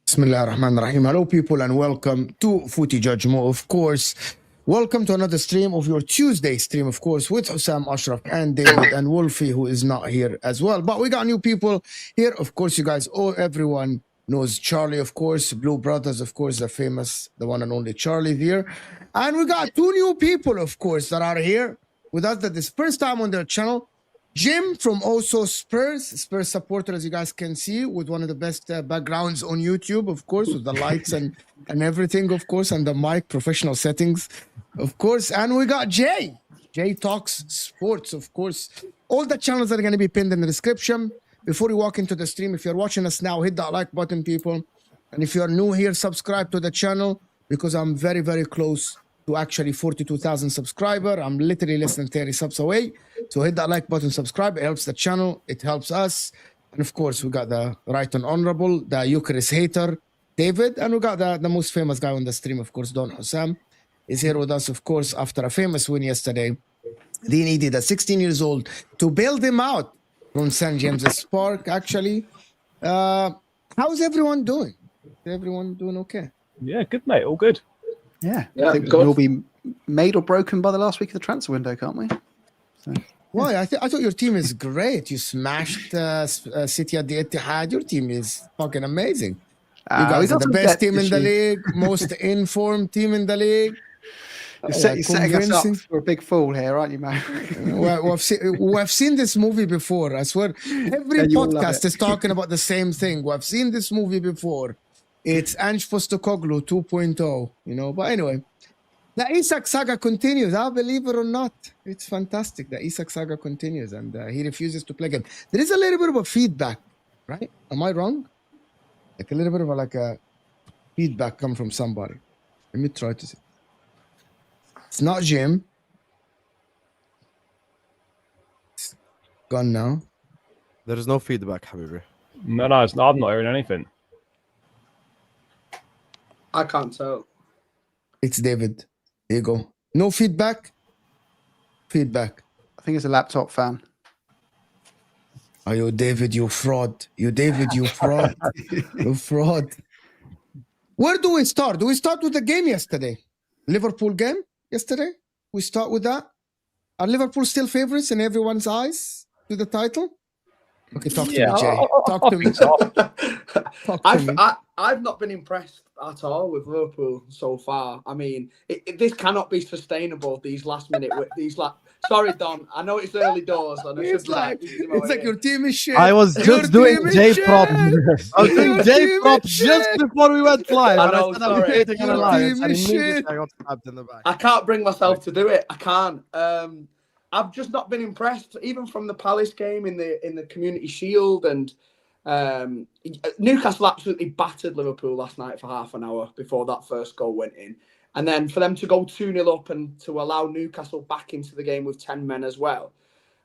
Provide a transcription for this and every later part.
Bismillah ar-Rahman ar-Rahim. Hello people and welcome to Footy Judge Mo, of course. Welcome to another stream of your Tuesday stream, of course, with Osam, Ashraf, and David, and Wolfie, who is not here as well. But we got new people here. Of course, you guys, everyone knows Charlie, of course, Blue Brothers, of course, the famous, the one and only Charlie here. And we got two new people, of course, that are here with us that is first time on their channel. Jim from also Spurs supporter, as you guys can see, with one of the best backgrounds on YouTube, of course, with the lights and everything, of course, and the mic, professional settings, of course. And we got Jay Talks Sports, of course. All the channels are going to be pinned in the description. Before you walk into the stream, if you're watching us now, hit that like button, people. And if you're new here, subscribe to the channel, because I'm very, very close to actually 42,000 subscribers. I'm literally less than 30 subs away. So hit that like button, subscribe. It helps the channel. It helps us. And of course, we got the right and honorable, the Eucharist hater, David. And we got the most famous guy on the stream, of course, Don Hussam is here with us, of course, after a famous win yesterday. They needed a 16 years old to bail them out from St. James's Park, actually. How's everyone doing? Is everyone doing okay? Yeah, good, mate. All good. Yeah, I think we'll be made or broken by the last week of the transfer window, can't we? So, Why? I thought your team is great. You smashed City at the Etihad. Your team is fucking amazing. You guys are the best team in the league, most informed team in the league. You're setting us up for a big fall here, aren't you, man? Well, we've seen this movie before. I swear, every podcast is talking about the same thing. We've seen this movie before. It's Ange Postecoglou 2.0, you know. But anyway, the Isak saga continues. Believe it or not, it's fantastic. The Isak saga continues, and he refuses to play again. There is a little bit of a feedback, right? Am I wrong? Like a little bit of a feedback come from somebody. Let me try to see. It's not Jim. It's gone now. There is no feedback, Habibi. No, I'm not hearing anything. I can't tell. It's David. Here you go. No feedback. Feedback. I think it's a laptop fan. Oh, you David, you fraud. You David, you fraud. You fraud. Where do we start? Do we start with the game yesterday? Liverpool game yesterday? We start with that? Are Liverpool still favorites in everyone's eyes to the title? Okay, talk to me, Jay. Talk to me. Talk to me. I've not been impressed at all with Liverpool so far. I mean, this cannot be sustainable. These last minute, Sorry, Don. I know it's early doors. And I It's should like, it's like your team is shit. I was Your just doing team is J shit. prop. I was doing Your J team prop is just shit. before we went live. I And know, I said I'm sorry. creating an Your alliance, team and is immediately shit. I got stabbed in the back. I can't bring myself to do it. I can't. I've just not been impressed, even from the Palace game in the Community Shield, and Newcastle absolutely battered Liverpool last night for half an hour before that first goal went in. And then for them to go 2-0 up and to allow Newcastle back into the game with 10 men as well,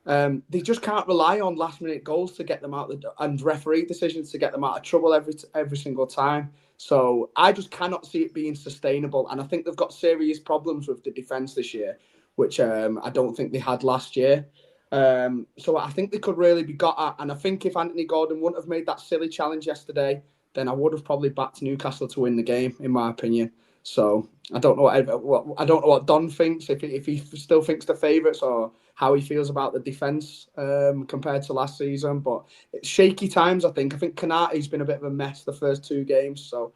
they just can't rely on last-minute goals to get them out and referee decisions to get them out of trouble every single time. So I just cannot see it being sustainable. And I think they've got serious problems with the defence this year, which I don't think they had last year. So I think they could really be got at. And I think if Anthony Gordon wouldn't have made that silly challenge yesterday, then I would have probably backed Newcastle to win the game, in my opinion. So I don't know what Don thinks, if he still thinks the favourites, or how he feels about the defence compared to last season. But it's shaky times, I think. I think Garnacho's been a bit of a mess the first two games. So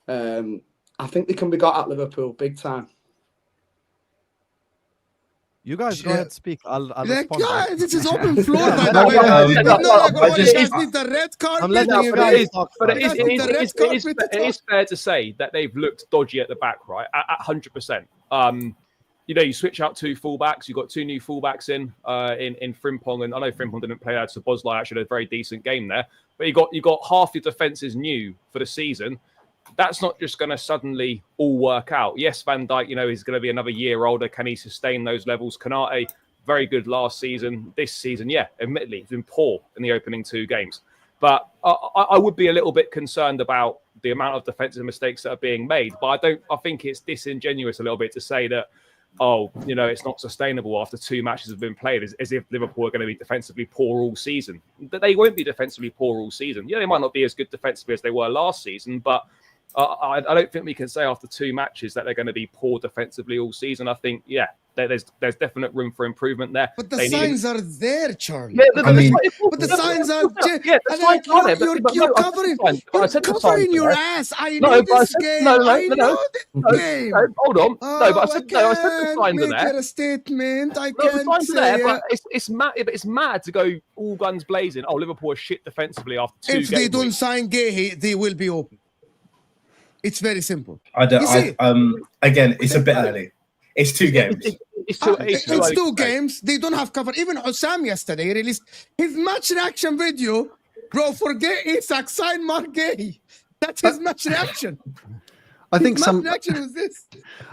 I think they can be got at Liverpool big time. You guys go ahead, speak. I'll respond. Guys, this is open floor, by the way. You guys need the red carpet. I'm letting you guys talk. But first. it is fair to say that they've looked dodgy at the back, right? At 100%. You switch out two fullbacks. You've got two new fullbacks in Frimpong, and I know Frimpong didn't play out, so Bosley actually had a very decent game there. But you got half your defence is new for the season. That's not just going to suddenly all work out. Yes, Van Dijk, is going to be another year older. Can he sustain those levels? Kanate, very good last season. This season, yeah, admittedly, he's been poor in the opening two games. But I would be a little bit concerned about the amount of defensive mistakes that are being made. But I think it's disingenuous a little bit to say that, it's not sustainable after two matches have been played, as if Liverpool are going to be defensively poor all season. They won't be defensively poor all season. Yeah, they might not be as good defensively as they were last season, but I don't think we can say after two matches that they're going to be poor defensively all season. I think, there's definite room for improvement there. But the signs are there, Charlie. Yeah, but the signs are there. Yeah, that's why You're covering your ass. I know this game. I know this game. Hold on. But I said the signs are there. Make a statement. I No, the can't signs are say there, but it's mad to go all guns blazing. Oh, Liverpool are shit defensively after two games. If they don't sign Guehi, they will be open. It's very simple. Again, it's a bit early. It's two games. It's two games. They don't have cover. Even Osam yesterday released his match reaction video. Bro, forget Isak, sign Mark Gay. That's his match reaction. I think match reaction was this.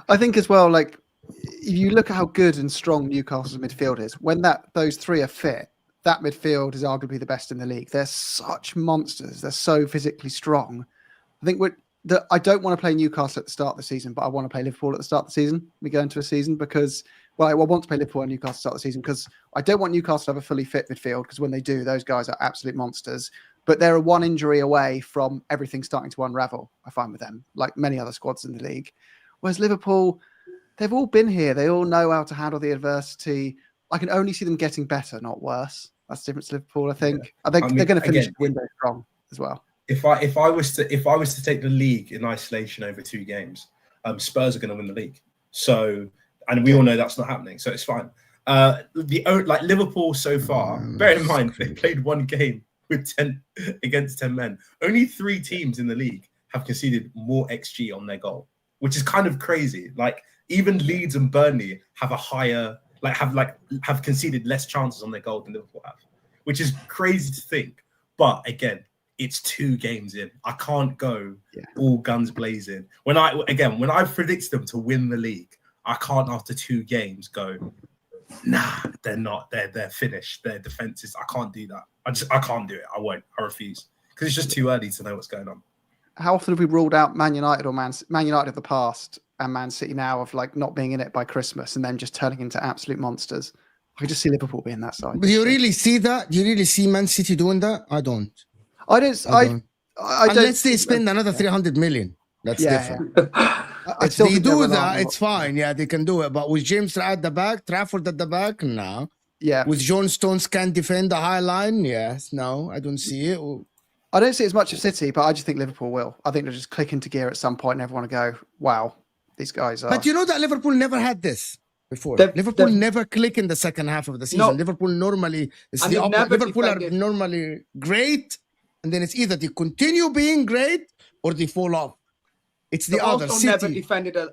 I think as well, like, if you look at how good and strong Newcastle's midfield is, when those three are fit, that midfield is arguably the best in the league. They're such monsters. They're so physically strong. I think I don't want to play Newcastle at the start of the season, but I want to play Liverpool at the start of the season. We go into a season because, I want to play Liverpool and Newcastle at the start of the season because I don't want Newcastle to have a fully fit midfield, because when they do, those guys are absolute monsters. But they're one injury away from everything starting to unravel, I find, with them, like many other squads in the league. Whereas Liverpool, they've all been here. They all know how to handle the adversity. I can only see them getting better, not worse. That's the difference to Liverpool, I think. Yeah. They're going to finish the window strong as well. If I was to take the league in isolation over two games, Spurs are going to win the league. So, and we all know that's not happening. So it's fine. Liverpool so far, bear in mind they played one game with 10 against 10 men. Only 3 teams in the league have conceded more XG on their goal, which is kind of crazy. Like even Leeds and Burnley have a higher, have conceded less chances on their goal than Liverpool have, which is crazy to think. But again, it's 2 games in. I can't go all guns blazing. When I predict them to win the league, I can't after 2 games go, nah, they're not. They're finished. Their defenses. I can't do that. I can't do it. I won't. I refuse. Because it's just too early to know what's going on. How often have we ruled out Man United or Man United of the past and Man City now of not being in it by Christmas and then just turning into absolute monsters? I can just see Liverpool being that side. Do you really see that? Do you really see Man City doing that? I don't. I don't. Unless they spend another 300 million. That's different. If they do that, it's fine. Yeah, they can do it. But with James at the back, Trafford at the back, no. Yeah. With John Stones can defend the high line, yes. No, I don't see it. I don't see it as much of City, but I just think Liverpool will. I think they'll just click into gear at some point and everyone will go, wow, these guys are... But you know that Liverpool never had this. before. They've- Liverpool they've- never click in the second half of the season. No. Liverpool normally is And the they've opposite. never Liverpool are defended. normally great, and then it's either they continue being great or they fall off. It's the They've other. also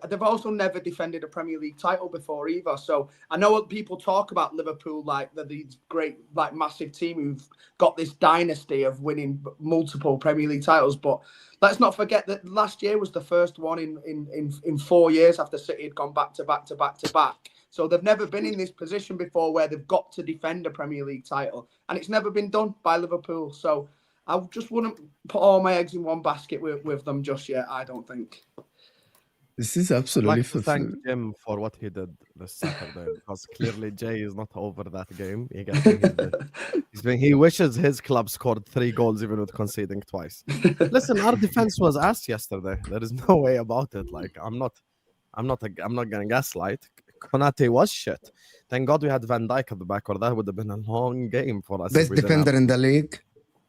They've also never defended a Premier League title before either. So I know what people talk about Liverpool like they're these great, like massive team who've got this dynasty of winning multiple Premier League titles. But let's not forget that last year was the first one in 4 years after City had gone back to back to back to back. So they've never been in this position before where they've got to defend a Premier League title, and it's never been done by Liverpool. So I just wouldn't put all my eggs in one basket with them just yet. I don't think. This is I'd absolutely like to thank Jim for what he did this Saturday because clearly Jay is not over that game. He wishes his club scored 3 goals even with conceding twice. Listen, our defense was ass yesterday. There is no way about it. Like I'm not gonna gaslight. Konate was shit. Thank God we had Van Dijk at the back, or that would have been a long game for us. best defender in the league.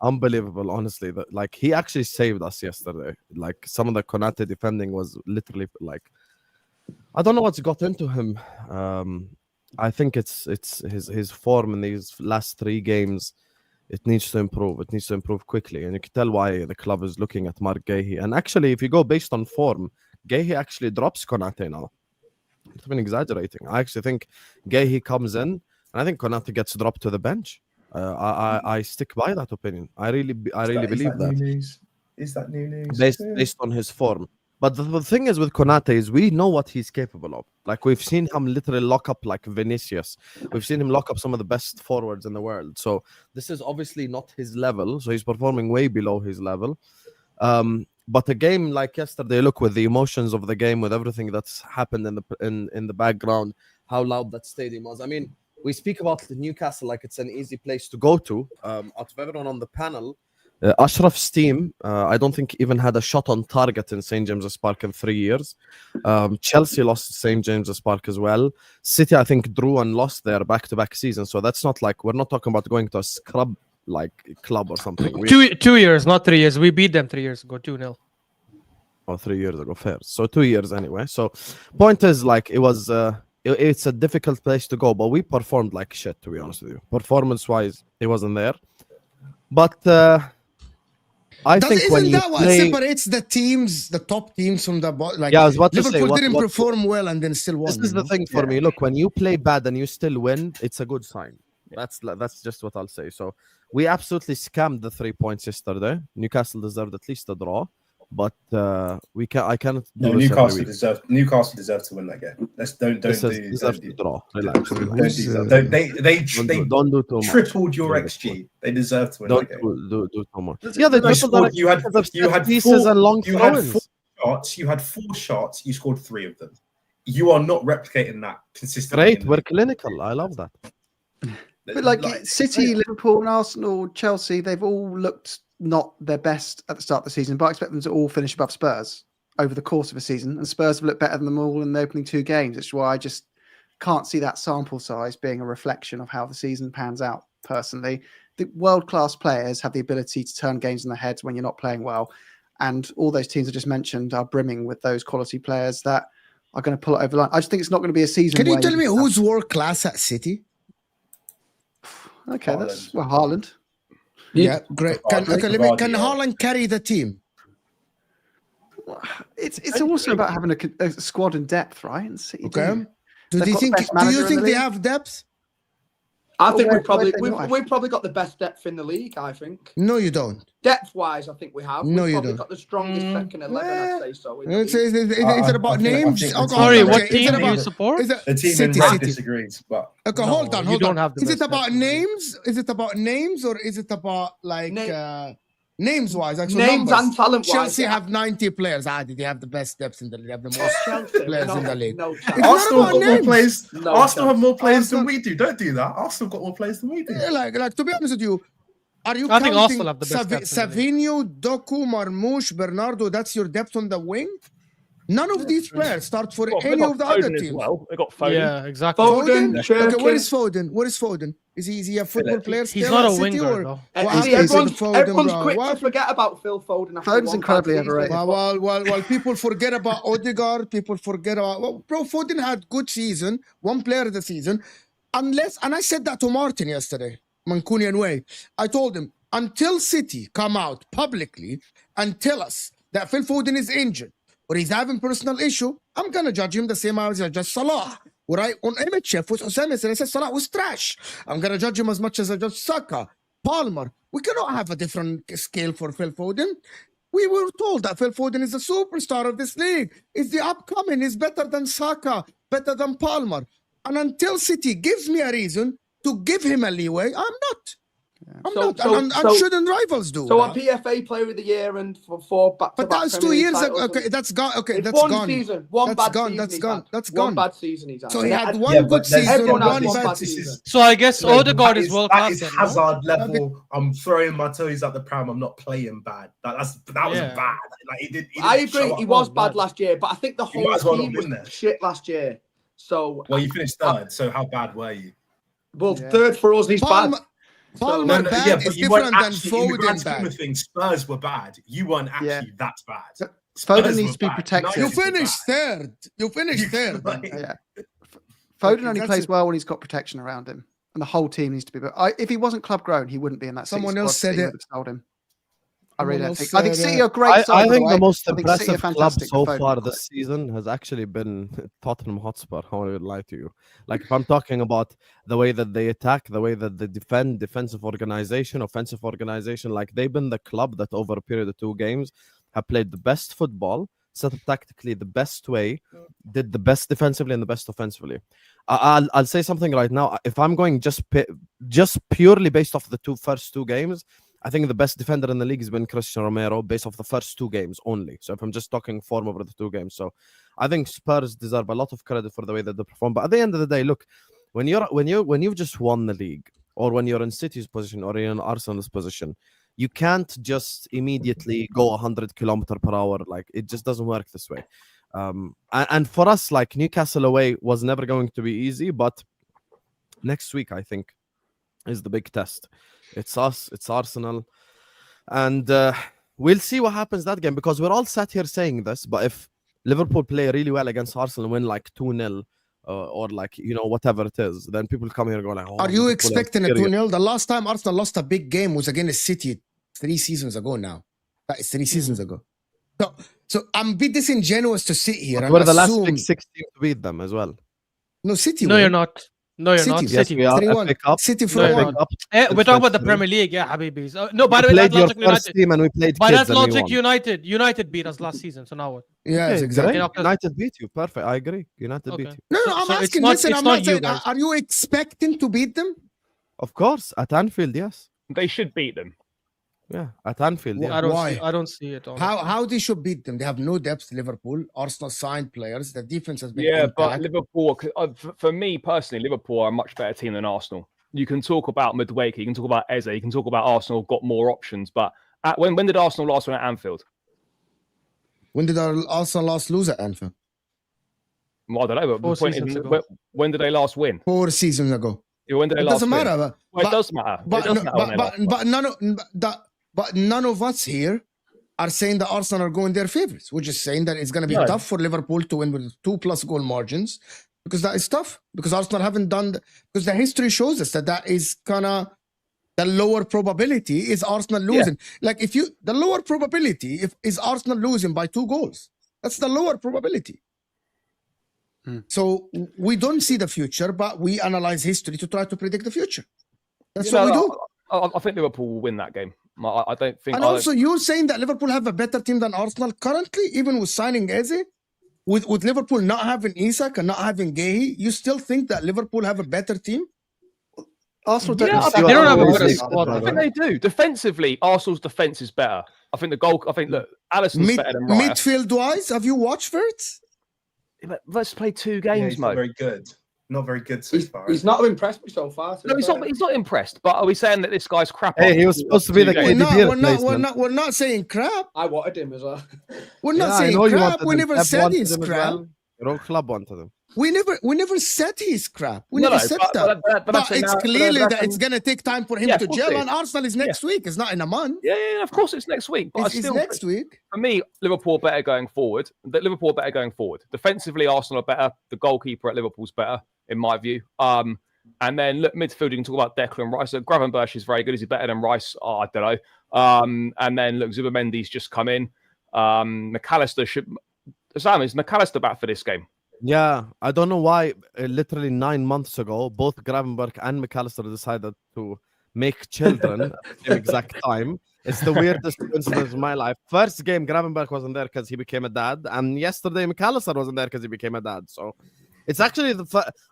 Unbelievable, honestly. Like he actually saved us yesterday. Like some of the Konate defending was literally like, I don't know what's got into him. I think it's his form in these last 3 games. It needs to improve. It needs to improve quickly, and you can tell why the club is looking at Mark Guéhi. And actually, if you go based on form, Guéhi actually drops Konate now. I've been exaggerating. I actually think Guéhi comes in, and I think Konate gets dropped to the bench. I stick by that opinion. I really believe that. New news? Is that new news? Based on his form. But the thing is with Konate is we know what he's capable of. Like we've seen him literally lock up like Vinicius. We've seen him lock up some of the best forwards in the world. So this is obviously not his level. So he's performing way below his level. But a game like yesterday, look, with the emotions of the game, with everything that's happened in the background, how loud that stadium was. I mean, we speak about Newcastle like it's an easy place to go to. Out of everyone on the panel, Ashraf's team, I don't think even had a shot on target in St. James's Park in 3 years. Chelsea lost St. James's Park as well. City, I think, drew and lost their back-to-back season. So that's not like, we're not talking about going to a scrub like club or something. 2 years, not 3 years. We beat them 3 years ago, 2-0. Oh, 3 years ago, fair. So 2 years anyway. So point is, like, it was... it's a difficult place to go, but we performed like shit, to be honest with you. Performance-wise, it wasn't there. But Isn't that what separates the teams, the top teams from the bottom? Like, yeah, I was about to say, Liverpool didn't perform well and then still won. This is the thing for me. Look, when you play bad and you still win, it's a good sign. That's just what I'll say. So we absolutely scammed the 3 points yesterday. Newcastle deserved at least a draw. But I cannot. No, Newcastle deserved to win that game. Let's don't draw. Relax. Don't do too much. Tripled your XG. They deserve to win that game. Do too much. Yeah, they tripled. You had pieces and long throw-ins. You had 4 shots. You scored 3 of them. You are not replicating that consistently. Great, we're clinical. I love that. But like City, Liverpool, and Arsenal, Chelsea, they've all looked not their best at the start of the season, but I expect them to all finish above Spurs over the course of a season. And Spurs have looked better than them all in the opening 2 games. It's why I just can't see that sample size being a reflection of how the season pans out, personally. The world-class players have the ability to turn games in their heads when you're not playing well. And all those teams I just mentioned are brimming with those quality players that are going to pull it over the line. I just think it's not going to be a season. Can you tell me who's world-class at City? Okay, that's Haaland. Yeah, great. Can Haaland carry the team? It's also about having a squad in depth, right? And City okay. Do you think they have depth? I think we've probably got the best depth in the league. I think. No, you don't. Depth-wise, I think we have. No, we've you don't. Got the strongest second 11. I'd say so. Is it about names? Sorry, what team do you support? The team in red disagrees, but okay, hold on. Is it about names? Is it about names, or is it about like names-wise? Like, so names and talent-wise. Chelsea have 90 players. They have the best depth in the league. They have the most players in the league. No, Arsenal have more players. Arsenal have more players than we do. Don't do that. Arsenal got more players than we do. Yeah, like to be honest with you, are you I think counting Arsenal have the best depth Savinho, Doku, Marmoush, Bernardo? That's your depth on the wing? None of these players start for Well, they any got of the other Foden as teams. well. They got Foden. Yeah, exactly. Foden, Okay, where Shirkin. is Foden? Where is Foden? Is he a football Philip. player? He's still not at a City, winger, or though. what See, happened to everyone's, Foden, everyone's bro? quick What to happened? forget about Phil Foden. After Foden's one incredibly bad season. overrated. While people forget about Odegaard, people forget about bro. Foden had good season, one player of the season, and I said that to Martin yesterday, Mancunian way. I told him until City come out publicly and tell us that Phil Foden is injured or he's having personal issue, I'm gonna judge him the same as I judge Salah. Right on MHF with Osama said Salah was trash. I'm gonna judge him as much as I judge Saka, Palmer. We cannot have a different scale for Phil Foden. We were told that Phil Foden is the superstar of this league. Is the upcoming. He's better than Saka, better than Palmer. And until City gives me a reason to give him a leeway, I'm not. I'm not. And shouldn't rivals do So that? a PFA Player of the Year and for back. But that was 2 years ago. Okay, that's gone. Okay, it's that's one gone. season, one That's bad gone. season. That's he's gone. had. That's One gone. bad season he's had. So he had Yeah, one but good there's- season, everyone has one one bad bad season. season. So I guess Odegaard is world that class is then, no? Hazard level. I'm throwing my toes at the pram. I'm not playing bad. That was Yeah. bad. Like he did. I agree. He was bad bad. last year, but I think the might whole as well not team win was there. shit last year. So Well, you finished third. So how bad were you? third for us, he's Palmer, bad. Palmer bad is you weren't different than actually, in the grand Foden scheme bad. of things, Spurs were bad. You weren't actually that bad. Foden Spurs needs were to be bad. protected. You United were finished bad. third. You finished third. Like, Yeah. Foden Okay, only that's plays it. well when he's got protection around him, and the whole team needs to be. But if he wasn't club grown, he wouldn't be in that. Someone City else squad. said City it. would have sold him. I really Someone don't else think. I think said City it. are great. I think the most I think City are impressive club fantastic, so but Foden far not this season has actually been Tottenham Hotspur. How would I lie to you? Like if I'm talking about the way that they attack, the way that they defend, defensive organization, offensive organization, like they've been the club that over a period of 2 games have played the best football, set up tactically the best way, did the best defensively and the best offensively. I'll say something right now. If I'm going just purely based off the first two games, I think the best defender in the league has been Christian Romero based off the first 2 games only. So if I'm just talking form over the 2 games, so I think Spurs deserve a lot of credit for the way that they perform. But at the end of the day, look, when you've just won the league, or when you're in City's position or in Arsenal's position, you can't just immediately go 100 km/h. Like it just doesn't work this way. And for us, like Newcastle away was never going to be easy, but next week I think is the big test. It's us, it's Arsenal, and we'll see what happens that game, because we're all sat here saying this, but if Liverpool play really well against Arsenal and win like 2-0 or like, you know, whatever it is, then people come here and go like, oh, Are you Liverpool expecting a inferior. 2-0? The last time Arsenal lost a big game was against City 3 seasons ago now. That is 3 seasons ago. So I'm a bit disingenuous to sit here and We're the last assume... big 6 team to beat them as well. No, City No, won. you're not. No, you're not. City. Yes, City. we are. 3-1. FA Cup. City No, you're 4-1. not. We're talking about the Premier League, yeah, Habibis. No, by We the way, played that's your logic first United. team and we played By kids that and we logic, won. United beat us last season. So now what? Yes, Okay, exactly. great. Okay. United beat you. Perfect. I agree. United beat Okay. you. No, I'm So it's asking. not- Listen, it's I'm not not you saying, guys. are you expecting to beat them? Of course, at Anfield, yes. They should beat them. Yeah, at Anfield, yeah. Why? I don't see it. Honestly. How they should beat them? They have no depth, Liverpool. Arsenal signed players. The defense has been Yeah, intact. but Liverpool, for me personally, Liverpool are a much better team than Arsenal. You can talk about Madueke, you can talk about Eze, you can talk about Arsenal got more options, but when did Arsenal last win at Anfield? When did Arsenal last lose at Anfield? Well, I don't know. But 4 the point seasons is, ago. when did they last win? 4 seasons ago. When did they It last doesn't win? matter. Well, it does matter. But, It does matter when they last won. but none of us here are saying that Arsenal are going their favorites. We're just saying that it's going to be No. tough for Liverpool to win with 2+ goal margins, because that is tough. Because Arsenal haven't done because the history shows us that is kind of the lower probability is Arsenal losing. Like the lower probability is Arsenal losing by 2 goals. That's the lower probability. So we don't see the future, but we analyze history to try to predict the future. That's what we do. I think Liverpool will win that game. I don't think. And also, you're saying that Liverpool have a better team than Arsenal currently, even with signing Eze, with Liverpool not having Isak and not having Guehi, you still think that Liverpool have a better team? Arsenal don't. Yeah, I necessarily think they don't have a always better beat squad. them, I though. think they do. Defensively, Arsenal's defense is better. I think look, Alisson's better than Raya. Midfield wise, have you watched Verts? But let's play 2 Yeah, games, he's not Mo. very good. not very good so far. He's not impressed me so far. No, he's not impressed. But are we saying that this guy's crap? Hey, after he was two- supposed to be two the games? KDB We're not saying crap. I wanted him as well. We're not I saying know you crap. wanted We him. never Pep said wanted he's him as crap. well. Your own club wanted him. We never said he's crap. We No, never no, said but- that. but I'm But saying it's now- clearly but that it's I'm- gonna take time for him Yeah, to of course gel. it is. And Arsenal is next week. It's not in a month. Yeah, of course it's next week. But I It's still, next week. for me, Liverpool better going forward. Liverpool better going forward. Defensively, Arsenal are better. The goalkeeper at Liverpool's better, in my view. And then look, midfield, you can talk about Declan Rice. So Gravenberch is very good. Is he better than Rice? Oh, I don't know. And then look, Zubimendi's just come in. McAllister should. Sam, is McAllister back for this game? Yeah, I don't know why. Literally 9 months ago, both Gravenberch and McAllister decided to make children at the same exact time. It's the weirdest coincidence in my life. First game, Gravenberch wasn't there because he became a dad, and yesterday McAllister wasn't there because he became a dad. So it's actually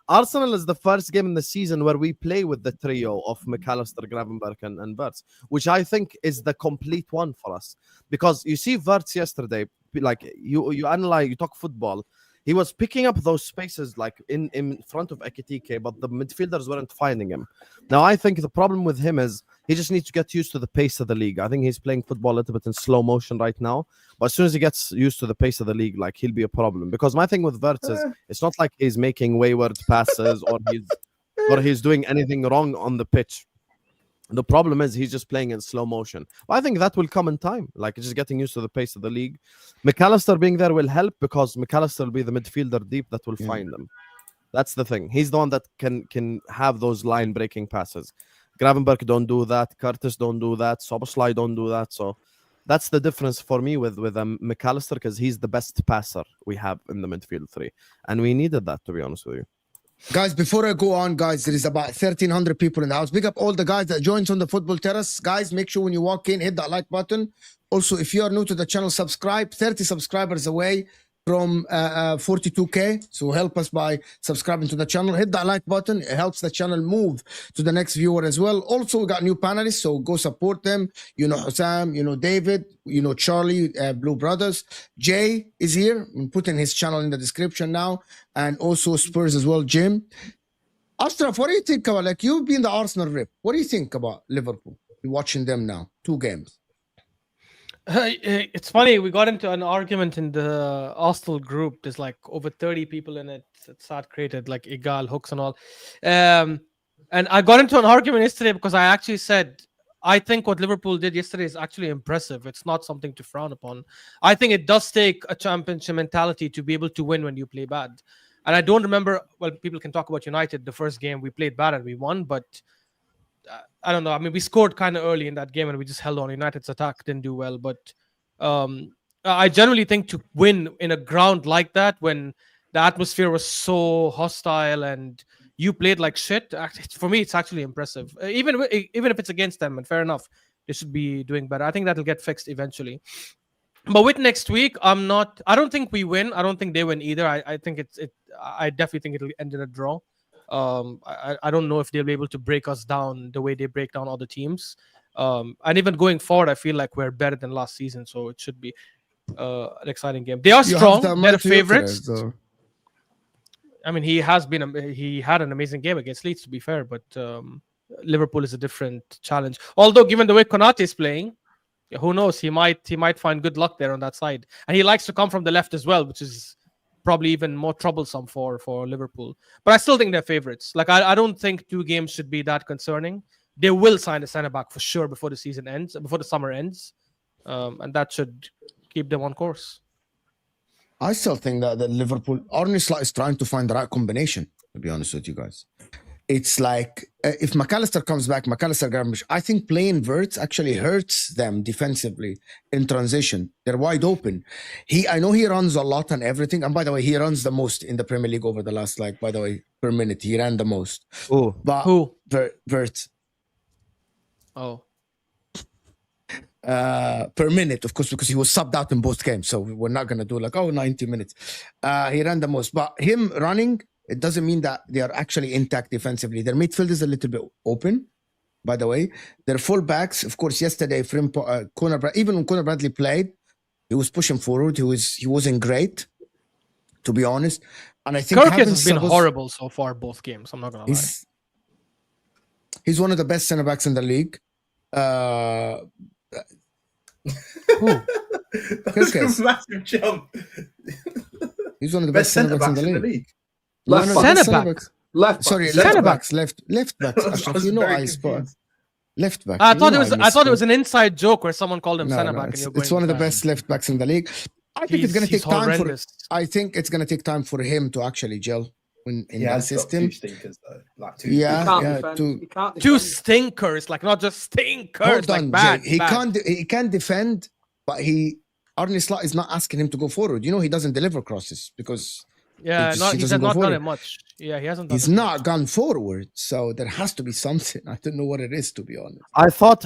Arsenal is the first game in the season where we play with the trio of McAllister, Gravenberch, and Wirtz, which I think is the complete one for us. Because you see Wirtz yesterday, like you analyze, you talk football. He was picking up those spaces like in front of Ekitike, but the midfielders weren't finding him. Now, I think the problem with him is he just needs to get used to the pace of the league. I think he's playing football a little bit in slow motion right now. But as soon as he gets used to the pace of the league, like he'll be a problem. Because my thing with Wirtz is it's not like he's making wayward passes or he's doing anything wrong on the pitch. The problem is he's just playing in slow motion. But I think that will come in time, like just getting used to the pace of the league. McAllister being there will help because McAllister will be the midfielder deep that will find them. That's the thing. He's the one that can have those line-breaking passes. Gravenberch don't do that. Curtis don't do that. Soboslai don't do that. So that's the difference for me with McAllister because he's the best passer we have in the midfield three. And we needed that, to be honest with you. Guys, before I go on, guys, there is about 1,300 people in the house. Big up all the guys that joined on the Football Terrace. Guys, make sure when you walk in, hit that like button. Also, if you are new to the channel, subscribe. 30 subscribers away from 42K. So help us by subscribing to the channel. Hit that like button. It helps the channel move to the next viewer as well. Also, we got new panelists, so go support them. You know Sam, you know David, you know Charlie, Blue Brothers. Jay is here. I'm putting his channel in the description now. And also Spurs as well, Jim. Ashraf, what do you think about, like, you've been the Arsenal rep. What do you think about Liverpool? You're watching them now, 2 games. It's funny, we got into an argument in the Arsenal group. There's like over 30 people in it. It's sad created, like Igal, Hooks and all. And I got into an argument yesterday because I actually said, I think what Liverpool did yesterday is actually impressive. It's not something to frown upon. I think it does take a championship mentality to be able to win when you play bad. And I don't remember, well, people can talk about United. The first game we played bad and we won, but I don't know. I mean, we scored kind of early in that game and we just held on. United's attack didn't do well. But I generally think to win in a ground like that, when the atmosphere was so hostile and you played like shit, for me, it's actually impressive. Even if it's against them, and fair enough, they should be doing better. I think that'll get fixed eventually. But with next week, I don't think we win. I don't think they win either. I think I definitely think it'll end in a draw. I don't know if they'll be able to break us down the way they break down other teams. And even going forward, I feel like we're better than last season, so it should be an exciting game. They are strong. They're the favorites. I mean, he had an amazing game against Leeds, to be fair, but Liverpool is a different challenge. Although, given the way Konate is playing, who knows? He might find good luck there on that side, and he likes to come from the left as well, which is probably even more troublesome for Liverpool. But I still think they're favorites. Like I don't think 2 games should be that concerning. They will sign a centre back for sure before the season ends, before the summer ends, and that should keep them on course. I still think that Liverpool, Arne Slot is trying to find the right combination, to be honest with you guys. It's like, if McAllister comes back, Gravenberch, I think playing Wirtz actually hurts them defensively in transition. They're wide open. I know he runs a lot and everything. And by the way, he runs the most in the Premier League over the last, per minute. He ran the most. Oh, but who? Wirtz. Oh. Per minute, of course, because he was subbed out in both games. So we're not going to do 90 minutes. He ran the most. But him running, it doesn't mean that they are actually intact defensively. Their midfield is a little bit open, by the way. Their fullbacks, of course, yesterday, even when Conor Bradley played, he was pushing forward. He wasn't great, to be honest. And I think Kirk having has been Sabos- horrible so far, both games. I'm not gonna lie. He's one of the best centre backs in the league. That's Kirkes. a massive jump. He's one of the Best best centre backs centre-backs in the league. Left One of back. the best Centre-back? centre-backs. Left back. Sorry, Centre left back. backs. Left backs. I was Ashraf, you know very I spot. confused. Left back. I You thought know it was. I I thought it misspoke. was an inside joke where someone called him No, centre no, back. it's, and you're it's one of the going best left backs in the league. I think it's going to He's take time horrendous. I think it's going to take time for him to actually gel in He that has got system. two stinkers though. Like two. Yeah, He can't yeah, defend. to- He can't Two defend. stinkers, like not just stinkers, Hold like on, bad. Jay. He bad. can't defend, but Arne Slot is not asking him to go forward. You know he doesn't deliver crosses because Yeah, he not, he doesn't has go not done forward. it much. Yeah, he hasn't done he's it not much. gone forward. So there has to be something. I don't know what it is, to be honest.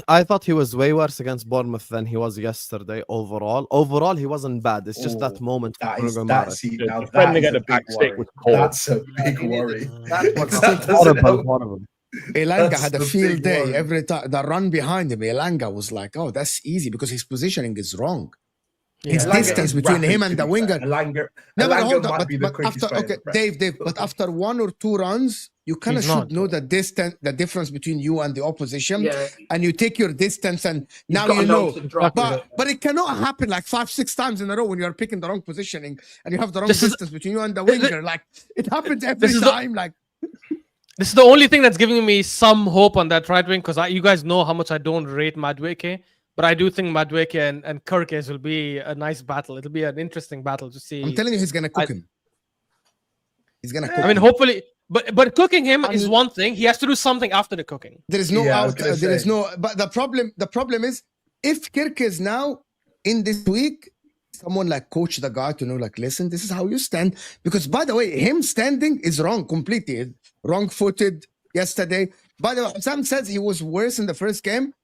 I thought he was way worse against Bournemouth than he was yesterday overall. He wasn't bad. It's just that Oh, moment. That for is Bruno that. Mares. See, The now defending that is at a the back big stick worry. was poor. That's a big worry. That's what That doesn't Horrible, help. horrible. Elanga That's had a the field big day worry. every time. The run behind him, Elanga was like, "Oh, that's easy," because his positioning is wrong. His Yeah. Elanga distance is between rapid, him and to the be winger. fair. Elanga No, but hold might on. be the But quickest after, player in okay, the Prem. Dave, but after one or two runs, you kind of He's should not. know the distance, the difference between you and the opposition, Yeah. and you take your distance, and now gotta you know. to drop it. But it cannot happen like 5-6 times in a row when you are picking the wrong positioning and you have the wrong This is- distance between you and the winger. Like it happens every This is the- time. Like This is the only thing that's giving me some hope on that right wing because you guys know how much I don't rate Madueke, but I do think Madueke and Kirkes will be a nice battle. It'll be an interesting battle to see. I'm telling you, he's gonna cook him. He's gonna cook. I mean, him. hopefully, but cooking him is And- one thing. He has to do something after the cooking. There is no Yeah, I was out. gonna There is say. no. But the problem is, if Kirk is now in this week, someone like coach the guy to know, like, listen, this is how you stand. Because by the way, him standing is wrong completely, wrong-footed yesterday. By the way, Sam says he was worse in the first game.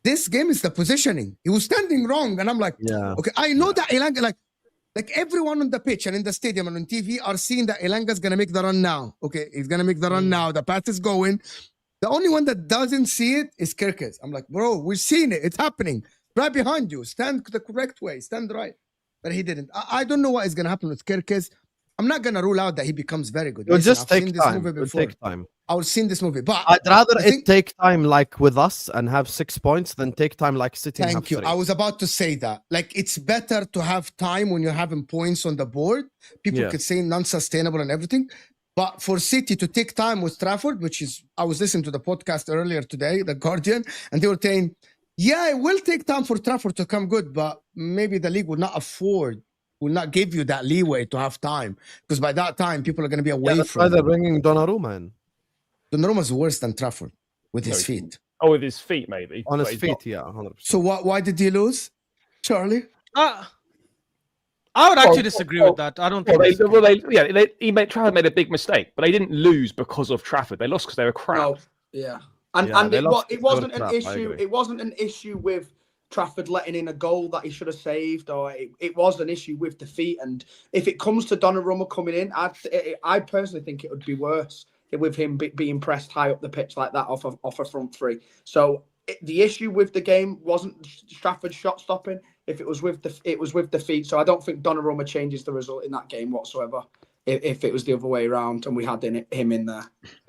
This game is the positioning. He was standing wrong, and I'm like, Yeah. okay, I know that Elanga, like everyone on the pitch and in the stadium and on TV are seeing that Elanga's gonna make the run now. Okay, he's gonna make the run now. The pass is going. The only one that doesn't see it is Kirkes. I'm like, bro, we're seeing it. It's happening right behind you. Stand the correct way. Stand right. But he didn't. I don't know what is gonna happen with Kirkes. I'm not gonna rule out that he becomes very good. It'll Listen, just I've seen take this time. movie It'll before. take time. I've seen this movie, but I'd rather I it think- take time like with us and have 6 points than take time like City. and Thank have you. 3. I was about to say that. Like, it's better to have time when you're having points on the board. People Yeah. could say non-sustainable and everything. But for City to take time with Trafford, which is, I was listening to the podcast earlier today, The Guardian, and they were saying, yeah, it will take time for Trafford to come good, but maybe the league will not give you that leeway to have time. Because by that time, people are going to be away That's why from they're them. bringing Donnarumma in. Donnarumma's worse than Trafford with his No, feet. Oh, with his feet, maybe. On his But he's feet, not- yeah, 100%. So why did he lose, Charlie? I would Well, actually disagree with that. I don't think. Trafford made a big mistake, but they didn't lose because of Trafford. They lost because they were crap. No, yeah, and Yeah, and they it, lost it to wasn't crap, an I issue. agree. It wasn't an issue with Trafford letting in a goal that he should have saved, or it was an issue with defeat. And if it comes to Donnarumma coming in, I personally think it would be worse with him being pressed high up the pitch like that off a front three. So the issue with the game wasn't Trafford's shot stopping. If it was with the feet. So I don't think Donnarumma changes the result in that game whatsoever. If it was the other way around and we had him in there.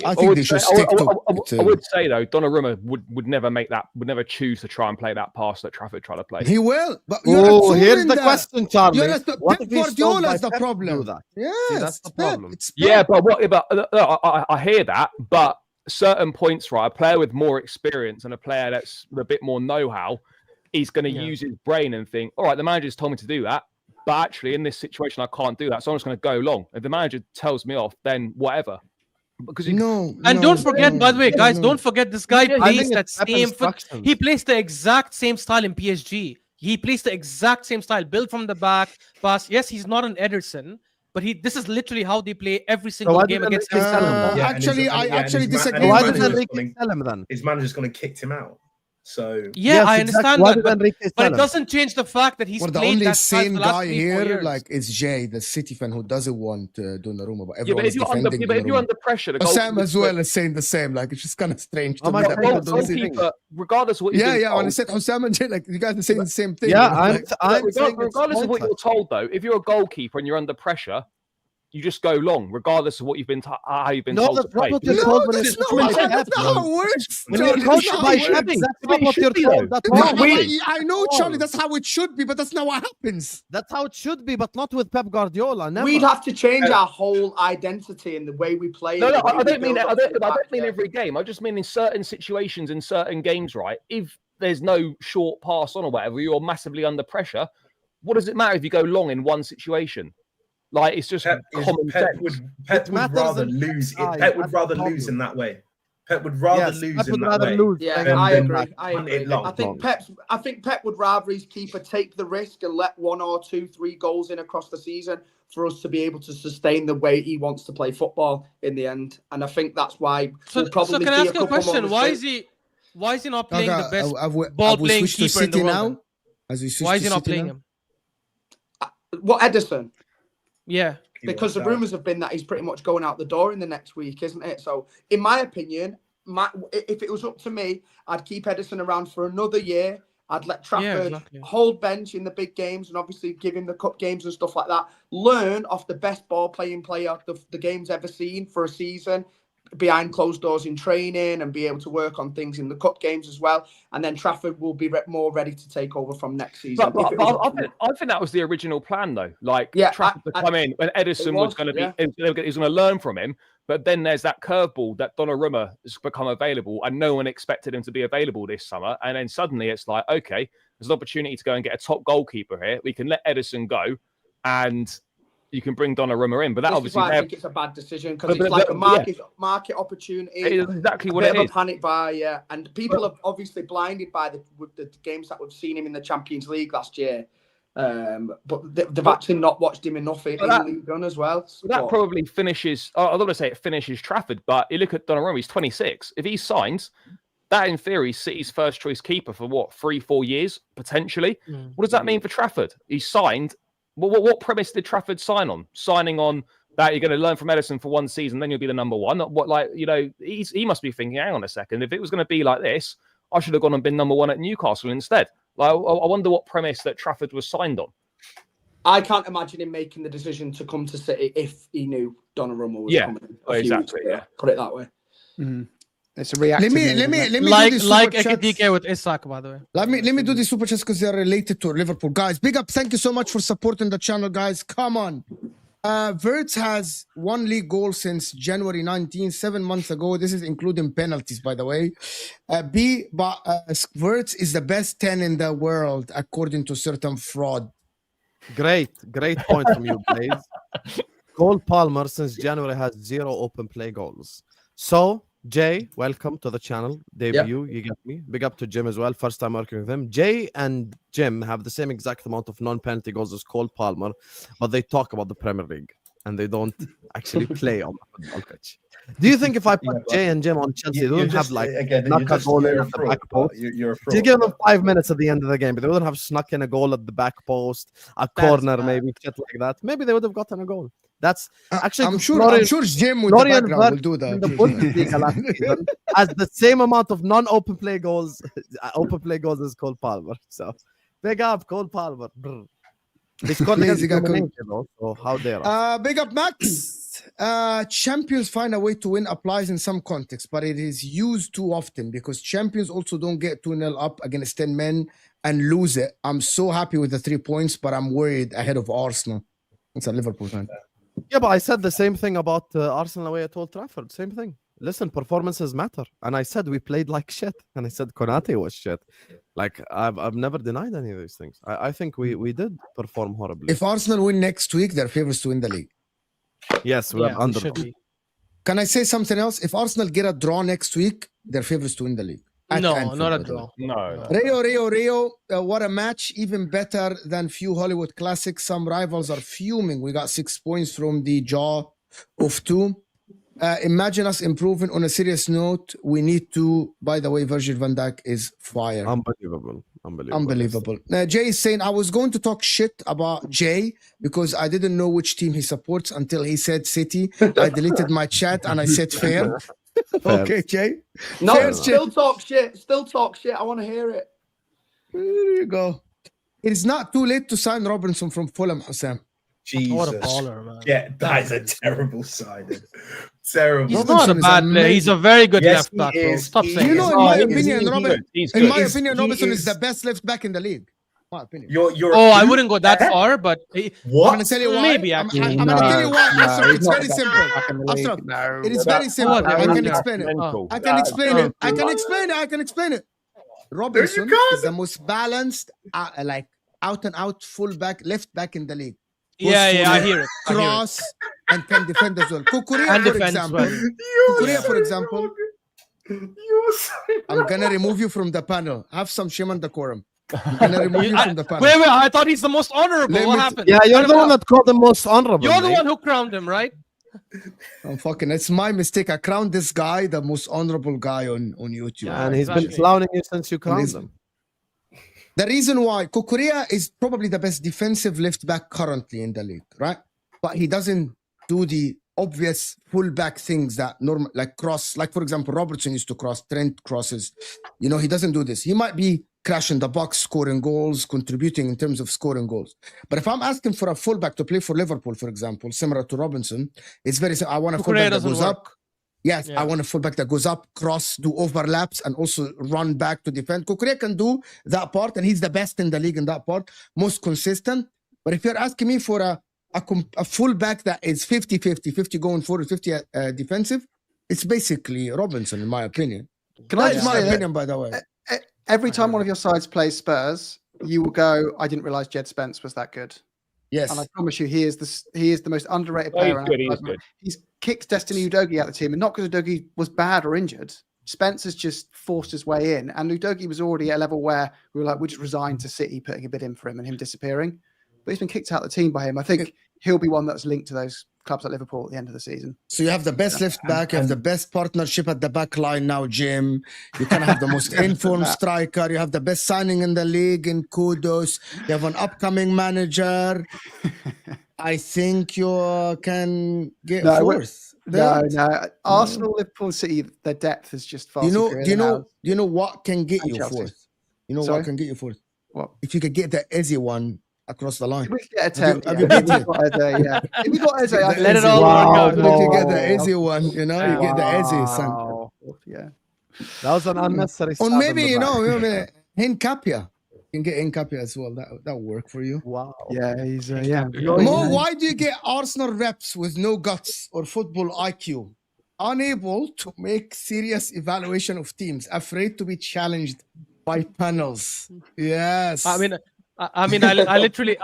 I think they should stick I would say though, Donnarumma would never make that. Would never choose to try and play that pass that Trafford tried to play. He will. But Oh, here's the question, Charlie. You're not- What Pep if he's told by Guardiola's the Pep to problem. do that? Yes, See, that's the it's Pep, problem. it's Pep. Yeah, but what about? I hear that, but certain points, right? A player with more experience and a player that's with a bit more know-how, he's going to use his brain and think, all right, the manager's told me to do that, but actually in this situation I can't do that, so I'm just going to go long. If the manager tells me off, then whatever. Because And don't forget, by the way, guys, don't forget this guy Yeah, plays think that it's Pep same. instructions. He plays the exact same style in PSG. He plays the exact same style, built from the back, pass. Yes, he's not an Ederson, but this is literally how they play every single why game didn't against Enrique him. sell him? Yeah, Actually, I actually disagree Why with did you. Enrique sell him then? His manager's going to kick him out. So Yeah, Yes, I exactly. understand Why that, did Enrique but sell it him? doesn't change the fact that he's Well, the played only that style for sane the last guy 3-4 here, years. like, is Jay, the City fan who doesn't want Donnarumma, but yeah, everyone but is defending if you're Donnarumma. under pressure, the Sam as well is saying the same. Like, it's just kind of strange to Oh me my that God, people don't see goalkeeper, regardless of what you're Yeah, being yeah. When I told, said Hussam and Jay, like, you guys are saying the same thing. Yeah, you know, I'm like, saying it's regardless of what you're pointless. told, though, if you're a goalkeeper and you're under pressure, you just go long, regardless of what you've been how you've been No, told to that's not play. what you're No, told when that's it's not coached by that's Pep, not how man. it works. When Charlie, you're that's coached not by how it Pep, works. that's It not what should you're be, told. though. That's No, not I know, Charlie, that's how it should be, but that's not what happens. That's how it should be, but not with Pep Guardiola. Never. We'd have to change our whole identity in the way we play. No, and no, the way I we don't mean build I up to don't, the I back, don't mean yeah. every game. I just mean in certain situations, in certain games, right? If there's no short pass on or whatever, you're massively under pressure. What does it matter if you go long in one situation? Like, it's just common sense. Pep would matters rather in lose. Pep's Pep eye, would rather that's the lose in problem. that way. Pep would rather Yes, lose Pep in would that rather way. lose. Yeah, than- I than agree. I hunt it agree. long. I think Pep would rather his keeper take the risk and let 1 or 2, 3 goals in across the season for us to be able to sustain the way he wants to play football in the end. And I think that's why So, we'll probably can I see ask you a couple more question? Why mistakes. is he not playing the best have we ball-playing switched to keeper in the City world? now? then? As we switch Why is to he not City playing now? him? What, Edison? Yeah. Because the rumours have been that he's pretty much going out the door in the next week, isn't it? So, in my opinion, if it was up to me, I'd keep Edison around for another year. I'd let Trafford hold bench in the big games and obviously give him the cup games and stuff like that. Learn off the best ball-playing player the game's ever seen for a season, behind closed doors in training, and be able to work on things in the cup games as well. And then Trafford will be more ready to take over from next season. But I think that was the original plan, though. Like, Trafford to come in when Edison was going to be, he was going to learn from him. But then there's that curveball that Donnarumma has become available, and no one expected him to be available this summer. And then suddenly it's like, okay, there's an opportunity to go and get a top goalkeeper here. We can let Edison go, and you can bring Donnarumma in. But that obviously, I think it's a bad decision because it's like a market opportunity. It is exactly what it it is. is. A panic buy, yeah. And people are obviously blinded by the games that we've seen him in the Champions League last year. But they've actually not watched him enough in League One as well. That probably finishes. I don't want to say it finishes Trafford, but you look at Donnarumma. He's 26. If he signs, that in theory is City's first choice keeper for what 3-4 years potentially. What does that mean for Trafford? He signed. What premise did Trafford sign on? Signing on that you're going to learn from Edison for one season, then you'll be the number one. What, like, you know, he must be thinking, hang on a second. If it was going to be like this, I should have gone and been number one at Newcastle instead. Like, I wonder what premise that Trafford was signed on. I can't imagine him making the decision to come to City if he knew Donnarumma was coming. Exactly. Yeah, put it that way. It's a reaction. Let me like do the Ekitike with Isak, by the way. Let me do the super chats because they're related to Liverpool, guys. Big up! Thank you so much for supporting the channel, guys. Come on. Wirtz has 1 league goal since January 19, 7 months ago. This is including penalties, by the way. Wirtz is the best 10 in the world, according to certain fraud. Great point from you, Blaze. Cole Palmer since January has 0 open play goals. So, Jay, welcome to the channel. Debut, you get me. Big up to Jim as well. First time working with him. Jay and Jim have the same exact amount of non-penalty goals as Cole Palmer, but they talk about the Premier League and they don't actually play on the football pitch. Do you think if I put Jay and Jim on Chelsea, they wouldn't have like snuck a goal in at the back post? You're a fraud. You give them 5 minutes at the end of the game, but they wouldn't have snuck in a goal at the back post, a corner, maybe shit like that. Maybe they would have gotten a goal. That's actually I'm sure Jim with the background will do that. In the Bundesliga last season has the same amount of non-open play goals, as Cole Palmer. So big up Cole Palmer. They scored against Dominated, so how dare big up Max. Champions find a way to win applies in some context, but it is used too often because champions also don't get 2-0 up against 10 men and lose it. I'm so happy with the 3 points, but I'm worried ahead of Arsenal. It's a Liverpool fan. Yeah, but I said the same thing about Arsenal away at Old Trafford. Same thing. Listen, performances matter. And I said we played like shit. And I said Konate was shit. Like, I've never denied any of these things. I think we did perform horribly. If Arsenal win next week, they're favorites to win the league. Yes, we're under. Can I say something else? If Arsenal get a draw next week, they're favorites to win the league. No, not a draw. No. Rio, what a match. Even better than few Hollywood classics. Some rivals are fuming. We got 6 points from the jaw of 2. Imagine us improving. On a serious note, we need to, by the way, Virgil van Dijk is fire. Unbelievable. Jay is saying, I was going to talk shit about Jay because I didn't know which team he supports until he said City. I deleted my chat and I said fair. Okay, Jay. No, still talk shit. I want to hear it. There you go. It is not too late to sign Robinson from Fulham, Hussam. Jesus. What a baller, man. Yeah, that is a terrible signing. Terrible. He's Robinson not a is bad player. He's amazing. a very good Yes, left he back, bro. is. Stop He saying You is. know, it. in my He is. opinion, He Robin, is. He's in good. my opinion, He Robinson is is- the best left back in the league. My opinion. You're Oh, I who? wouldn't go that Eh? far, but I'm What? gonna tell you why. Maybe, I'm actually. gonna tell you why. Ashraf, he's it's not very the best simple. back in the league. Ashraf, No. it is That- very simple. What? I What? can What? explain it. Mental. I can explain it. I can explain it. I can explain it. Robinson is the most balanced, like out and out fullback, left back in the league. Yeah, Goes yeah, I forward, hear it. I hear it. Cross and can defend as well. Kukurea, And for defends example. well. Kukurea, for example. You're so I'm gonna remove you from the panel. Have some shame and decorum. I'm gonna remove you from the panel. Wait, I thought he's the most honorable. Let What me- happened? Yeah, you're the one that called the most honorable. You're the mate. one who crowned him, right? I'm fucking. It's my mistake. I crowned this guy the most honorable guy on YouTube. Yeah, And he's been exactly. clowning you since you crowned Amazing. him. The reason why Kukurea is probably the best defensive left back currently in the league, right? But he doesn't do the obvious fullback things that normal, like cross. Like for example, Robertson used to cross. Trent crosses. You know, he doesn't do this. He might be crashing the box, scoring goals, contributing in terms of scoring goals. But if I'm asking for a fullback to play for Liverpool, for example, similar to Robinson, it's very. I want a Kukurea fullback that doesn't goes work. up. Yes, Yeah. I want a fullback that goes up, cross, do overlaps, and also run back to defend. Kukurea can do that part, and he's the best in the league in that part, most consistent. But if you're asking me for a fullback that is 50-50, 50 going forward, 50 defensive, it's basically Robinson, in my opinion. Can I That's just my say that opinion, by the way. every time one of your sides plays Spurs, you will go, I didn't realize Jed Spence was that good. Yes. And I promise you, he is the most underrated Oh, he's player. good. He's good. He's kicked Destiny Udogie out of the team, and not because Udogie was bad or injured. Spence has just forced his way in, and Udogie was already at a level where we were like, we just resigned to City putting a bid in for him and him disappearing. But he's been kicked out of the team by him. I think he'll be one that's linked to those clubs at Liverpool at the end of the season. So you have the best left back, you have the best partnership at the back line now, Jim. You can have the most informed striker. You have the best signing in the league in Kudos. You have an upcoming manager. I think you can get No, fourth. No. Arsenal, Liverpool, City, their depth is just far Do superior than ours. you know what can get And you Chelsea. fourth? You know Sorry? what can get you fourth? What? If you could get the Eze one across the line. If we could get a Have 10, you yeah. beat it? If we got Eze, I'd Let it Eze all one. work out. If you get the Eze one, you know, you get the Eze, son. Wow. Yeah. That was an unnecessary. Or stab in maybe, the you back. know, Hincapia. You can get Hincapia as well. That'll work for you. Wow. Yeah, he's Mo, why do you get Arsenal reps with no guts or football IQ? Unable to make serious evaluation of teams, afraid to be challenged by panels. Yes. I literally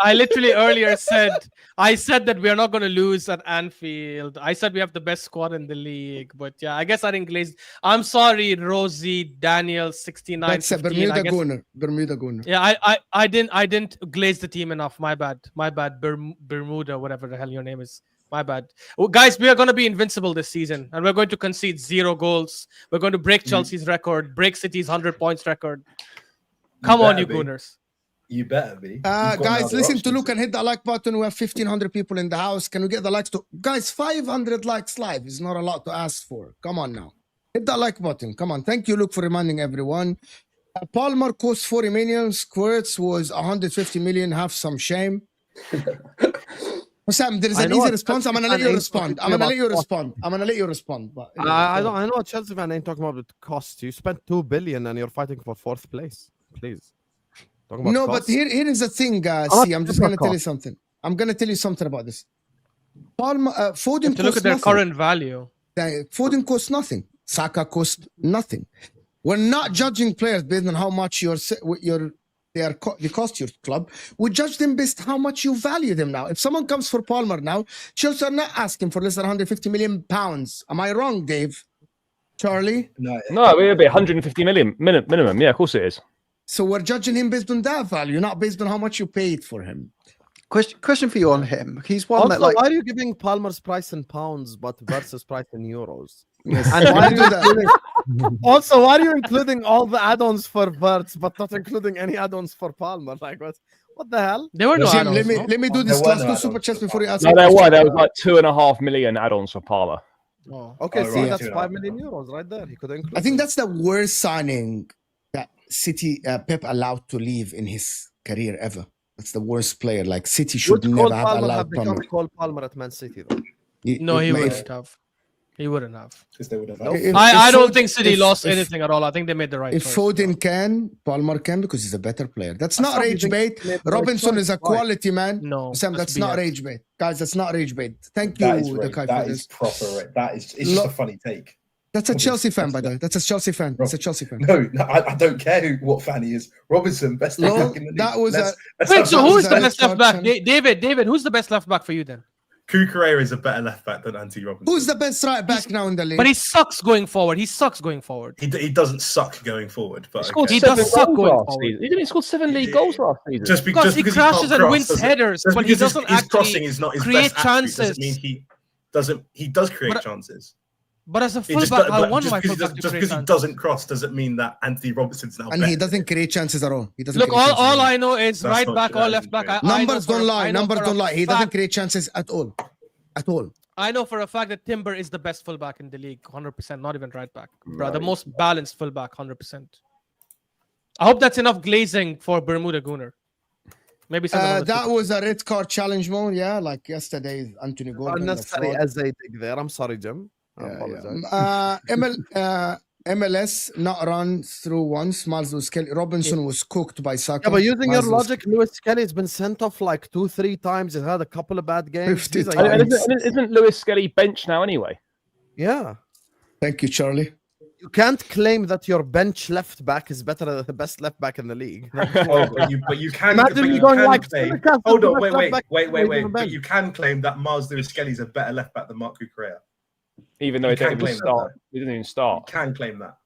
earlier said that we are not going to lose at Anfield. I said we have the best squad in the league, but yeah, I guess I didn't glaze. I'm sorry, Rosie, Daniel, 69. That's a 15, I guess. Bermuda Gunner. Yeah, I didn't glaze the team enough. My bad. Bermuda, whatever the hell your name is. My bad. Well, guys, we are going to be invincible this season, and we're going to concede 0 goals. We're going to break Chelsea's record, break City's 100 points record. Come on, you Gunners. You better be. Guys, listen to Luke and hit the like button. We have 1,500 people in the house. Can we get the likes to... Guys, 500 likes live is not a lot to ask for. Come on now. Hit that like button. Come on. Thank you, Luke, for reminding everyone. Palmer cost 40 million. Squirts was 150 million. Have some shame. Sam, there is an easy response. I'm going to let you respond. I'm going to let you respond. But, I know what Chelsea fan ain't talking about the cost. You spent 2 billion and you're fighting for 4th place. Please. No, but here is the thing, see, I'm just going to tell you something. I'm going to tell you something about this. Foden to look at their current value. Foden costs nothing. Saka costs nothing. We're not judging players based on how much they cost your club. We judge them based on how much you value them now. If someone comes for Palmer now, Chelsea are not asking for less than 150 million pounds. Am I wrong, Dave? Charlie? No, it would be 150 million minimum. Yeah, of course it is. So we're judging him based on that value, not based on how much you paid for him. Question for you on him. He's one Also, that like. why are you giving Palmer's price in pounds but versus price in euros? Yes. And why are you including, also, why are you including all the add-ons for Verts but not including any add-ons for Palmer? Like what the hell? There were no Jim, add-ons, let me do this There were last no two super add-ons chats for before you ask. No, there were. There was like 2.5 million add-ons for Palmer. Oh. Okay, Oh, see, right, that's yeah. 5 million euros right there. He could include. I think that's the worst signing that City Pep allowed to leave in his career ever. That's the worst player. Like City should Would never Cole have Palmer have allowed become Palmer. Cole Palmer at Man City though? No, he If- wouldn't have. He wouldn't have. Because they would have. No. if- I if don't Foden- think City if- lost if- anything at all. I think they made the right If choice. Foden can, Palmer can because he's a better player. That's not Sam, you rage think bait. he made the right Robinson choice? is a Why? quality man. No, Sam, that's not BS. rage bait. Guys, that's not rage bait. Thank you, That is the right. guy, That for is this. proper. That is. It's just a funny take. That's a Robinson, Chelsea fan, that's by the way. That's a Chelsea fan. It's a Chelsea fan. No, I don't care what fan he is. Robinson, best left Lol, back in the league. that was Let's Wait, have so that. who is was the a best left back? instruction. David, who's the best left back for you then? Cucurella is a better left back than Anthony Robinson. Who's the best right back now in the league? But he sucks going forward. He He doesn't suck going forward, but He scored okay. He 7 does suck goals going last forward. season. He didn't score 7 league goals last season. just Because he because crashes can't and cross wins doesn't- headers, just but he because doesn't his actually crossing is not his create best attribute chances. doesn't mean he doesn't. He does create But- chances. But as a It just fullback, do- I but want just my because he fullback does- to just create because he chances. doesn't cross doesn't mean that Anthony Robinson's now and better. he doesn't create chances at all. He doesn't Look, create chances at all all. I know is That's right not back true. or left back. I know Numbers for- don't lie. I know Numbers for a don't lie. He doesn't fact- create chances at all. At all. I know for a fact that Timber is the best fullback in the league, 100%. Not even right back, bro. The Right. most balanced fullback, 100%. I hope that's enough glazing for Bermuda Gooner. Maybe some That was a red card challenge mode, yeah, like yesterday, Anthony Gordon. the Unnecessary fraud. as they dig there. I'm sorry, Jim. I apologize. MLS not run through once. Miles was Kelly. Robinson was cooked by Saka. Yeah, but using your Miles was- logic, Lewis Kelly's been sent off like 2-3 times. He's had a couple of bad games. 50 He's a times. young- And isn't Lewis Skelly bench now anyway? Yeah. Thank you, Charlie. You can't claim that your bench left back is better than the best left back in the league. Oh, but you can. Imagine but you you going can like claim. Newcastle Hold on, best left wait. back on the But bench. you can claim that Miles Lewis Skelly's a better left back than Mark Cucurella. Even though You he didn't can't even claim start. that. He didn't even You start. can claim that.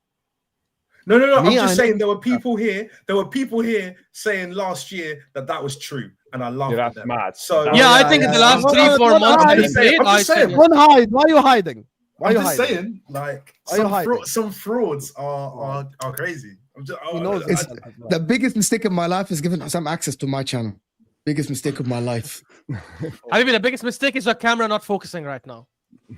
No. I'm Me, just I saying know- there were people here. There were people here saying last year that was true, and I laughed Yeah, at that's them. mad. So Yeah, Yeah, I Yeah, think in the yeah. last Hold 3-4 on, months, I'm that just he saying- played, I'm I just said saying. yes. Don't hide. Why are you hiding? Why are I'm you just hiding? saying, like Are you hiding? some frauds are crazy. I'm just, He knows It's this. the biggest mistake of my life is giving some access to my channel. Biggest mistake of my life. I mean, the biggest mistake is your camera not focusing right now.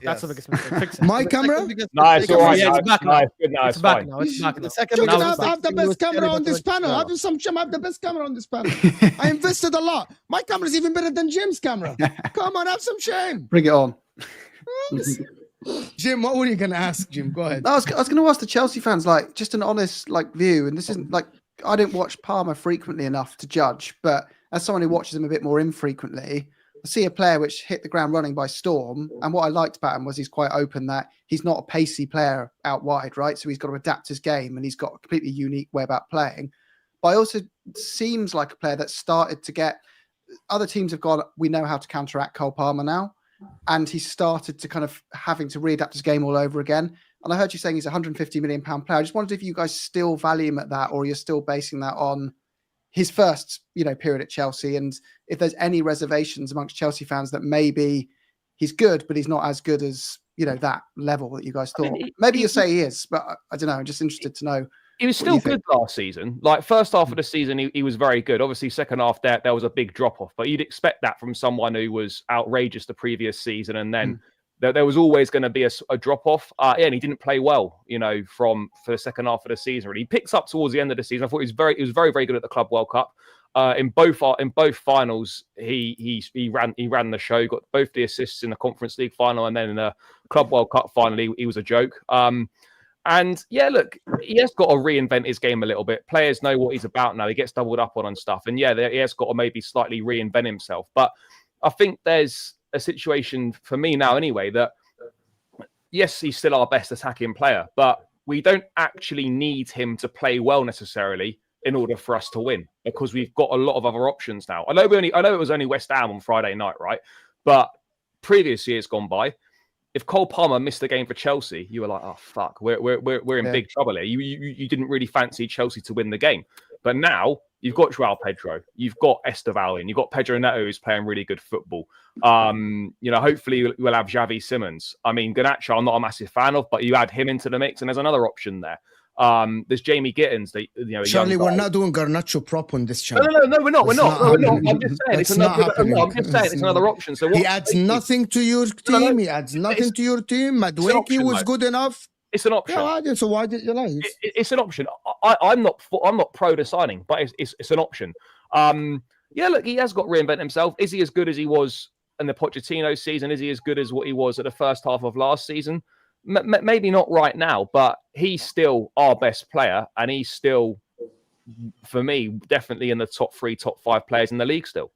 That's the Yes. biggest mistake. Fix it. My The camera? second biggest No, it's mistake all of right. Yeah, his it's now. back No, now. it's good now. It's It's back fine. now. It's back now. The second Check it biggest out. I mistake have the of best Lewis camera Kelly on this was panel. Cucurella. I have the best camera on this panel. I invested a lot. My camera is even better than Jim's camera. Come on, have some shame. Bring it on. Jim, what were you going to ask, Jim? Go ahead. I was going to ask the Chelsea fans, like, just an honest view, and this isn't like I don't watch Palmer frequently enough to judge, but as someone who watches him a bit more infrequently, I see a player which hit the ground running by storm. And what I liked about him was he's quite open that he's not a pacey player out wide, right? So he's got to adapt his game, and he's got a completely unique way about playing. But I also seems like a player that started to get other teams have gone, we know how to counteract Cole Palmer now. And he started to kind of having to readapt his game all over again. And I heard you saying he's a £150 million player. I just wondered if you guys still value him at that, or you're still basing that on his first, period at Chelsea. And if there's any reservations amongst Chelsea fans that maybe he's good, but he's not as good as, that level that you guys thought. Maybe you'll say he is, but I don't know. I'm just interested to know. He was What do you still good last season. Like first half of the season, he was very good. Obviously, second half there was a big drop off, but you'd expect that from someone who was outrageous the previous season, and then there was always going to be a drop off. And he didn't play well, for the second half of the season. He picks up towards the end of the season. I thought he was very, very good at the Club World Cup. In both finals, he ran the show. Got both the assists in the Conference League final, and then in the Club World Cup final, he was a joke. And yeah, look, he has got to reinvent his game a little bit. Players know what he's about now. He gets doubled up on and stuff. And yeah, he has got to maybe slightly reinvent himself. But I think there's a situation for me now anyway that, yes, he's still our best attacking player, but we don't actually need him to play well necessarily in order for us to win, because we've got a lot of other options now. I know it was only West Ham on Friday night, right? But previous years gone by, if Cole Palmer missed the game for Chelsea, you were like, "Oh fuck, we're in big trouble here." You didn't really fancy Chelsea to win the game, but now you've got Joao Pedro, you've got Esteval, you've got Pedro Neto who's playing really good football. Hopefully we'll have Xavi Simons. I mean, Garnacho, I'm not a massive fan of, but you add him into the mix, and there's another option there. There's Jamie Gittins, Charlie, we're not doing Garnacho prop on this channel. No, we're not. happening. I'm just saying That's not happening. it's another option. So He adds nothing to your team. He adds nothing to your team. Madueke option, was mate. good enough. It's an option. Yeah, so why did you like it? It's an option. I'm not pro the signing, but it's an option. yeah, look, he has got to reinvent himself. Is he as good as he was in the Pochettino season? Is he as good as what he was at the first half of last season? Maybe not right now, but he's still our best player, and he's still, for me, definitely in the top 3, top 5 players in the league still.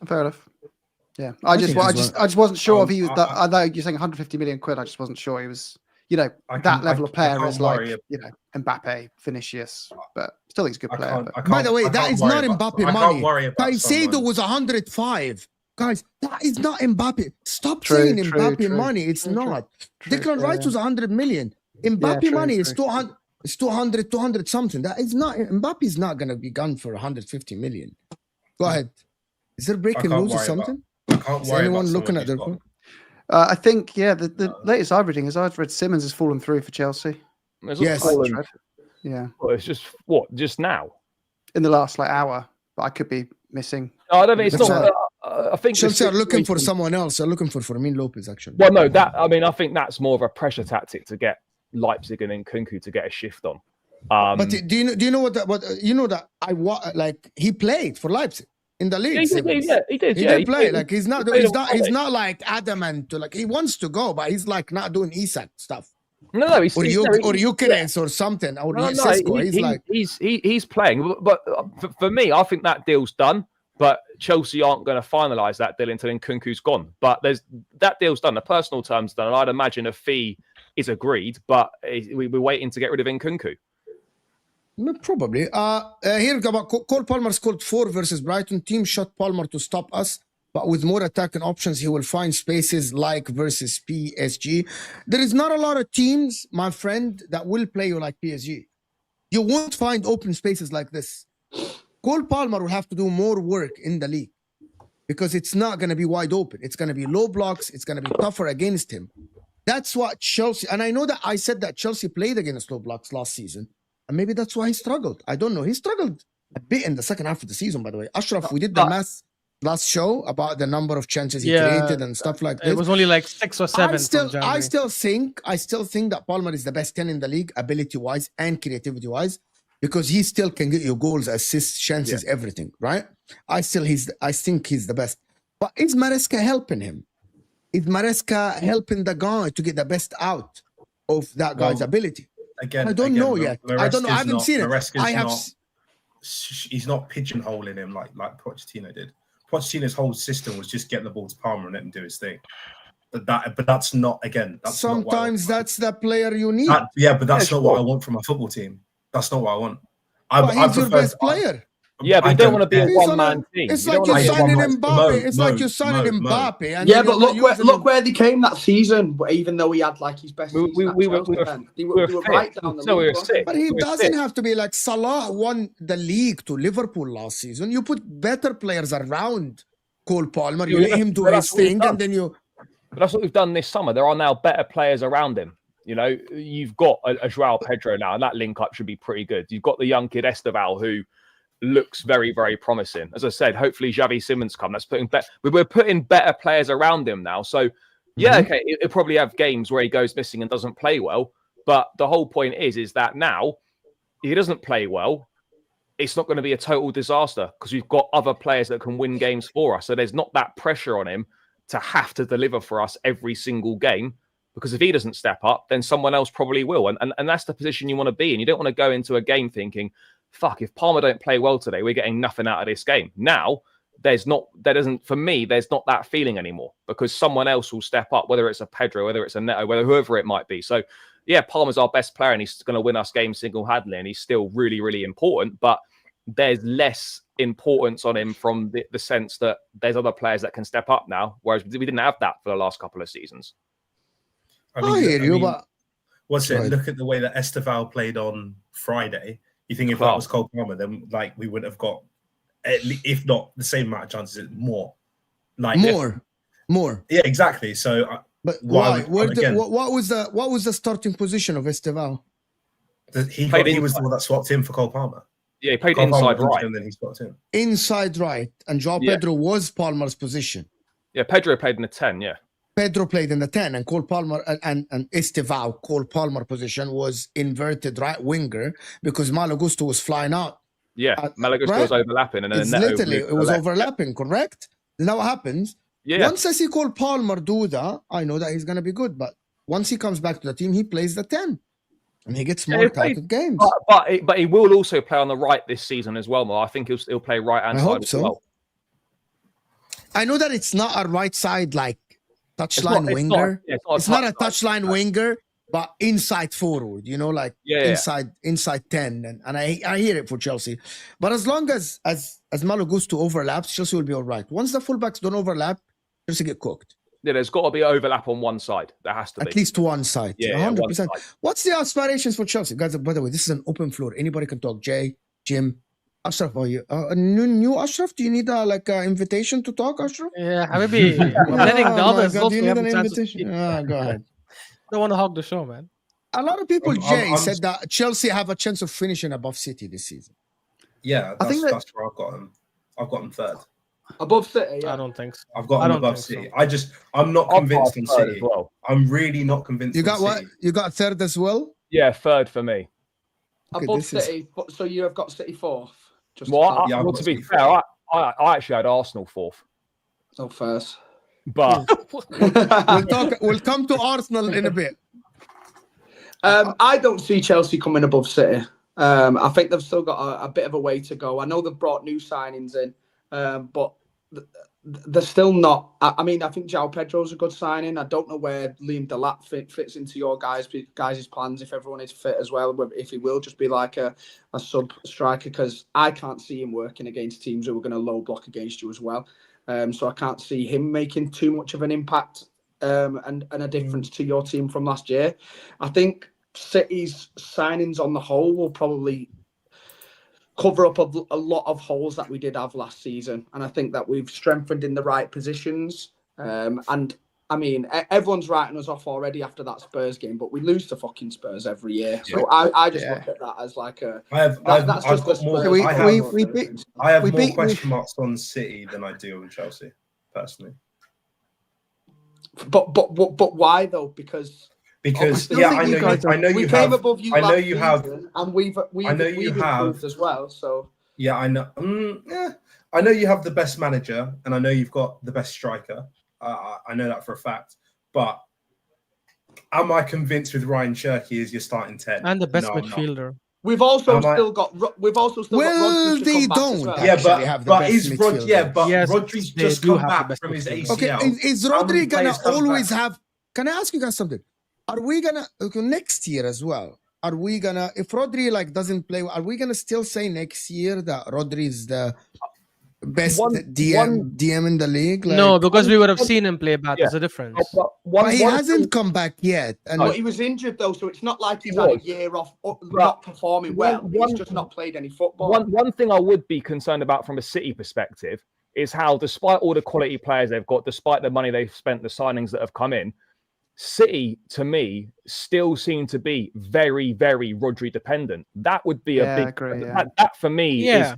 Fair enough. Yeah, I just wasn't sure if he was. I know you're saying 150 million quid. I just wasn't sure he was. That level of player is like Mbappe, Vinicius, but still he's a good player. By the way, that is not Mbappe money. Caicedo was 105. Guys, that is not Mbappe. Stop saying Mbappe money. It's not. Declan Rice was 100 million. Mbappe money is 200. It's 200 something. That is not. Mbappe is not going to be gone for 150 million. Go ahead. Is there breaking news or something? Is anyone looking at their phone? I think, the latest I've reading is I've read Simmons has fallen through for Chelsea. Yes. Yeah. Well, it's just now? In the last hour, but I could be missing. No, I don't think it's not. I think Chelsea are looking for someone else. They're looking for Fermin Lopez, actually. Well, no, I think that's more of a pressure tactic to get Leipzig and Nkunku to get a shift on. But do you know that he played for Leipzig in the league? He did. He did play. He's not like adamant to he wants to go, but he's not doing Isak stuff. No, or Eucharist or something. Or he's playing. But for me, I think that deal's done. But Chelsea aren't going to finalise that deal until Nkunku's gone. But that deal's done. The personal terms done. And I'd imagine a fee is agreed. But we're waiting to get rid of Nkunku. Probably. Here about Cole Palmer scored 4 versus Brighton. Team shot Palmer to stop us. But with more attacking options, he will find spaces like versus PSG. There is not a lot of teams, my friend, that will play you like PSG. You won't find open spaces like this. Cole Palmer will have to do more work in the league because it's not going to be wide open. It's going to be low blocks. It's going to be tougher against him. That's what Chelsea... And I know that I said that Chelsea played against low blocks last season. And maybe that's why he struggled. I don't know. He struggled a bit in the second half of the season, by the way. Ashraf, we did the math last show about the number of chances he created and stuff like this. It was only 6 or 7. I still think that Palmer is the best 10 in the league, ability-wise and creativity-wise, because he still can get you goals, assists, chances, everything, right? I think he's the best. But is Maresca helping him? Is Maresca helping the guy to get the best out of that guy's ability? Again, I don't know yet. I don't know. I haven't seen it. He's not pigeonholing him like Pochettino did. Pochettino's whole system was just get the ball to Palmer and let him do his thing. But that's not, again. Sometimes that's the player you need. But that's not what I want from a football team. That's not what I want. He's your best player. Yeah, but you don't want to be a one-man team. It's like you're signing Mbappe. It's like you're signing Mbappe. Yeah, but look where they came that season. Even though he had his best season, we were right down the league. But he doesn't have to be like Salah won the league to Liverpool last season. You put better players around Cole Palmer. You let him do his thing, and then you. But that's what we've done this summer. There are now better players around him. You've got a Joao Pedro now, and that link-up should be pretty good. You've got the young kid Esteval, who looks very, very promising. As I said, hopefully Xavi Simons come. We're putting better players around him now. So, okay, he'll probably have games where he goes missing and doesn't play well. But the whole point is that now, if he doesn't play well, it's not going to be a total disaster because we've got other players that can win games for us. So there's not that pressure on him to have to deliver for us every single game. Because if he doesn't step up, then someone else probably will. And that's the position you want to be in. You don't want to go into a game thinking, fuck, if Palmer don't play well today, we're getting nothing out of this game. Now, there's not that feeling anymore because someone else will step up, whether it's a Pedro, whether it's a Neto, whoever it might be. So, Palmer's our best player and he's going to win us games single-handedly and he's still really, really important. But there's less importance on him from the sense that there's other players that can step up now, whereas we didn't have that for the last couple of seasons. I hear you, but... Look at the way that Esteval played on Friday. You think if that was Cole Palmer, then we wouldn't have got, if not the same amount of chances, more. More. Yeah, exactly. So, but why? What was the starting position of Esteval? He was the one that swapped in for Cole Palmer. Yeah, he played inside right, and then he swapped in. Inside right, and Joao Pedro was Palmer's position. Yeah, Pedro played in the 10. Yeah. Pedro played in the 10 and Cole Palmer and Esteval, Cole Palmer position was inverted right winger because Malo Gusto was flying out. Yeah, Malaga right? was overlapping, and then It's Neto literally, moved it to the was left. overlapping, correct? Now what happens? Yeah, Once I see Cole Palmer do that, I know that he's going to be good. But once he comes back to the team, he plays the 10. And he gets marked out of games. but he will also play on the right this season as well, Mo. I think he'll play right hand I side hope as so. well. I know that it's not a right side like It's touchline winger. It's not a touchline. touchline winger, but inside forward, you know, like inside 10. And I hear it for Chelsea. But as long as Malo goes to overlaps, Chelsea will be all right. Once the fullbacks don't overlap, Chelsea get cooked. Yeah, there's got to be overlap on one side. There has to be. At least one side. Yeah, 100%. one side. What's the aspirations for Chelsea? Guys, by the way, this is an open floor. Anybody can talk. Jay, Jim, Ashraf, are you new Ashraf? Do you need an invitation to talk, Ashraf? Yeah, Habibi, letting the others Do also you need have an a chance to invitation? speak. Go ahead. Don't want to hog the show, man. A lot of people, I'm said that Chelsea have a chance of finishing above City this season. Yeah, I think that's where I've got them. I've got them third. Above City, yeah. I don't think so. I've got I them don't above think City. so. I'm not convinced on third City. as well. I'm really not convinced. You got on what? City. You got third as well? Yeah, third for me. Okay, Above this is- City, so you have got City fourth. Just Well, Yeah, I've well got to be City fair, fourth. I actually had Arsenal fourth, so first. but We'll come to Arsenal in a bit. I don't see Chelsea coming above City. I think they've still got a bit of a way to go. I know they've brought new signings in, but they're still not. I mean, I think João Pedro's a good signing. I don't know where Liam Delap fits into your guys' plans, if everyone is fit as well, if he will just be like a sub striker, because I can't see him working against teams who are going to low block against you as well. So I can't see him making too much of an impact and a difference to your team from last year. I think City's signings on the whole will probably cover up a lot of holes that we did have last season, and I think that we've strengthened in the right positions. And I mean, everyone's writing us off already after that Spurs game, but we lose to fucking Spurs every year. So I just look at that as like a. I've got more. I have more question marks on City than I do on Chelsea, personally. But why though? Because I know you came have. above you. I know last you have. season, and we've improved as well. So yeah, I know. I know you have the best manager, and I know you've got the best striker. I know that for a fact. But am I convinced with Ryan Cherky as your starting 10? And the best midfielder. We've also still got Rodri to come back as well. Yeah, but is Rodri? Yeah, but Rodri's just come back from his ACL. Okay, is Rodri gonna always have? Can I ask you guys something? Are we gonna next year as well? Are we gonna, if Rodri doesn't play, are we gonna still say next year that Rodri is the best DM in the league? No, because we would have seen him play back. There's a difference. But he hasn't come back yet. And he was injured though, so it's not like he's had a year off not performing well. He's just not played any football. One thing I would be concerned about from a City perspective is how, despite all the quality players they've got, despite the money they've spent, the signings that have come in, City, to me, still seem to be very, very Rodri dependent. That would be a big. That for me is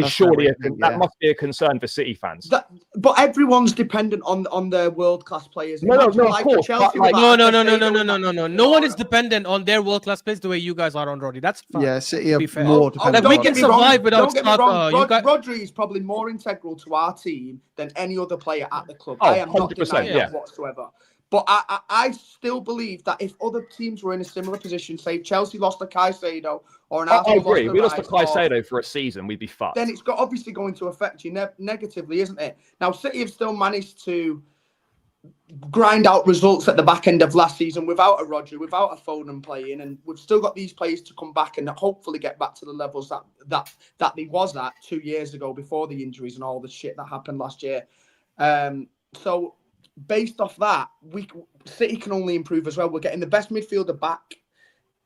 surely that must be a concern for City fans. But everyone's dependent on their world class players. No, of course. No. No one is dependent on their world class players the way you guys are on Rodri. That's fine. Yeah, City are more dependent. We can survive without Rodri is probably more integral to our team than any other player at the club. I am not denying that whatsoever. But I still believe that if other teams were in a similar position, say Chelsea lost to Caicedo or an Arsenal, I agree. Lost we lost to Caicedo for a season, we'd be fucked. Then it's obviously going to affect you negatively, isn't it? Now, City have still managed to grind out results at the back end of last season without a Rodri, without a Foden playing, and we've still got these players to come back and hopefully get back to the levels that he was at 2 years ago before the injuries and all the shit that happened last year. So based off that, City can only improve as well. We're getting the best midfielder back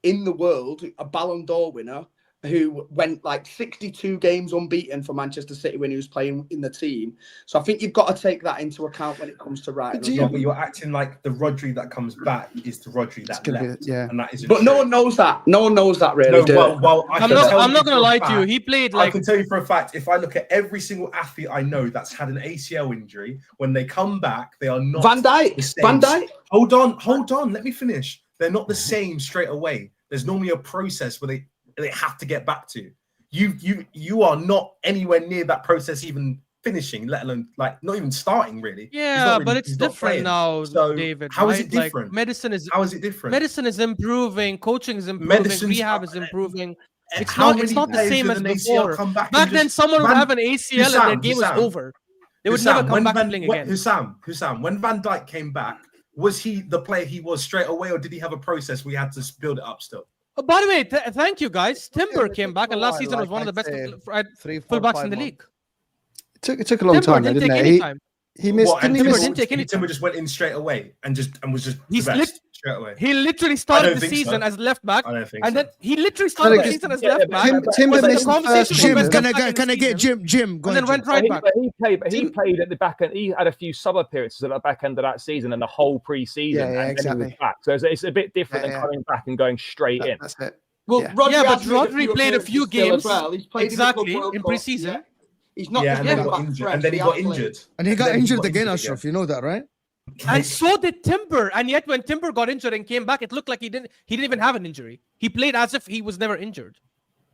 in the world, a Ballon d'Or winner, who went like 62 games unbeaten for Manchester City when he was playing in the team. So I think you've got to take that into account when it comes to writing. But you're acting like the Rodri that comes back is the Rodri that left. And that isn't but true. No one knows that. No one knows that really. I'm not going to lie to you. He played like... I can tell you for a fact, if I look at every single athlete I know that's had an ACL injury, when they come back, they are not Van Dijk. Hold on. Let me finish. They're not the same straight away. There's normally a process where they have to get back to. you are not anywhere near that process even finishing, let alone like not even starting really. Yeah, but it's he's not different playing. now, So David. how is right? it different? Like medicine is How is it different? medicine is improving, coaching is improving, Medicine's- rehab is improving. It's How not. It's many not the players same with as an ACL before. come back Back and then, just- someone would Van- have an ACL and their game was Hussam. over. They would never come back to playing again. Hussam, when Van Dijk came back, was he the player he was straight away, or did he have a process we had to build it up still? Oh, by the way, thank you guys. Timber it came took back, a and last while, season was like one of the I'd best say 3, 4, fullbacks 5 in the months. league. It took a long Timber time, didn't though, take didn't any it? time. He missed. What, Didn't he and miss? didn't take any Timber time. just went in straight away and was just He's the best straight away. He literally started the think so. season as left back, I don't think and so. then he literally started the because- season as left back. Timber Was in the missed the first conversation for Jim, season. best can left back in I the get season, Jim? Go and then ahead, went Jim. right back. But he played at the back end. He had a few sub appearances at the back end of that season and the whole pre-season. Yeah, and then he exactly. was back. So it's a bit different Yeah, than yeah. coming back and going straight in. That's it. Well, Yeah. Rodri Yeah, but has made Rodri played a few appearances still games. as well. He's played Exactly, in, the Club World in Cup, pre-season. yeah. He's not Yeah, just and then been he got back injured. fresh, And then he has got played. injured. And he got then injured again, Ashraf. You know that, right? And so did Timber. And yet, when Timber got injured and came back, it looked like he didn't even have an injury. He played as if he was never injured.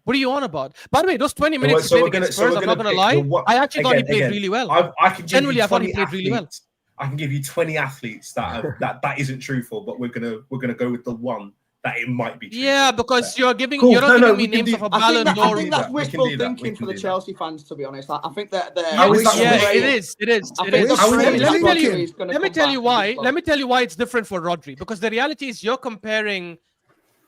What are you on about? By the way, those 20 minutes So he we're played gonna- against so Spurs, we're I'm not gonna going to pick lie. the I actually thought he again, played really well. I can give Generally, you I thought he 20 played really well. athletes. I can give you 20 athletes that isn't truthful, but we're gonna go with the one that it might be truthful. Yeah, because you're not Cool. giving No, me we can names do- of a I Ballon think d'Or. that's We wishful can do that. thinking We for the can do Chelsea fans, to be honest. I think that How is that Yeah, wishful? it is. It is. I It think is. the Let me praise tell that you- Rodri is gonna Let me come tell back you and why. be Let me tell you why it's different for Rodri. Because the reality is you're comparing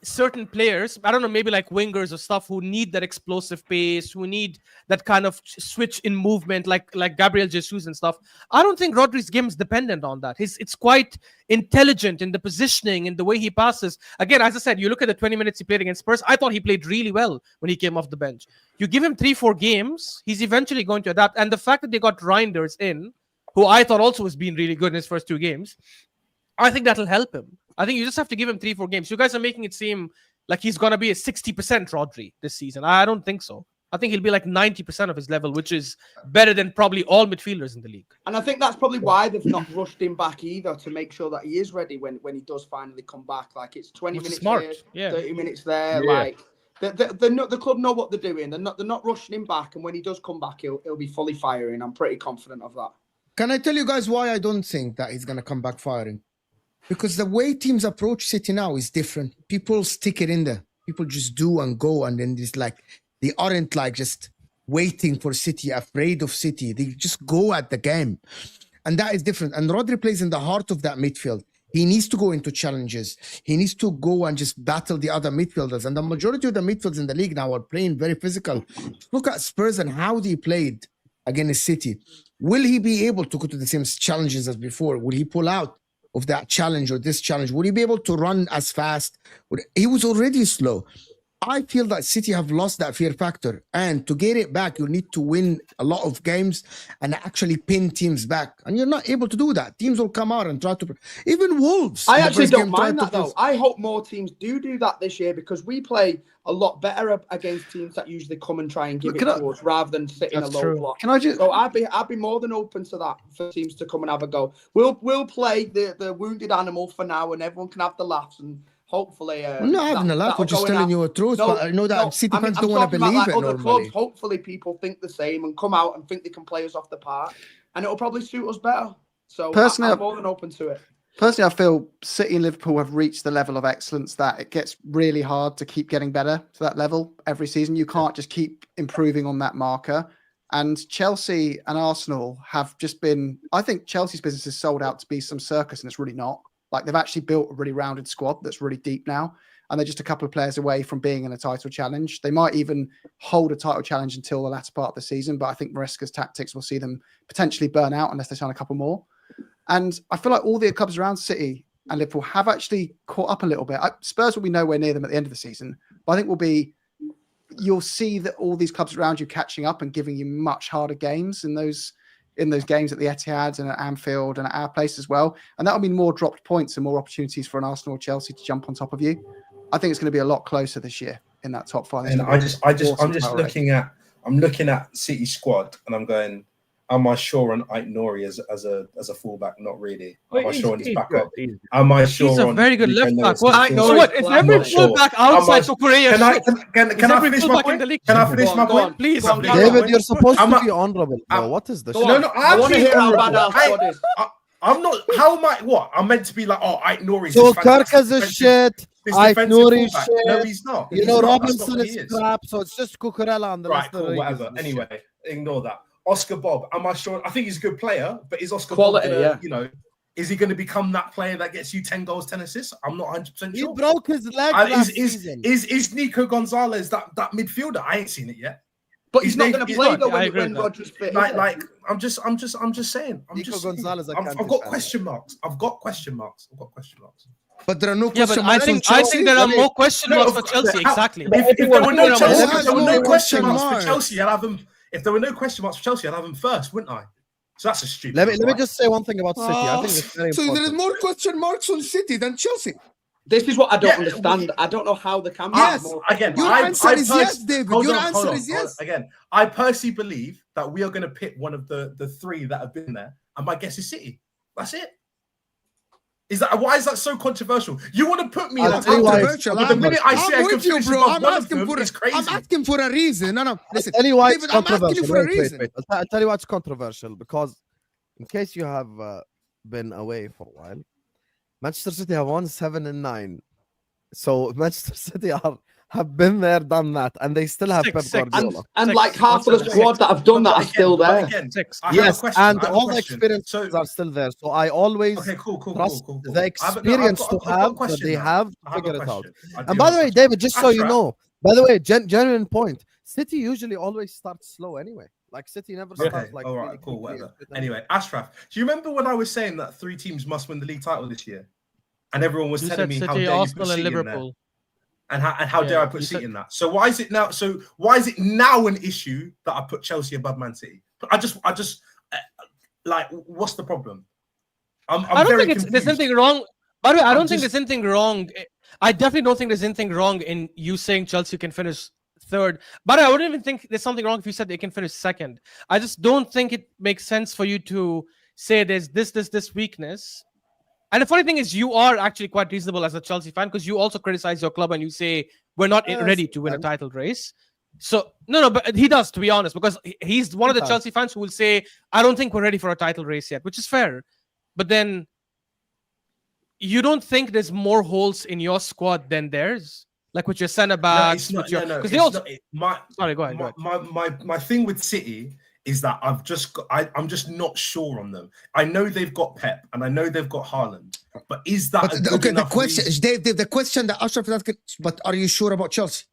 certain players, I don't know, maybe like wingers or stuff who need that explosive pace, who need that kind of switch in movement, like Gabriel Jesus and stuff. I don't think Rodri's game is dependent on that. It's quite intelligent in the positioning, in the way he passes. Again, as I said, you look at the 20 minutes he played against Spurs, I thought he played really well when he came off the bench. You give him 3-4 games, he's eventually going to adapt. And the fact that they got Reinders in, who I thought also has been really good in his first 2 games, I think that'll help him. I think you just have to give him 3-4 games. You guys are making it seem like he's going to be a 60% Rodri this season. I don't think so. I think he'll be like 90% of his level, which is better than probably all midfielders in the league. And I think that's probably why they've not rushed him back either, to make sure that he is ready when he does finally come back. Like, it's 20 Which is minutes smart. here, Yeah. 30 minutes there. Yeah. Like, the club know what they're doing. They're not rushing him back. And when he does come back, he'll be fully firing. I'm pretty confident of that. Can I tell you guys why I don't think that he's going to come back firing? Because the way teams approach City now is different. People stick it in there. People just do and go. And then it's like, they aren't like just waiting for City, afraid of City. They just go at the game. And that is different. And Rodri plays in the heart of that midfield. He needs to go into challenges. He needs to go and just battle the other midfielders. And the majority of the midfielders in the league now are playing very physical. Look at Spurs and how they played against City. Will he be able to go to the same challenges as before? Will he pull out of that challenge or this challenge? Will he be able to run as fast? He was already slow. I feel that City have lost that fear factor. And to get it back, you need to win a lot of games and actually pin teams back. And you're not able to do that. Teams will come out and try to... Even Wolves. I in the actually first don't game mind tried that, though. I hope more teams do that this year, because we play a lot better against teams that usually come and try and give it to us rather than sit in a That's low true. block. Can I just? So I'd be more than open to that, for teams to come and have a go. We'll play the wounded animal for now, and everyone can have the laughs, and hopefully We're not having a laugh. We're just telling you a truth. But I know that City fans don't want to believe it other normally. clubs, hopefully people think the same and come out and think they can play us off the park, and it'll probably suit us better. So Personally, I'm more than open to it. Personally, I feel City and Liverpool have reached the level of excellence that it gets really hard to keep getting better to that level every season. You can't just keep improving on that marker. And Chelsea and Arsenal have just been... I think Chelsea's business is sold out to be some circus, and it's really not. Like, they've actually built a really rounded squad that's really deep now. And they're just a couple of players away from being in a title challenge. They might even hold a title challenge until the latter part of the season. But I think Maresca's tactics will see them potentially burn out unless they sign a couple more. And I feel like all the clubs around City and Liverpool have actually caught up a little bit. Spurs will be nowhere near them at the end of the season, but I think you'll see that all these clubs around you catching up and giving you much harder games in those games at the Etihad and at Anfield and at our place as well. And that'll mean more dropped points and more opportunities for an Arsenal or Chelsea to jump on top of you. I think it's going to be a lot closer this year in that top 5. And I'm looking at City's squad, and Am I sure on Ait Nori as a fullback? Not really. Am I sure on his He's backup? good. He's- Am I sure He's a on very good Rico left back. Lewis? What, Ait so Nori's what? Is class, every Not sure. fullback outside Kukureya Can I shit? can Is I every finish my fullback in point? the league Can I shit? finish Go my on, go point? on. Please. Go on, Can I finish my David, point? you're supposed I'm to a- be honorable, bro. What is this? Go shit? on. No, I want to hear how bad our I- squad is. I'm not. How am I? What? I'm meant to be like, oh, Ait Nori's So this fantastic Karkas is defensive- shit. this Ait defensive Nori is fullback. shit. No, he's not. You He's know, not. That's not Robinson what he is crap. So it's just Cucurella on the Right, Leicester cool, League whatever. is this Anyway, shit. ignore that. Oscar Bob, am I sure? I think he's a good player, but is Oscar Quality, Bob gonna, yeah. you know, is he going to become that player that gets you 10 goals, 10 assists? I'm not 100% He sure. broke his leg last season. Is Nico Gonzalez that midfielder? I ain't seen it yet. But he's not His going to name- play his- though I when, agree when with that. Rodgers fit. Like, I'm just saying. Nico Gonzalez, I I've can't got defend. question marks. I've got question marks. But there are no Yeah, but question I marks on think, I Chelsea. think there are more question No, marks of for course. Chelsea. Exactly. If there were no There are Chelsea, more if there were no question question marks for marks. Chelsea, I'd have them. If there were no question marks for Chelsea, I'd have them first, wouldn't I? So that's a stupid. Let me reply. just say one thing about City. I think it's very So there is important. more question marks on City than Chelsea. This is what I don't Yeah, understand. I don't know how the can be Yes. more. Again, Your answer is yes, David. Your answer is yes. Again, I personally believe that we are going to pick one of the three that have been there, and my guess is City. That's it. Why is that so controversial? You want to put me I'll in tell you why it's Controversial. but the minute I say I I'm can with you, finish bro. above I'm one of asking them, for it's crazy. I'm asking for a reason. No, listen. I'll tell you why David, it's I'm asking controversial. for a Wait. reason. I'll tell you why it's controversial, because in case you have been away for a while, Manchester City have won 7 and 9. So Manchester City have been there, done that, and they still have Six, Pep six. Guardiola. And Six. like half of the Six. squad that have done that are still there. Again, Six. I have a Yes, question. and I have a all the question. experiences So, are still there. So I always okay, cool. trust Cool. the experience I've got to a have that question they now. have to I have a figure it out. question. I do And by have the a way, question. David, just so you Ashraf, know, by the way, genuine point, City usually always starts slow anyway. Like City never starts Okay, like all really right, cool, quickly whatever. and shit. Anyway, Ashraf, do you remember when I was saying that 3 teams must win the league title this year? And everyone was You telling said me how City, dare you put Arsenal, and City in there? Liverpool. And how dare Yeah, I put you City said- in that? So why is it now? So why is it now an issue that I put Chelsea above Man City? I just like, what's the problem? I'm I don't very think there's confused. anything wrong. By the way, I I'm don't think just- there's anything wrong. I definitely don't think there's anything wrong in you saying Chelsea can finish third. But I wouldn't even think there's something wrong if you said they can finish second. I just don't think it makes sense for you to say there's this weakness. And the funny thing is, you are actually quite reasonable as a Chelsea fan, because you also criticize your club and you say we're not ready to win a title race. So no, but he does, to be honest, because he's one of the Chelsea fans who will say, I don't think we're ready for a title race yet, which is fair. But then you don't think there's more holes in your squad than theirs, like with your centre backs, no, with your no, because it's they also. not- it- my Sorry, go ahead. my thing with City is that I'm just not sure on them. I know they've got Pep and I know they've got Haaland, but is that a good Okay, the enough question, reason? Dave, the question that Ashraf is asking, but are you sure about Chelsea?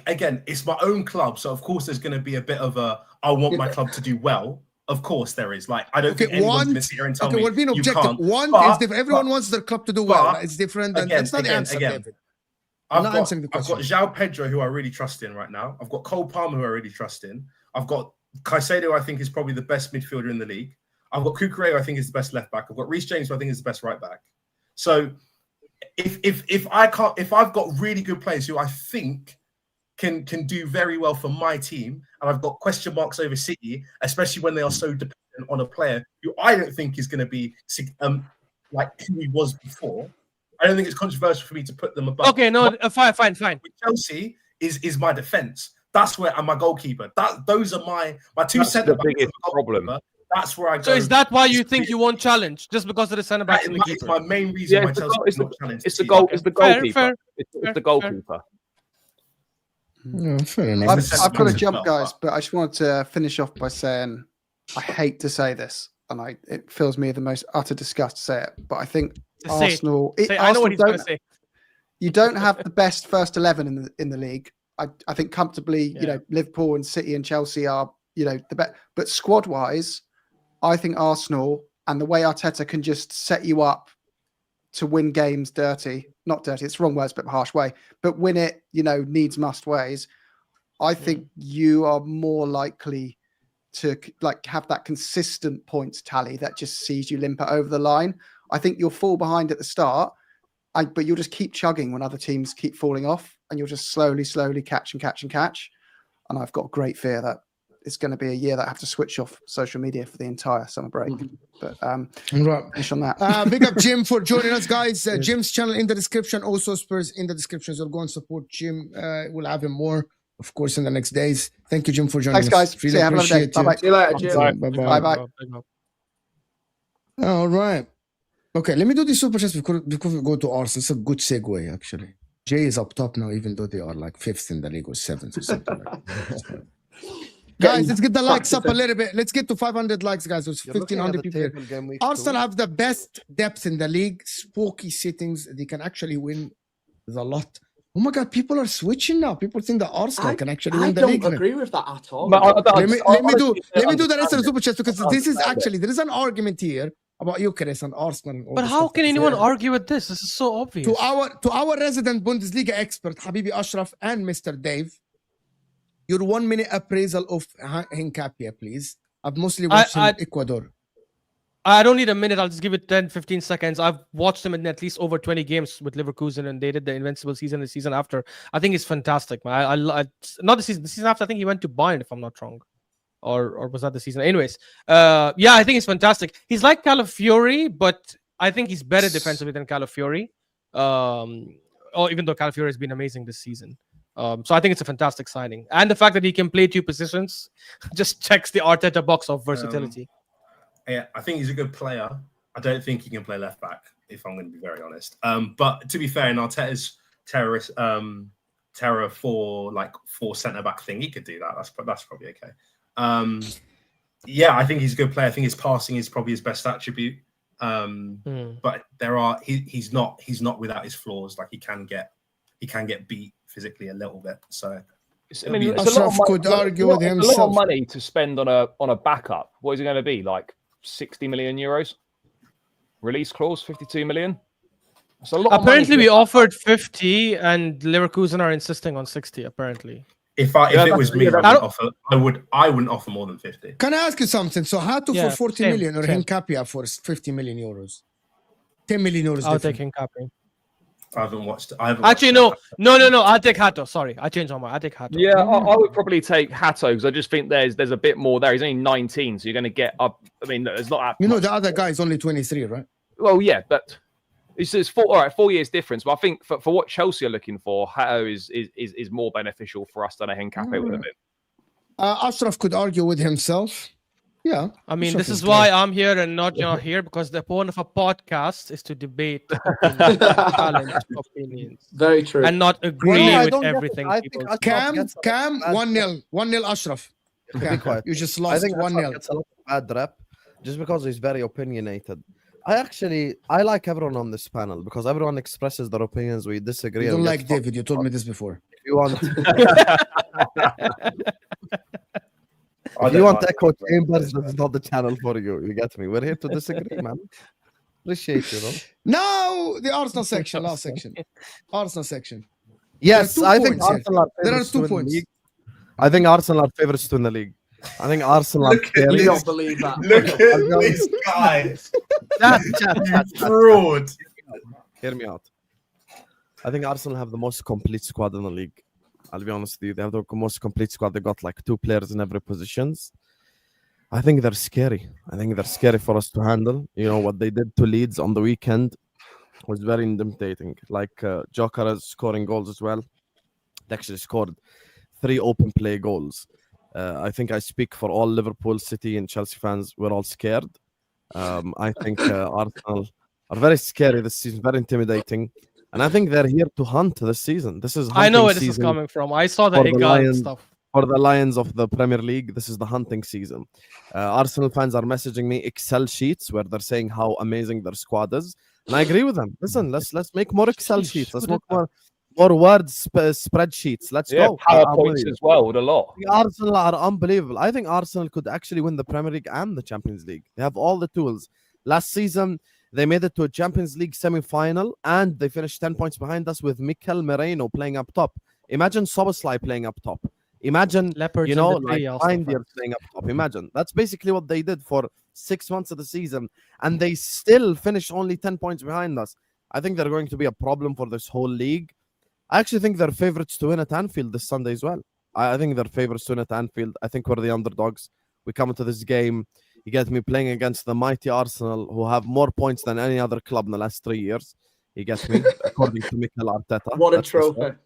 Again, it's my own club, so of course there's going to be a bit of a I want my club to do well. Of course there is. Like, I don't think anyone's going to sit here and tell me we're being you objective. can't. Want But- is different. Everyone but- wants their club to do well. but- It's different. And again, that's not the answer, again. David. I'm not answering the I've got João Pedro, who I really trust in right now. I've got Cole Palmer, who I really trust in. I've got Caicedo, I think is probably the best midfielder in the league. I've got Cucurella, I think is the best left back. I've got Reece James, who I think is the best right back. So if I've got really good players who I think can do very well for my team, and I've got question marks over City, especially when they are so dependent on a player who I don't think is going to be like who he was before. I don't think it's controversial for me to put them above. Okay, no, fine. With Chelsea is my defense. That's where I'm my goalkeeper. Those are my two That's centre the backs. biggest problem. That's where I go. So is that why you think you won't challenge, just because of the centre backs and the That is keeper? my main reason why it's Chelsea the is not challenged. It's the goal. It's the goalkeeper. Fair, It's fair, the goalkeeper. No, fair enough. I've got to as jump, well, guys, but I just wanted to finish off by saying I hate to say this, and it fills me with the most utter disgust to say it, but I think Just say it. Arsenal. I know what he's going to don't- say. You don't have the best first 11 in the league. I think comfortably, Yeah. Liverpool and City and Chelsea are, the best. But squad wise, I think Arsenal and the way Arteta can just set you up to win games not dirty, it's the wrong words, but harsh way, but win it, needs must ways. I think you are more likely to have that consistent points tally that just sees you limp it over the line. I think you'll fall behind at the start, but you'll just keep chugging when other teams keep falling off, and you'll just slowly catch. And I've got a great fear that it's going to be a year that I have to switch off social media for the entire summer break. But Right. finish on that. Big up Jim for joining us, guys. Jim's channel in the description, also Spurs in the description. So go and support Jim. We'll have him more, of course, in the next days. Thank you, Jim, for joining Thanks, us. guys. Really See you. Have a lovely day. appreciate you. Bye-bye. See you later, Jim. Bye-bye. Bye-bye. All right. Okay, let me do the super chats before we go to Arsenal. It's a good segue, actually. Jay is up top now, even though they are like 5th in the league or 7th or something like that. Guys, let's get the likes up a little bit. Let's get to 500 likes, guys. There's 1,500 people here. Arsenal have the best depth in the league. Spooky sittings. They can actually win the lot. Oh my God, people are switching now. People think that Arsenal can actually win the league. I don't agree with that at all. Let me do the rest of the super chats, because this is actually, there is an argument here about Eucharist and Arsenal. And all But the how stuff can that's anyone there. argue with this? This is so obvious. To our resident Bundesliga expert, Habibi Ashraf and Mr. Dave, your 1 minute appraisal of Hincapie, please. I've mostly watched him in Ecuador. I don't need a minute. I'll just give it 10, 15 seconds. I've watched him in at least over 20 games with Leverkusen, and they did the invincible season the season after. I think he's fantastic, man. I not the season after. I think he went to Bayern, if I'm not wrong. Or was that the season? Anyways, yeah, I think he's fantastic. He's like Calafiori, but I think he's better defensively than Calafiori. Or even though Calafiori has been amazing this season. So I think it's a fantastic signing. And the fact that he can play 2 positions just checks the Arteta box of versatility. Yeah, I think he's a good player. I don't think he can play left back, if I'm going to be very honest. But to be fair, in Arteta's terror for centre back thing, he could do that. That's probably okay. Yeah, I think he's a good player. I think his passing is probably his best attribute. But he's not without his flaws. Like he can get beat physically a little bit. So I mean, it's a lot of money, could argue with a lot himself. of money to spend on a backup. What is it going to be? Like 60 million euros? Release clause 52 million. It's a lot. Apparently, we offered 50, and Leverkusen are insisting on 60. Apparently, if it was me, I wouldn't offer more than 50. Can I ask you something? So Hato for 40 million or Hincapie for 50 million euros? 10 million euros. I'll take Hincapie. I haven't watched. Actually, no. I'll take Hato. Sorry, I changed my mind. I'll take Hato. Yeah, I would probably take Hato because I just think there's a bit more there. He's only 19, so you're going to get up. I mean, there's not. You know, the other guy is only 23, right? Well, yeah, but it's 4 years difference. But I think for what Chelsea are looking for, Hato is more beneficial for us than a Hincapie would have been. Ashraf could argue with himself. Yeah, I mean, this is why I'm here and not you're here, because the point of a podcast is to debate opinions, challenge opinions. Very true. And not agree with everything. Cam, 1-0. 1-0 Ashraf. Be quiet. You just I lost think 1-0. gets a lot of bad rep just because he's very opinionated. I like everyone on this panel because everyone expresses their opinions. We disagree. You don't like David. You told me this before. If you want, if you want Echo Chambers, this is not the channel for you. You get me? We're here to disagree, man. Appreciate you, though. Now the Arsenal section, last section. Arsenal section. Yes, I think points here. Arsenal are There are favorites 2 to win the points. league. I think Arsenal are favorites to win the league. I think Arsenal are Look at You this. don't believe that. Look at this guy. Chat. Fraud. Hear me out. I think Arsenal have the most complete squad in the league. I'll be honest with you. They have the most complete squad. They got like 2 players in every positions. I think they're scary. I think they're scary for us to handle. You know, what they did to Leeds on the weekend was very intimidating. Like Joker is scoring goals as well. They actually scored 3 open play goals. I think I speak for all Liverpool, City, and Chelsea fans. We're all scared. I think Arsenal are very scary this season, very intimidating. And I think they're here to hunt this season. This is I know where hunting this is season coming from. I saw the for the Egal Lions. stuff. For the Lions of the Premier League, this is the hunting season. Arsenal fans are messaging me Excel sheets where they're saying how amazing their squad is. And I agree with them. Listen, let's make more Excel sheets. Let's make more word spreadsheets. Let's go. PowerPoints as well, with a lot. Arsenal are unbelievable. I think Arsenal could actually win the Premier League and the Champions League. They have all the tools. Last season, they made it to a Champions League semi-final, and they finished 10 points behind us with Mikel Merino playing up top. Imagine Soboslai playing up top. Imagine, Leopards like also Feindier playing up top. Imagine. That's basically what they did for 6 months of the season, and they still finished only 10 points behind us. I think they're going to be a problem for this whole league. I actually think they're favorites to win at Anfield this Sunday as well. I think they're favorites to win at Anfield. I think we're the underdogs. We come into this game, you get me playing against the mighty Arsenal, who have more points than any other club in the last 3 years. You get me, according to Mikel Arteta. What a That's the source. trophy.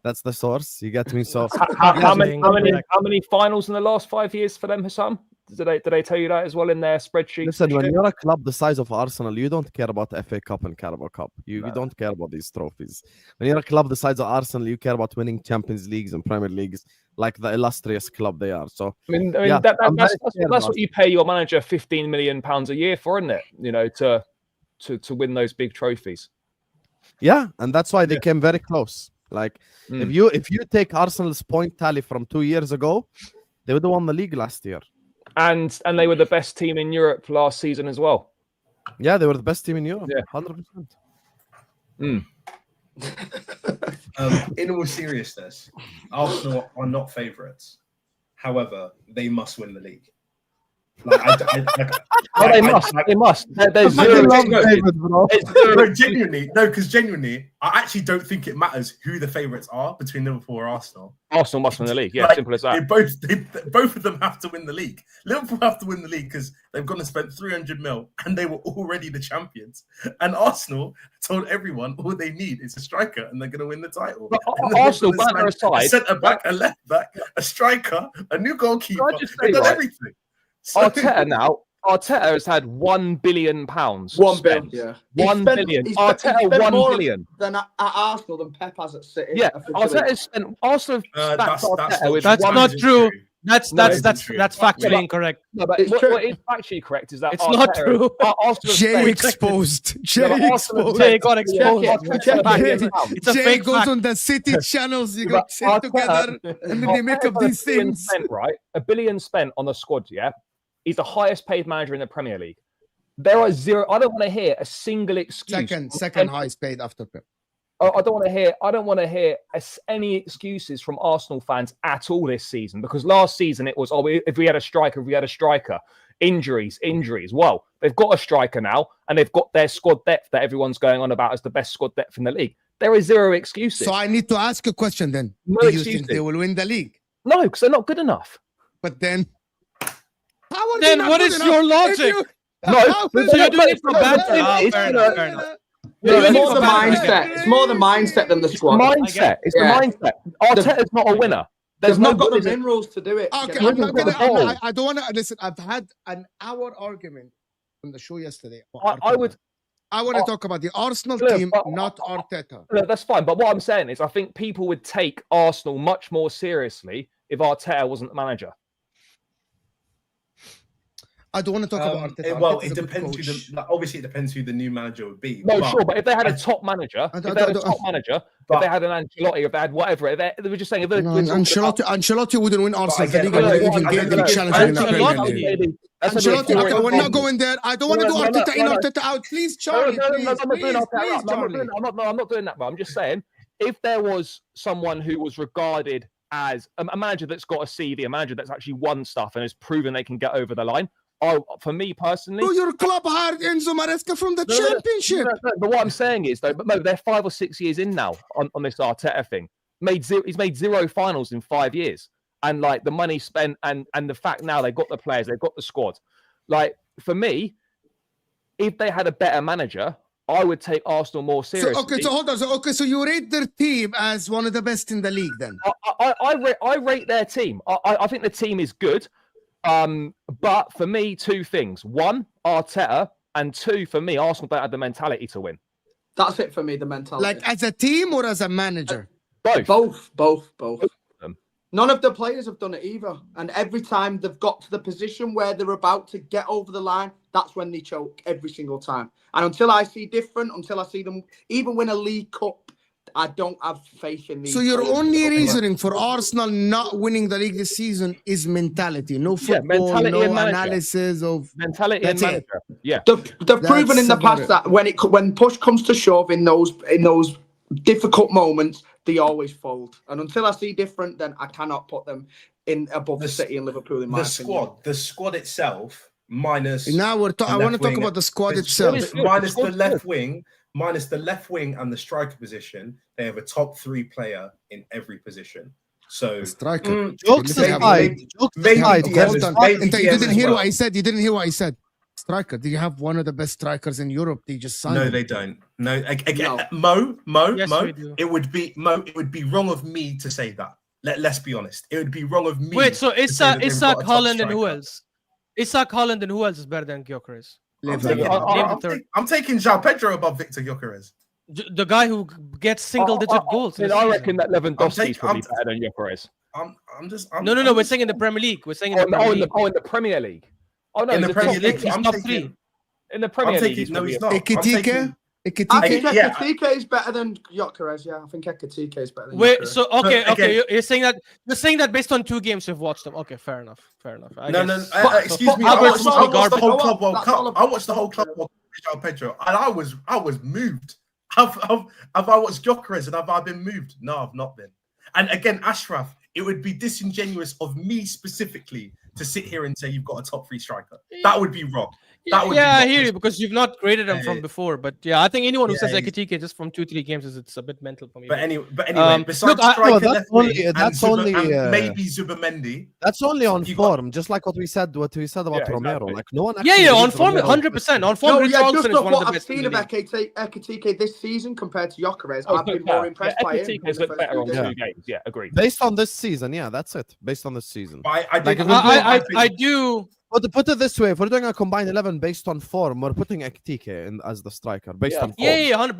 That's the source. You get me. So How many finals in the last 5 years for them, Hassam? Did they tell you that as well in their spreadsheet? listen, when you're a club the size of Arsenal, you don't care about the FA Cup and Carabao Cup. You don't care about these trophies. When you're a club the size of Arsenal, you care about winning Champions Leagues and Premier Leagues, like the illustrious club they are. So I mean yeah, that's what you pay your manager £15 million a year for, isn't it? You know, to win those big trophies. yeah, and that's why they came very close. Like if you take Arsenal's point tally from 2 years ago, they would have won the league last year. And they were the best team in Europe last season as well. Yeah, they were the best team in Europe. Yeah. 100%. In all seriousness, Arsenal are not favourites. However, they must win the league. They must. There's genuinely, I actually don't think it matters who the favourites are between Liverpool or Arsenal. Arsenal must win the league. Yeah, simple as that. Both of them have to win the league. Liverpool have to win the league because they've gone and spent 300 mil and they were already the champions. And Arsenal told everyone all they need is a striker and they're going to win the title. Arsenal, banter aside, a centre back, a left back, a striker, a new goalkeeper. They've done everything. So, Arteta has had £1 billion. 1 billion, yeah. 1 billion. Arteta 1 billion. Than at Arsenal than Pep has at City. Yeah, Arteta spent Arsenal. That's not true. That's factually incorrect. No, but what is factually correct is that it's not true. Jay exposed. Jay exposed. Jay got exposed. It's a Jay fake goes fact. on the City channels. You got sit together and then they make up these things. Right, £1 billion spent on the squad. Yeah, he's the highest paid manager in the Premier League. There are zero. I don't want to hear a single excuse. Second highest paid after Pep. I don't want to hear any excuses from Arsenal fans at all this season, because last season it was, if we had a striker, injuries. Well, they've got a striker now, and they've got their squad depth that everyone's going on about as the best squad depth in the league. There is zero excuses. So I need to ask a question then. No Do you excuses. think they will win the league? No, because they're not good enough. But then, What is your logic? No, so you're doing it for bad things. Fair enough. It's more the mindset. It's more the mindset than the squad. It's the mindset. Arteta's not a winner. They've not got the minerals to do it. Okay, I don't want to listen. I've had an hour argument on the show yesterday. I want to talk about the Arsenal team, not Arteta. Look, that's fine. But what I'm saying is, I think people would take Arsenal much more seriously if Arteta wasn't the manager. I don't want to talk about Arteta. Well, it depends obviously it depends who the new manager would be. No, sure, but if they had a top manager, if they had Ancelotti, if they had whatever, they were just saying. Ancelotti wouldn't win Arsenal the league and even get the challenge in the Premier League. Ancelotti, okay, we're not going there. I don't want to do Arteta in, Arteta out. Please, Charlie. I'm not doing that, but I'm just saying, if there was someone who was regarded as a manager that's got a CV, a manager that's actually won stuff and has proven they can get over the line. For me personally, your club hired Enzo Maresca from the Championship. But what I'm saying is, though, they're 5 or 6 years in now on this Arteta thing. He's made 0 finals in 5 years, and like the money spent and the fact now they've got the players, they've got the squad. Like for me, if they had a better manager, I would take Arsenal more seriously. So hold on. So you rate their team as one of the best in the league, then? I rate their team. I think the team is good. But for me, 2 things. 1, Arteta, and 2, for me, Arsenal don't have the mentality to win. That's it for me, the mentality. Like as a team or as a manager? Both. None of the players have done it either. And every time they've got to the position where they're about to get over the line, that's when they choke every single time. And until I see them even win a League Cup, I don't have faith in these. So your only reasoning for Arsenal not winning the league this season is mentality, no football, no analysis of mentality and manager. Yeah, they've proven in the past that when push comes to shove in those difficult moments, they always fold. And until I see different, then I cannot put them in above the City and Liverpool. In my opinion, the squad itself minus. Now I want to talk about the squad itself. Minus the left wing. Minus the left wing and the striker position, they have a top 3 player in every position. So Striker. Jokes Maybe- aside, jokes maybe aside, DM Hold as- on. maybe Inta, you DM didn't as hear well. what I said. You didn't hear what I said. Striker. Do you have one of the best strikers in Europe? They just signed. No, him. they don't. No, again, No. Mo. Yes, we do. It would be wrong of me to say that. Let's be honest. It would be wrong of me. Wait, so to say that they've got Isak, a top Holland, and who striker. else? Isak, Holland, and who else is better than Gyökeres? I'm Liver, taking, yeah. I'm taking João Pedro above Victor Gyökeres. The guy who gets single-digit goals. in a I season. reckon that Lewandowski's I'm probably better than Gyökeres. No. We're saying in the Premier League. We're saying in the Premier League. In the Premier League. Oh no, In the he's Premier top- League, He's I'm top taking. 3. In the Premier I'm League, taking. he's No, probably he's a- not. I'm Ekitike. taking- I Ekitike. think Yeah. Ekitike is better than Gyökeres. Yeah, I think Ekitike is better than Wait, Gyökeres. so okay, But again- you're saying that based on 2 games you've watched them. Okay, fair enough. I No, guess. excuse me. Havertz I watched must be the garbage. whole Club World That's all Cup. about- I watched the whole Club World Cup with João Pedro, and I was moved. Have I watched Gyökeres and have I been moved? No, I've not been. And again, Ashraf, it would be disingenuous of me specifically to sit here and say you've got a top 3 striker. That would be wrong. That would be I wrong. hear you because you've not graded them from Yeah. before. But yeah, I think anyone who Yeah, says he's- Ekitike just from 2-3 games it's a bit mental for me. But anyway, Um, besides look, I- striker, No, that's left wing, only- and that's Zuba- only, and maybe Zubamendi. That's only on You got- form, just like what we said about Yeah, Romero. exactly. Like no one. yeah, actually on gives form, Romero 100%. On form, No, yeah, Richarlison just is off one of what the I've best in seen the of league. Ekitike this season compared to Gyökeres, Oh, I've been good more chat. impressed by him. Ekitike is in the better on first 2 few games. Yeah, agreed. Based on this season, yeah, that's it. Based on this season. But I Like, did. if we I do. Put it this way: if we're doing a combined 11 based on form, we're putting Ekitike in as the striker based on form. Yeah, 100%.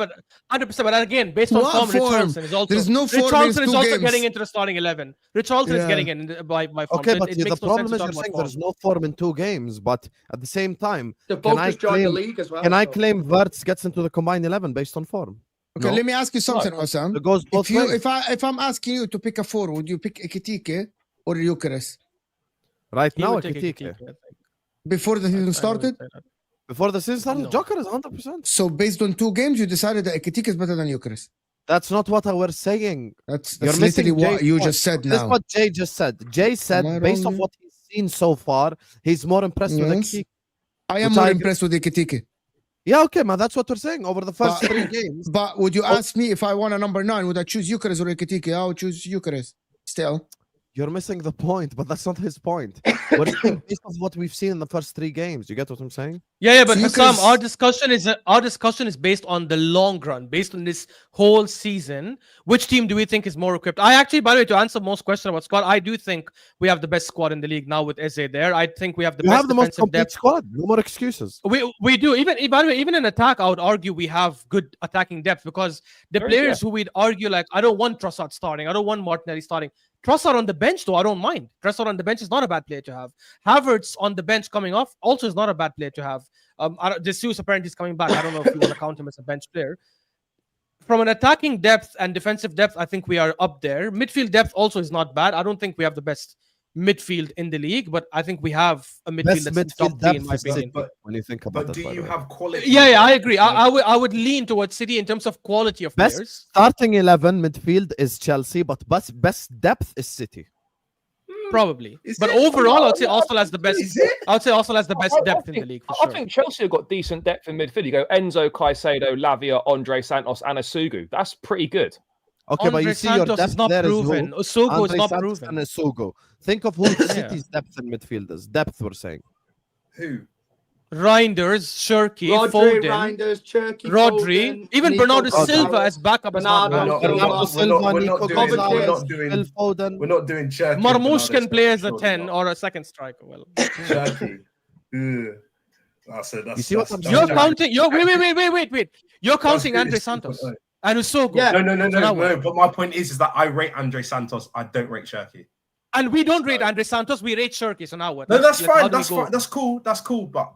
But again, based on What form, form? Richarlison is also. There's no form in Richarlison is 2 also games. getting into the starting 11. Richarlison is Yeah. getting in by form. Okay, so but it the makes no problem sense is to you're talk saying about there's form. no form in 2 games, but at the same time, They've both I just joined the claim- league as well. can I so- claim Wirtz gets into the combined 11 based on form? Okay, No? let me ask you something, Osam. It goes both ways. If I'm asking you to pick a 4, would you pick Ekitike or Gyökeres Right He now, would take Ekitike. Ekitike, I think. before the I season would started? say that. Before the season started, No. Joker is 100%. So based on 2 games, you decided that Ekitike is better than Gyökeres. That's not what I was saying. That's You're literally missing what Jay's you point. just said That's now. what Jay just said. Jay said, Am I based wrong on here? what he's seen so far, he's more impressed with Yes. Ekitike. I am which more I- impressed with Ekitike. Yeah, okay, man. That's what we're saying over the first But- 3 games. But would you Oh. ask me if I want a number 9, would I choose Gyökeres or Ekitike? I would choose Gyökeres. Still. You're missing the point, but that's not his point. We're saying based on what we've seen in the first 3 games. You get what I'm saying? Yeah, but So you Hassam, can- our discussion is based on the long run, based on this whole season. Which team do we think is more equipped? I actually, by the way, to answer most question about squad, I do think we have the best squad in the league now with Eze there. I think we have the You best have the most defensive complete depth. squad. No more excuses. We do. By the way, even in attack, I would argue we have good attacking depth because the Very players who we'd argue like, I don't want Trossard starting, I don't want Martinelli starting. Trossard on the bench, though, I don't mind. Trossard on the bench is not a bad player to have. Havertz on the bench coming off also is not a bad player to have. Jesus apparently is coming back. I don't know if you want to count him as a bench player. From an attacking depth and defensive depth, I think we are up there. Midfield depth also is not bad. I don't think we have the best midfield in the league, but I think we have a midfield Best that's top midfield 3 in my depth is opinion. City, when you think about But it. do by the you way. have quality? Yeah, I agree. I would lean towards City in terms of quality of Best players. starting 11 midfield is Chelsea, but best depth is City. Probably. Is But it? overall, I'd say Arsenal has the best. Is it? I would say Arsenal has the best depth in the think- league for I sure. think Chelsea have got decent depth in midfield. You go Enzo, Caicedo, Lavia, Andre Santos, and Asugu. That's pretty good. Okay, but Andre you see your Santos depth is not there proven. is Usogo is Andre not Santos proven. and Isugo. Think of who City's depth in midfield is. Depth, we're saying. Who? Reinders, Shirky, Rodri, Foden, Reinders, Cherky, Rodri, Foden, even Nico Bernardo Gonzalez. Silva as backup is not Bernardo bad. Silva. Silva, we're Nico not doing- Gonzalez, we're not Phil doing. Foden. We're not doing Cherky. Marmoush can play as a Surely 10 not. or a second striker. Well, Cherky. Ugh. That's You see what I'm saying? you're Cherky. counting. Wait. You're counting That's- Andre it's- Santos and Usogo. Yeah. No. But my point is that I rate Andre Santos. I don't rate Cherky. And we don't rate Andre Santos. We rate Shirky. So now what? No, that's Like, how fine. do we That's go? fine. That's cool. That's cool. But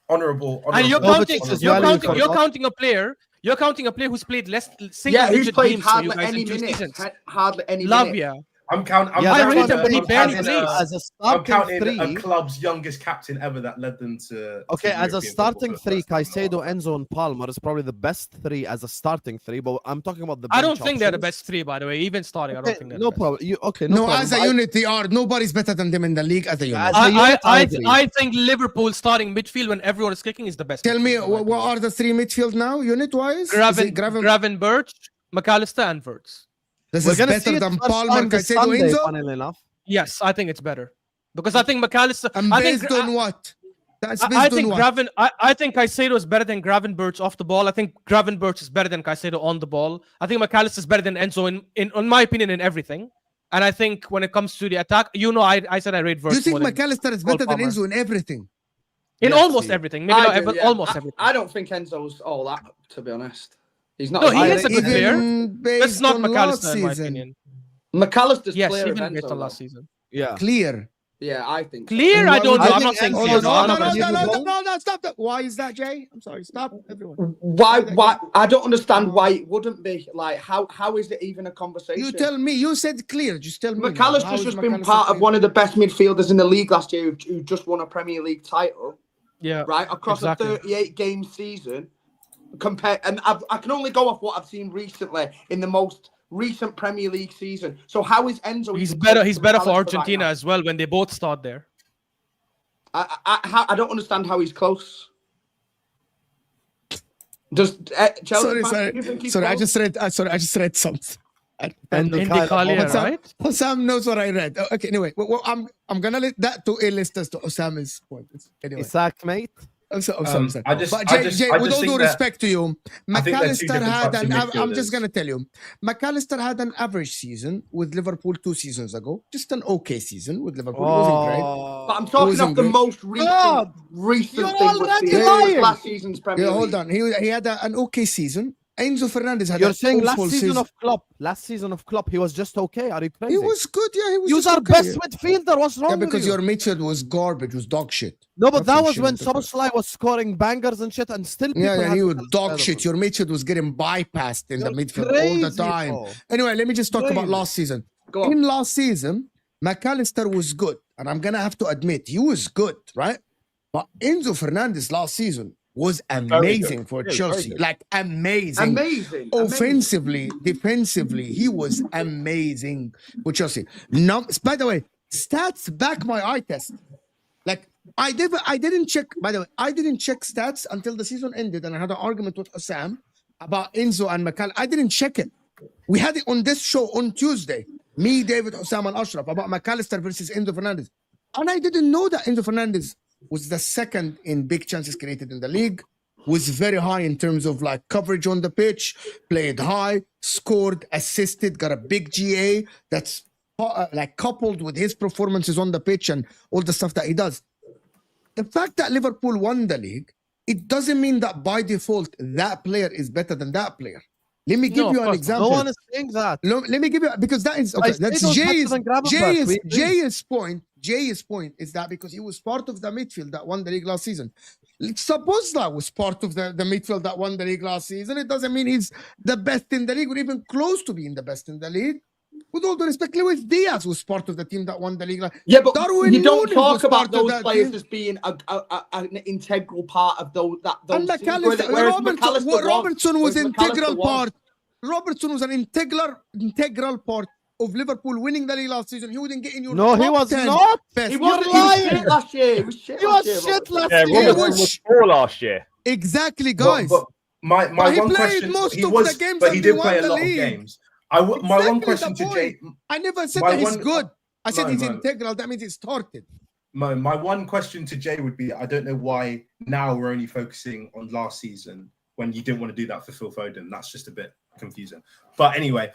honorable. And you're Kovacic counting. is You're value counting. for You're God. counting a player. You're counting a player who's played less Yeah, single who's digit played games for you hardly guys any in 2 minutes. seasons. Hardly any minutes. Lavia. I'm counting. Yeah, I that's rate what him, I'm but he saying. barely As plays. a I'm starting counting 3. a club's youngest captain ever that led them to. Okay, as a European starting football for 3, the first time in a Caicedo, while. Enzo, and Palmer is probably the best 3 as a starting 3. But I'm talking about the. I don't bench think they're the options. best 3, by the way. Even starting, I don't Okay, think they're no the best. problem. No No, problem. as a But unit, they are. Nobody's better than them in the league as a unit. As a unit, I agree. I think Liverpool starting midfield when everyone is kicking is the best. Tell me, midfield, in my what opinion. are the 3 midfield now, unit-wise? Gravenberch, McAllister, and Wirtz. This We're is gonna see better it than first Palmer, time this Caicedo, Sunday, Enzo. funnily enough. Yes, I think it's better because I think McAllister. And I think based on what? That's based I on think what? I think Caicedo is better than Gravenberch off the ball. I think Gravenberch is better than Caicedo on the ball. I think McAllister is better than Enzo in my opinion, in everything. And I think when it comes to the attack, I said I rate Verts. You think more than McAllister is Cole better than Palmer. Enzo in everything? In Yes, almost he- everything? Maybe not, I do, but yeah. almost everything. I don't think Enzo's all that, to be honest. He's not. No, as he high is as a good player. Even That's based not on last McAllister in my season. opinion. McAllister's Yes, clear of even based Enzo, on last though. season. Yeah. Clear. Yeah, I think. So. Clear, And I why don't would know. you- I'm not saying Enzo clear. is No, not no, a no, no, believable no, no, goal? no, no, stop that. Why is that, Jay? I'm sorry. Stop, everyone. Why? I don't understand why it wouldn't be. Like, how is it even a conversation? You tell me. You said clear. Just tell me. now. How McAllister's is just been McAllister part of clear? one of the best midfielders in the league last year who just won a Premier League title, Yeah. right? Across exactly. a 38-game season. And I can only go off what I've seen recently in the most recent Premier League season. So how is Enzo? He's even better. close He's to better for McAllister right Argentina now? as well when they both start there. I don't understand how he's close. Does Chelsea fans, do you think he's Sorry. I close? just read. Sorry, I just read something. And In the Kalia, Osam, right? Osam knows what I read. Okay. Anyway, well, I'm gonna let that to A-list as to Osama's point. Anyway, Isak, mate. I'm sorry. I just- But I Jay, just- Jay, I with just all think due that- respect to you, I think they're two McAllister different had types of I'm just midfielders. gonna tell you, McAllister had an average season with Liverpool 2 seasons ago. Just an okay season with Liverpool. It wasn't great. But I'm talking wasn't of the great. most recent God, recent you're thing we've already seen. lying. Last season's Premier Yeah, League. hold on. He had an okay season. Enzo Fernandez had You're an saying last awful season of Klopp. Last season of Klopp, he was just okay. Are you crazy? He was good. Yeah, he was. He was just our okay. best midfielder. What's wrong Yeah, with because you? your midfield was garbage, was dog shit. No, but that Nothing was shit when with the first. Soboslai was scoring bangers and shit, and still people Yeah, had he was McAllister dog ahead of shit. him. Your midfield was getting bypassed in the You're midfield all the crazy, time. bro. Anyway, let me just talk about Crazy. last season. Go on. In last season, McAllister was good, and I'm gonna have to admit he was good, right? But Enzo Fernandez last season was amazing for Yeah, very Chelsea, good. like amazing. Amazing. Offensively, defensively, he was amazing for Chelsea. By the way, stats back my eye test. Like I didn't check. By the way, I didn't check stats until the season ended, and I had an argument with Osam about Enzo and McAllister. I didn't check it. We had it on this show on Tuesday. Me, David, Osam, and Ashraf about McAllister versus Enzo Fernandez, and I didn't know that Enzo Fernandez was the second in big chances created in the league, was very high in terms of like coverage on the pitch, played high, scored, assisted, got a big GA that's like coupled with his performances on the pitch and all the stuff that he does. The fact that Liverpool won the league, it doesn't mean that by default that player is better than that player. Let me give No, you of an course not. example. No one is saying that. Let me give you because that is okay. I That's say those better than Gravenberch, we agree. Jay's point. Jay's point is that because he was part of the midfield that won the league last season. Suppose that was part of the midfield that won the league last season. It doesn't mean he's the best in the league or even close to being the best in the league. With all due respect, Luis Diaz was part of the team that won the league. Yeah, but Darwin you don't Núñez talk was about part of those that players team. as being an integral part of those. And teams, McAllister, whereas Robertson was whereas integral McAllister part. Robertson was an integral part of Liverpool winning the league last season. He wouldn't get in your No, he top was 10 not. best. He was lying. shit last year. He was shit He last was year. shit Robertson. last Yeah, year. Robertson was poor last year. Exactly, guys. But my But he one played question, most he of was, the games but and he they did play won a the lot of league. games. My one Exactly question the to Jay, point. I never said my that he's one- good. I said No, he's no. integral. That means he started. Mo, my one question to Jay would be: I don't know why now we're only focusing on last season when you didn't want to do that for Phil Foden. That's just a bit confusing. But anyway,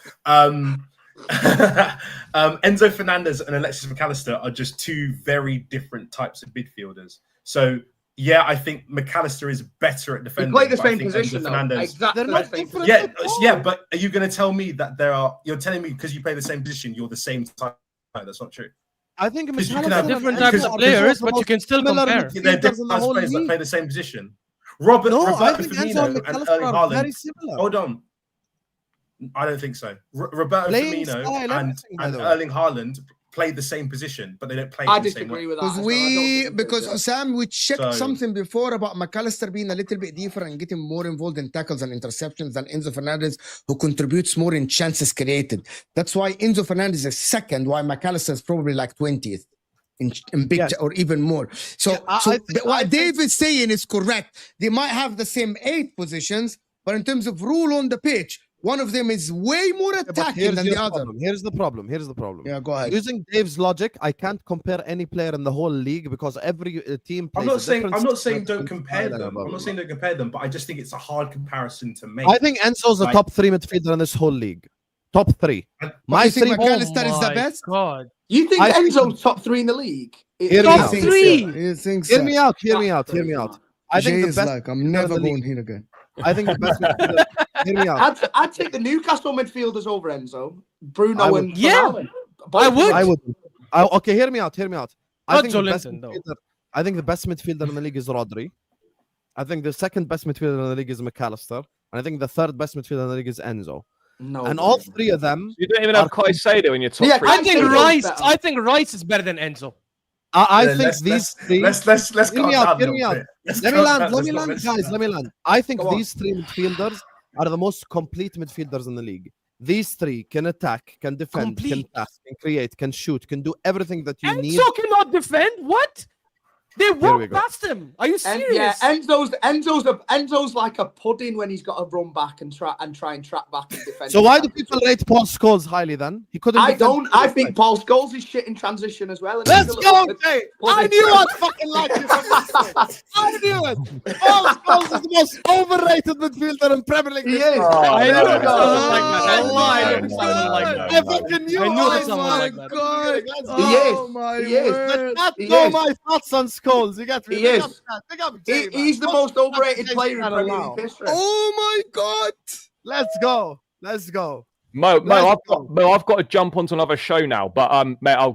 Enzo Fernandez and Alexis McAllister are just two very different types of midfielders. So yeah, I think McAllister is better at He defending. played the but I same think position, Enzo though. Fernandez. Exactly They're the not same different. position. Yeah, but are you going to tell me that you're telling me because you play the same position, you're the same type? No, that's not true. I think Because you McAllister can have and different Enzo types are of two players, the but you most can still similar compare. They're midfielders different in the types of whole players that league. play the same position. Roberto No, I think Firmino Enzo and and McAllister Erling are very Haaland. similar. Hold on. I don't think so. Roberto Playing Firmino style, and everything, by the way. Erling Haaland play the same position, but they don't play I the same disagree way. with that. Because Osam, we checked So- something before about McAllister being a little bit deeper and getting more involved in tackles and interceptions than Enzo Fernandez, who contributes more in chances created. That's why Enzo Fernandez is second, while McAllister is probably like 20th in big Yes. or even more. So, Yeah, I think- what I think- Dave is saying is correct. They might have the same 8 positions, but in terms of rule on the pitch, One of them is way more But attacking than the other. problem. Here's the problem. Yeah, go ahead. Using Dave's logic, I can't compare any player in the whole league because every team plays. I'm not saying don't compare them. I'm not saying don't compare them, but I just think it's a hard comparison to make. I think Enzo's a top 3 midfielder in this whole league. Top 3. My three. McAllister is the best. God. You think I think- Enzo's top 3 in the league? Hear me Top out. 3. You think Hear so? me out. Hear me out. I Jay think the is best. like, I'm midfielder never in the going league- here again. I think the best. midfielder- Hear me out. I'd take the Newcastle midfielders over Enzo. Bruno I would- and Yeah, Fernandes. I would. I would. Okay, hear me out. I Not think the best Joelinton, though. midfielder. I think the best midfielder in the league is Rodri. I think the second best midfielder in the league is McAllister, and I think the third best midfielder in the league is Enzo. No. And all 3 of them, You don't even have Caicedo in your top Yeah, three. I think Caicedo's Rice. better. I think Rice is better than Enzo. I Yeah, think these 3. Let's Hear calm me out. down a Hear me little out. bit. Let's Let me calm land, down. let me Let's land, not- guys. Let me land. I think Go on. these 3 midfielders are the most complete midfielders in the league. These 3 can attack, can defend, Complete. can pass, can create, can shoot, can do everything that you need. Enzo cannot defend. What? They we walk go. past him. Are you And serious? yeah, Enzo's like a pudding when he's got to run back and try and track back and defend. So why do people rate Paul Scholes highly then? He couldn't. I defend don't. I himself. think Paul Scholes is shit in transition as well. and Let's he's a go, little bit Jay. pudding. I knew I'd fucking like you. I knew it. Paul Scholes is the most overrated midfielder in Premier League. He is. history. I There knew we that go. someone like that. I No, lied. no, Someone like no, that. I fucking knew I knew it. that someone my like that. God. Let's He go. is. Oh my He is. word. Let's He know is. my thoughts on Scholes. You get me? He Big is. up, Big up, Jay, man. He's the most overrated Jay's player in channel Premier now. League history. Oh my God. Let's go. Let's go. Mo, Let's go. I've got to jump onto another show now, but mate, I'll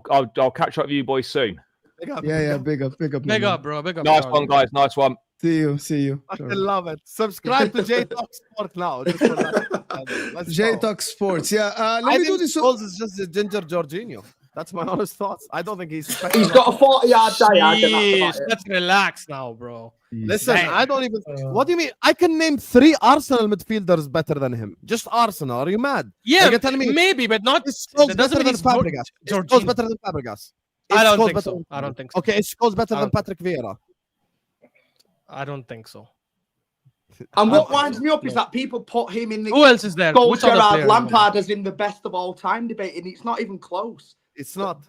catch up with you boys soon. Big up. Yeah, big up. Big man. up, bro. Big up. Nice bro. one, guys. Nice one. See you. I love it. Subscribe to J Talk Sport now. Just for that. Let's J go. Talk Sports. Yeah, I let me do think this. Scholes is just a ginger Jorginho. That's my honest thoughts. I don't think he's special. He's got a 40-yard diag. and Jeez, that's about it. let's relax now, bro. Listen, Damn. I don't even. What do you mean? I can name 3 Arsenal midfielders better than him. Just Arsenal. Are you mad? Yeah, Like, you're telling me maybe, but not. Is Scholes That doesn't better mean than he's Fabregas? Is Jorginho. Scholes better than Fabregas? I Is don't Scholes think better so. than- I don't think so. Okay, is Scholes better I than don't- Patrick Vieira? I don't think so. And what I- winds me up is that people put him in the Who else is there? Scholes, Which other Gerrard, player? Lampard as in the best of all time debate, and it's not even close. It's not.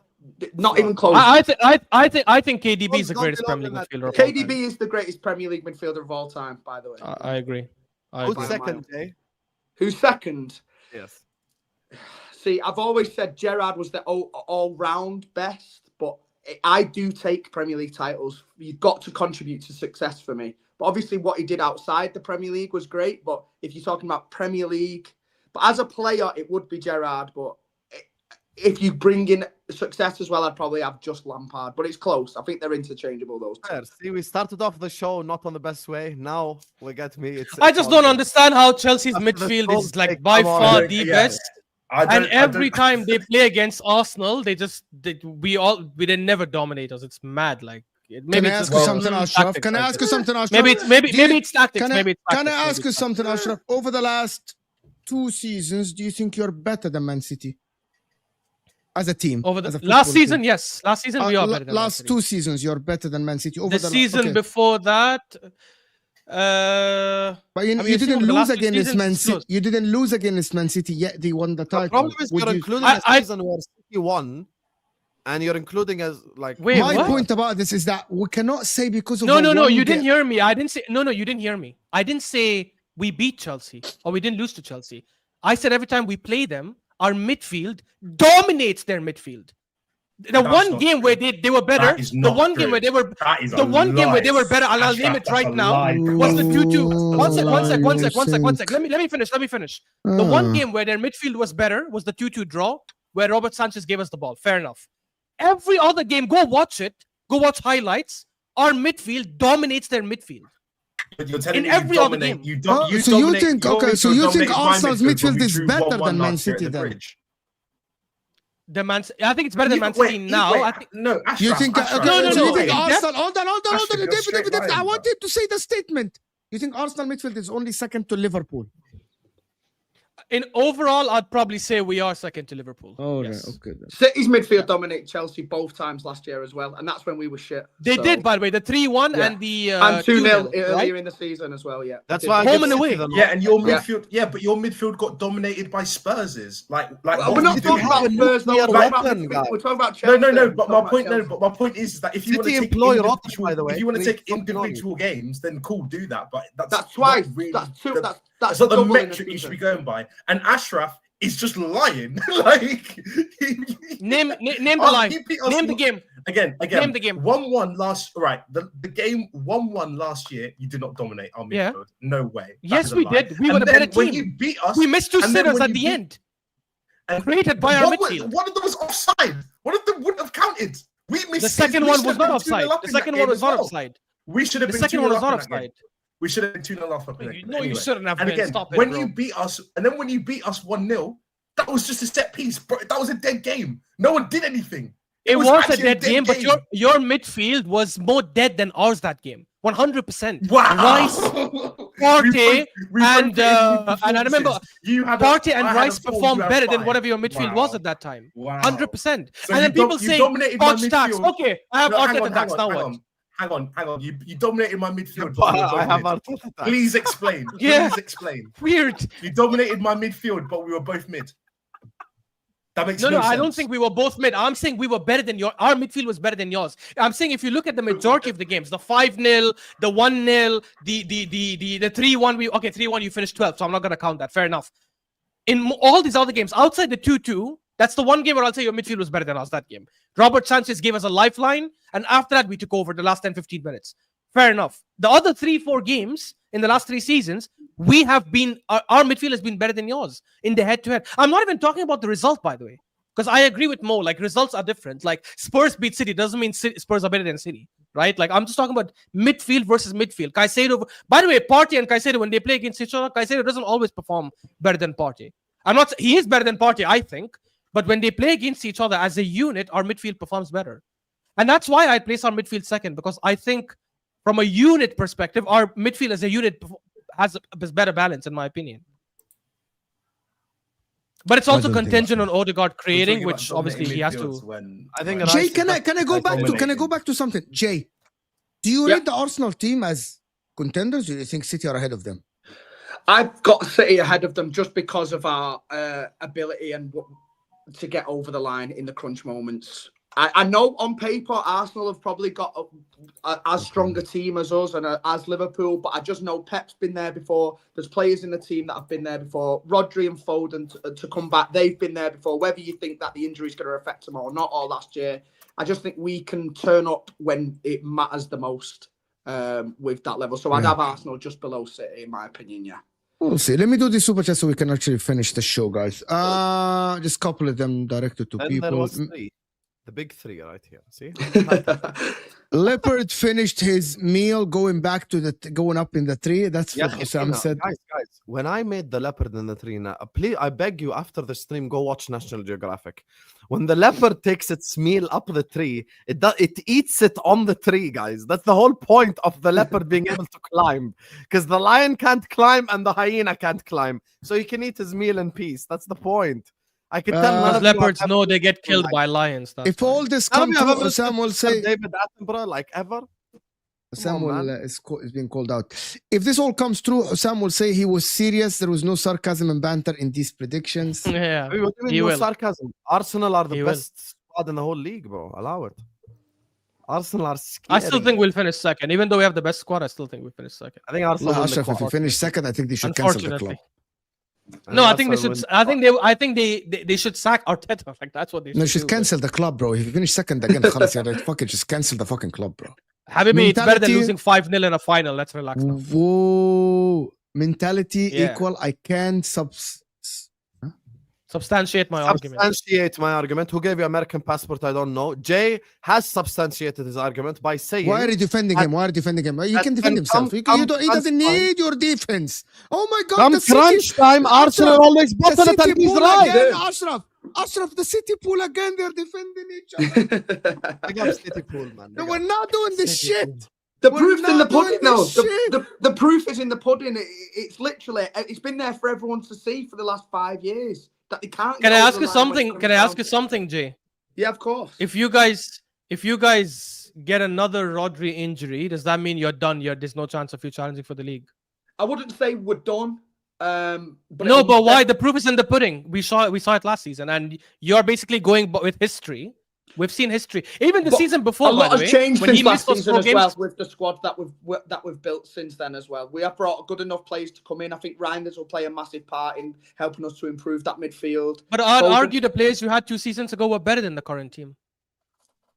Not even close. I think KDB is the Don't greatest belong Premier in League that midfielder. Of all time. KDB is the greatest Premier League midfielder of all time, by the way. I agree. I Who's agree. second, Jay? Who's second? Yes. See, I've always said Gerrard was the all-round best, but I do take Premier League titles. You've got to contribute to success for me. But obviously what he did outside the Premier League was great, but if you're talking about Premier League, but as a player, it would be Gerrard, but if you bring in success as well, I'd probably have just Lampard, but it's close. I think they're interchangeable, those two. Fair. See, we started off the show not on the best way. Now we get me. I just don't understand how Chelsea's After the midfield Scholes is like take, by come on. far Yeah, the yeah. best. And I every don't- time they play against Arsenal, they never dominate us. It's mad. Like maybe Can I it's ask just you something, tactics, Ashraf? tactics, Can I I ask you guess. something, Ashraf? Maybe it's tactics. Can Maybe it's I tactics, ask maybe you it's something, tactics. Ashraf? Over the last 2 seasons, do you think you're better than Man City as a team? Over as a the football last season, team? yes. Last season we are better than Man last City. 2 seasons, you're better than Man City. Over The season okay. before that, But you, I mean, you see, didn't over the lose last 2 against seasons, Man it's City. close. You didn't lose against Man City yet. They won the The title. problem is Would you're you- including I- a season where City won, and you're including as like. Wait, My what? point about this is that we cannot say because of No, a no, no. one You didn't game- hear me. I didn't say. No, you didn't hear me. I didn't say we beat Chelsea or we didn't lose to Chelsea. I said every time we play them, our midfield dominates their midfield. The That's one not game where they were better, That is the not one game true. where they were That is the a one game where they were lie. better, and I'll name Ashraf, it right that's a now, lie. was the 2-2. One sec. You're One sec. Let me finish. The one game where their midfield was better was the 2-2 draw, where Robert Sanchez gave us the ball. Fair enough. Every other game, go watch it. Go watch highlights. Our midfield dominates their midfield. But you're telling in me every you other dominate. game. You don't. So you dominate- think- you're okay, so also you think dominating my Arsenal's midfield when midfield we is drew better 1-1 than Man last year at City the then? Bridge. I think it's better than Man Wait, City now. wait, I think no, Ashraf, You think Ashraf, okay, no, so no, you think no. Arsenal? Hold on, Ashraf, you're straight David. I lying, wanted to say the statement. You think Arsenal midfield is only second to Liverpool? in overall, I'd probably say we are second to Liverpool. Oh, Yes. right. Okay. Then. City's midfield dominated Chelsea both times last year as well, and that's when we were shit. They So- did, by the way, the 3-1 Yeah. and the and 2-0 2-0, earlier right? in the season as well. Yeah, That's Did- why I Home give and away. City the nod. Yeah, and your Yeah. midfield, but your midfield got dominated by Spurs. Like Well, what we're were not you talking doing? about Spurs. No, we're talking about Weapon, midfield. guys. We're talking about No, Chelsea. no. We're But talking my about point, Chelsea. no. But my point is that if you want City to take employ Rodri, by the way. if you want to Please take stop knowing. individual games, then cool, do that. But That's not twice. really That's two. the- That's That's not the double in a metric you should season. be going by. And Ashraf is just lying. Like Name the Oh, line. he beat us Name the game. Again. Name the game. 1-1 last. Right, the game 1-1 last year. You did not dominate our Yeah. midfield. No way. That Yes, is a we lie. did. We And were the then better when team. you beat us, We missed 2 and then sitters when at you the beat- end. and Created by our one was- midfield. One of them was offside. One of them wouldn't have counted. We missed. The second we one should was have not been offside. 2-0 up The in that second game one was as not well. offside. We should have The been second one 2-0 was not up in that game. offside. We should have been 2-0 off. No, you Anyway. shouldn't have And been. again, Stop it, when bro. you beat us, and then when you beat us 1-0, that was just a set piece. Bro, that was a dead game. No one did anything. It was a actually dead game, but your midfield was more dead than ours that game. 100%. Wow. Rice, Partey, We and rotated I remember performances. You had Partey and I had Rice four, performed you had better than five. whatever your midfield was Wow. at that time. Wow. 100%. So And then you people you say dominated my Poch tax. midfield. Okay, I have No, hang Arteta on, tax. Now what? Hang on. You dominated my midfield. but we were I both have mid. Arteta tax. Please explain. Yeah. Please explain. Weird. You dominated my midfield, but we were both mid. That makes No, no, sense. I don't think we were both mid. I'm saying we were better than our midfield was better than yours. I'm saying if you look at the majority of the games, the 5-0, the 1-0, the 3-1, 3-1, you finished 12th, so I'm not gonna count that. Fair enough. In all these other games, outside the 2-2, that's the one game where I'll say your midfield was better than us that game. Robert Sanchez gave us a lifeline, and after that, we took over the last 10-15 minutes. Fair enough. The other 3-4 games in the last 3 seasons, we have been our midfield has been better than yours in the head-to-head. I'm not even talking about the result, by the way, because I agree with Mo. Like, results are different. Like, Spurs beat City doesn't mean Spurs are better than City, right? Like, I'm just talking about midfield versus midfield. Caicedo, by the way, Partey and Caicedo, when they play against each other, Caicedo doesn't always perform better than Partey. He is better than Partey, I think, but when they play against each other as a unit, our midfield performs better. And that's why I place our midfield second, because I think from a unit perspective, our midfield as a unit has a better balance, in my opinion. But it's also don't think contingent so. on Odegaard We're creating, talking about which obviously he has dominating to. midfields when- I think when- Jay, Rice can I is go back to dominating. something? Jay, do you Yeah. rate the Arsenal team as contenders, or do you think City are ahead of them? I've got City ahead of them just because of our ability and to get over the line in the crunch moments. I know on paper Arsenal have probably got as strong a team as us and as Liverpool, but I just know Pep's been there before. There's players in the team that have been there before. Rodri and Foden to come back, they've been there before. Whether you think that the injury is going to affect them or not, or last year, I just think we can turn up when it matters the most with that level. So I'd have Arsenal just below City, in my opinion. Yeah. We'll see. Let me do the super chat so we can actually finish the show, guys. Just a couple of them directed to Then there people. was 3. The big 3 right here. See? Leopard finished his meal going up in the tree. That's what Sam said. Guys, when I made the leopard in the tree, now, please, I beg you, after the stream, go watch National Geographic. When the leopard takes its meal up the tree, it eats it on the tree, guys. That's the whole point of the leopard being able to climb, because the lion can't climb and the hyena can't climb, so he can eat his meal in peace. That's the point. I can tell none Because of you have leopards ever know they get seen killed like- by lions. That's If why. all this None of comes you have true, ever Sam will seen say. David Attenborough, like ever. Sam on, man. is being called out. If this all comes true, Sam will say he was serious. There was no sarcasm and banter in these predictions. Yeah, What do you mean, he no will. sarcasm? Arsenal are the He will. best squad in the whole league, bro. Allow it. Arsenal are scary. I still think we'll finish second, even though we have the best squad. I still think we finish second. I think Arsenal Well, win the Ashraf, if you quarter. finish second, I think they should cancel the club. Unfortunately. No, I think they should. I think they should sack Arteta. Like that's what they should. No, just do, cancel the club, bro. If you finish second again, خلاص, يعني, fuck it, just cancel the fucking club, bro. Habibi, it's better than Mentality- losing 5-0 in a final. Let's relax now. Whoa, mentality Yeah. equal. I can't Substantiate my argument. Substantiate my argument. Who gave you American passport? I don't know. Jay has substantiated his argument by saying. Why are you defending him? Why are you defending him? He can defend himself. He doesn't need your defense. Oh my God! Come the City- crunch time, Arsenal Ashraf, always the bottle it City and he's pull right. again, Ashraf, the City pool again. They're defending each other. Big up City Pool, man. No, Big we're up. not doing this City shit. Pool. The We're proof's in the not doing pudding, though. this shit. The proof is in the pudding. It's literally, it's been there for everyone to see for the last 5 years that they can't. Can I get ask over you the line when it something? comes Can I down ask you to it. something, Jay? Yeah, of course. If you guys get another Rodri injury, does that mean you're done? There's no chance of you challenging for the league? I wouldn't say we're done. But Why? The proof is in the pudding. We saw it last season, and you're basically going with history. We've seen history. Even the But season before, a lot by the has way, changed when since he last missed those season 4 as games. well with the squad that we've built since then as well. We have brought good enough players to come in. I think Reinders will play a massive part in helping us to improve that midfield. But I'd Foden- argue the players you had 2 seasons ago were better than the current team.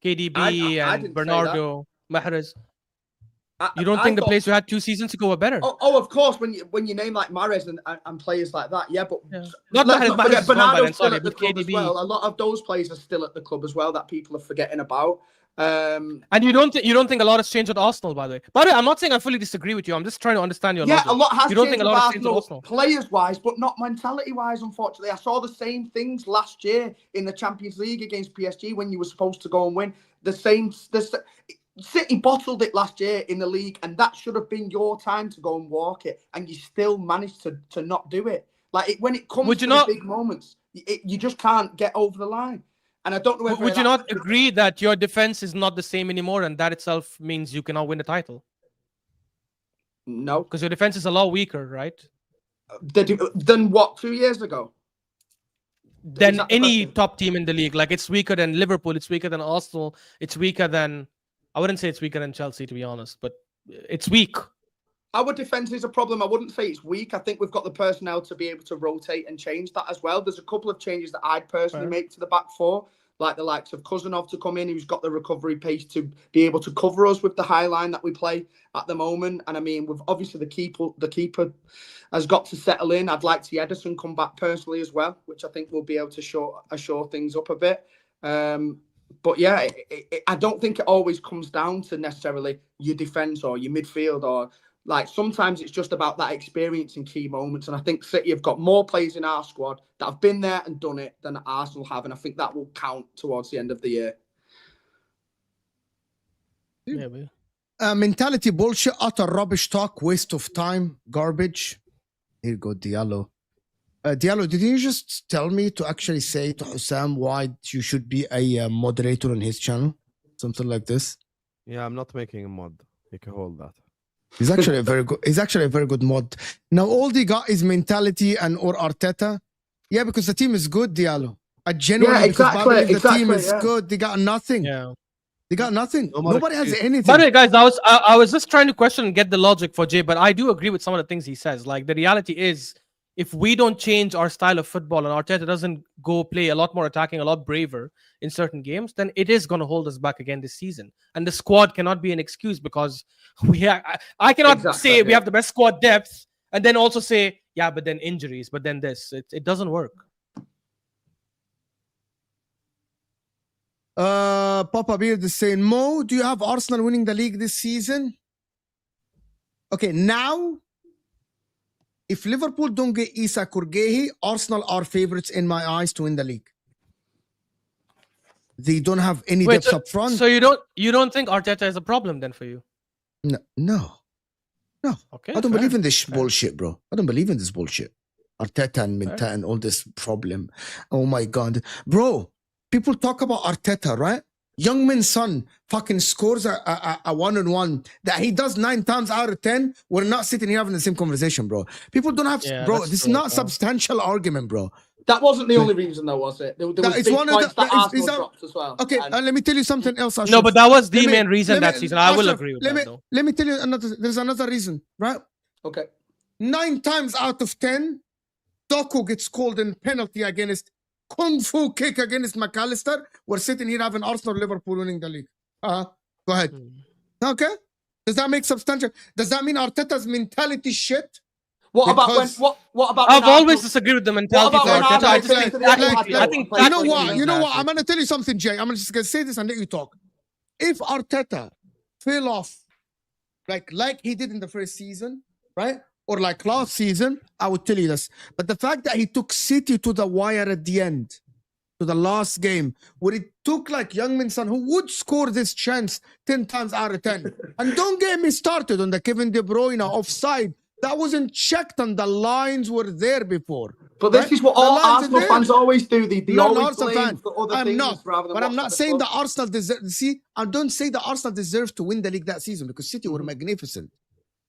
KDB I and didn't say Bernardo, Mahrez. I- You don't I think the thought- players you had 2 seasons ago were better? Oh, of course. When you name like Mahrez and players like that, yeah. But Yeah. let's Not Mahrez, not forget Mahrez is gone by Bernardo's then, still sorry, at the but club as KDB. well. A lot of those players are still at the club as well that people are forgetting about. And you don't think a lot has changed at Arsenal, by the way. By the way, I'm not saying I fully disagree with you. I'm just trying to understand your logic. A lot has You don't changed think a with lot has changed at Arsenal Arsenal? players-wise, but not mentality-wise, unfortunately. I saw the same things last year in the Champions League against PSG when you were supposed to go and win. City bottled it last year in the league, and that should have been your time to go and walk it, and you still managed to not do it. When it comes to the big moments, you just can't get over the line. And I don't know whether Would you not agree that your defense is not the same anymore, and that itself means you cannot win the title? No, because your defense is a lot weaker, right? Than what, 2 years ago? Than any top team in the league. Like, it's weaker than Liverpool, it's weaker than Arsenal, it's weaker than, I wouldn't say it's weaker than Chelsea, to be honest, but it's weak. Our defense is a problem. I wouldn't say it's weak. I think we've got the personnel to be able to rotate and change that as well. There's a couple of changes that I'd personally make to the back four, like the likes of Cousinov to come in, who's got the recovery pace to be able to cover us with the high line that we play at the moment. And I mean, with obviously the keeper has got to settle in. I'd like to see Ederson come back personally as well, which I think will be able to shore things up a bit. But yeah, I don't think it always comes down to necessarily your defence or your midfield, or like sometimes it's just about that experience in key moments. And I think City have got more players in our squad that have been there and done it than Arsenal have. And I think that will count towards the end of the year. Yeah, mentality bullshit, utter rubbish talk, waste of time, garbage. Here you go, Diallo. Diallo, did you just tell me to actually say to Hussam why you should be a moderator on his channel? Something like this? Yeah, I'm not making a mod. You can hold that. He's actually a very good. He's actually a very good mod. Now all they got is mentality and or Arteta. Yeah, because the team is good, Diallo. I genuinely because the team is good. They got nothing. Yeah, they got nothing. Nobody has anything. By the way, guys, I was just trying to question and get the logic for Jay, but I do agree with some of the things he says. Like, the reality is, if we don't change our style of football and Arteta doesn't go play a lot more attacking, a lot braver in certain games, then it is going to hold us back again this season. And the squad cannot be an excuse, because I cannot say we have the best squad depth and then also say, yeah, but then injuries, but then this. It doesn't work. Papa Beard is saying, Mo, do you have Arsenal winning the league this season? Okay, now, if Liverpool don't get Isak or Guehi, Arsenal are favorites in my eyes to win the league. They don't have any depth up front. So you don't think Arteta is a problem then for you? No. Okay. I don't believe in this bullshit, bro. I don't believe in this bullshit. Arteta and Minta and all this problem. Oh my God. Bro, people talk about Arteta, right? Young Min's son fucking scores a 1-on-1 that he does 9 times out of 10. We're not sitting here having the same conversation, bro. People don't have, bro. This is not a substantial argument, bro. That wasn't the only reason, though, was it? There was big points that Arsenal dropped as well. Okay, let me tell you something else. No, but that was the main reason that season. I will agree with that, though. Let me tell you there's another reason, right? Okay. 9 times out of 10, Doku gets called in penalty against Kung Fu kick against McAllister. We're sitting here having Arsenal Liverpool winning the league. Go ahead. Okay. Does that make substantial? Does that mean Arteta's mentality shit? What about? I've always disagreed with the mentality of Arteta. I think you know what? You know what? I'm gonna tell you something, Jay. I'm just gonna say this and let you talk. If Arteta fell off like he did in the first season, right? Or like last season, I would tell you this. But the fact that he took City to the wire at the end to the last game where it took like Young-Min Son, who would score this chance 10 times out of 10. And don't get me started on the Kevin De Bruyne offside. That wasn't checked and the lines were there before. But this is what all Arsenal fans always do. They always blame for other things rather than. But I'm not saying that Arsenal deserve. See, I don't say that Arsenal deserved to win the league that season because City were magnificent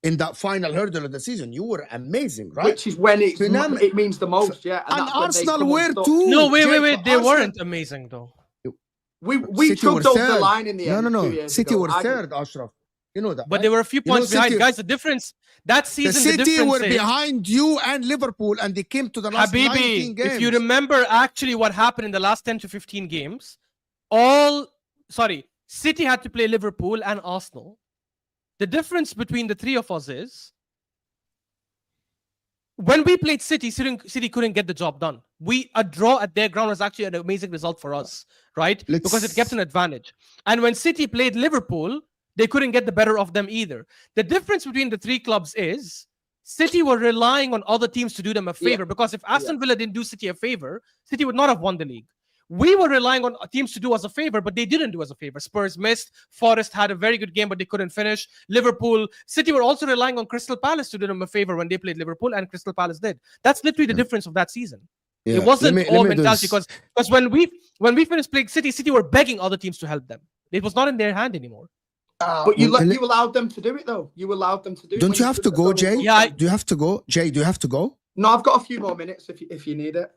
in that final hurdle of the season. You were amazing, right? Which is when it means the most, yeah. And Arsenal were too. No, wait. They weren't amazing though. We chugged over the line in the end. No. City were third, Ashraf. You know that. But they were a few points behind. Guys, the difference that season, the City were behind you and Liverpool, and they came to the last 19 games. If you remember actually what happened in the last 10 to 15 games, City had to play Liverpool and Arsenal. The difference between the three of us is when we played City couldn't get the job done. A draw at their ground was actually an amazing result for us, right? Because it kept an advantage. And when City played Liverpool, they couldn't get the better of them either. The difference between the three clubs is City were relying on other teams to do them a favor. Because if Aston Villa didn't do City a favor, City would not have won the league. We were relying on teams to do us a favor, but they didn't do us a favor. Spurs missed. Forest had a very good game, but they couldn't finish. City were also relying on Crystal Palace to do them a favor when they played Liverpool, and Crystal Palace did. That's literally the difference of that season. Yeah. It wasn't all mentality because when we finished playing City were begging other teams to help them. It was not in their hand anymore. But you allowed them to do it, though. You allowed them to do it. Don't you have to go, Jay? Yeah. Do you have to go? Jay, do you have to go? No, I've got a few more minutes if you need it.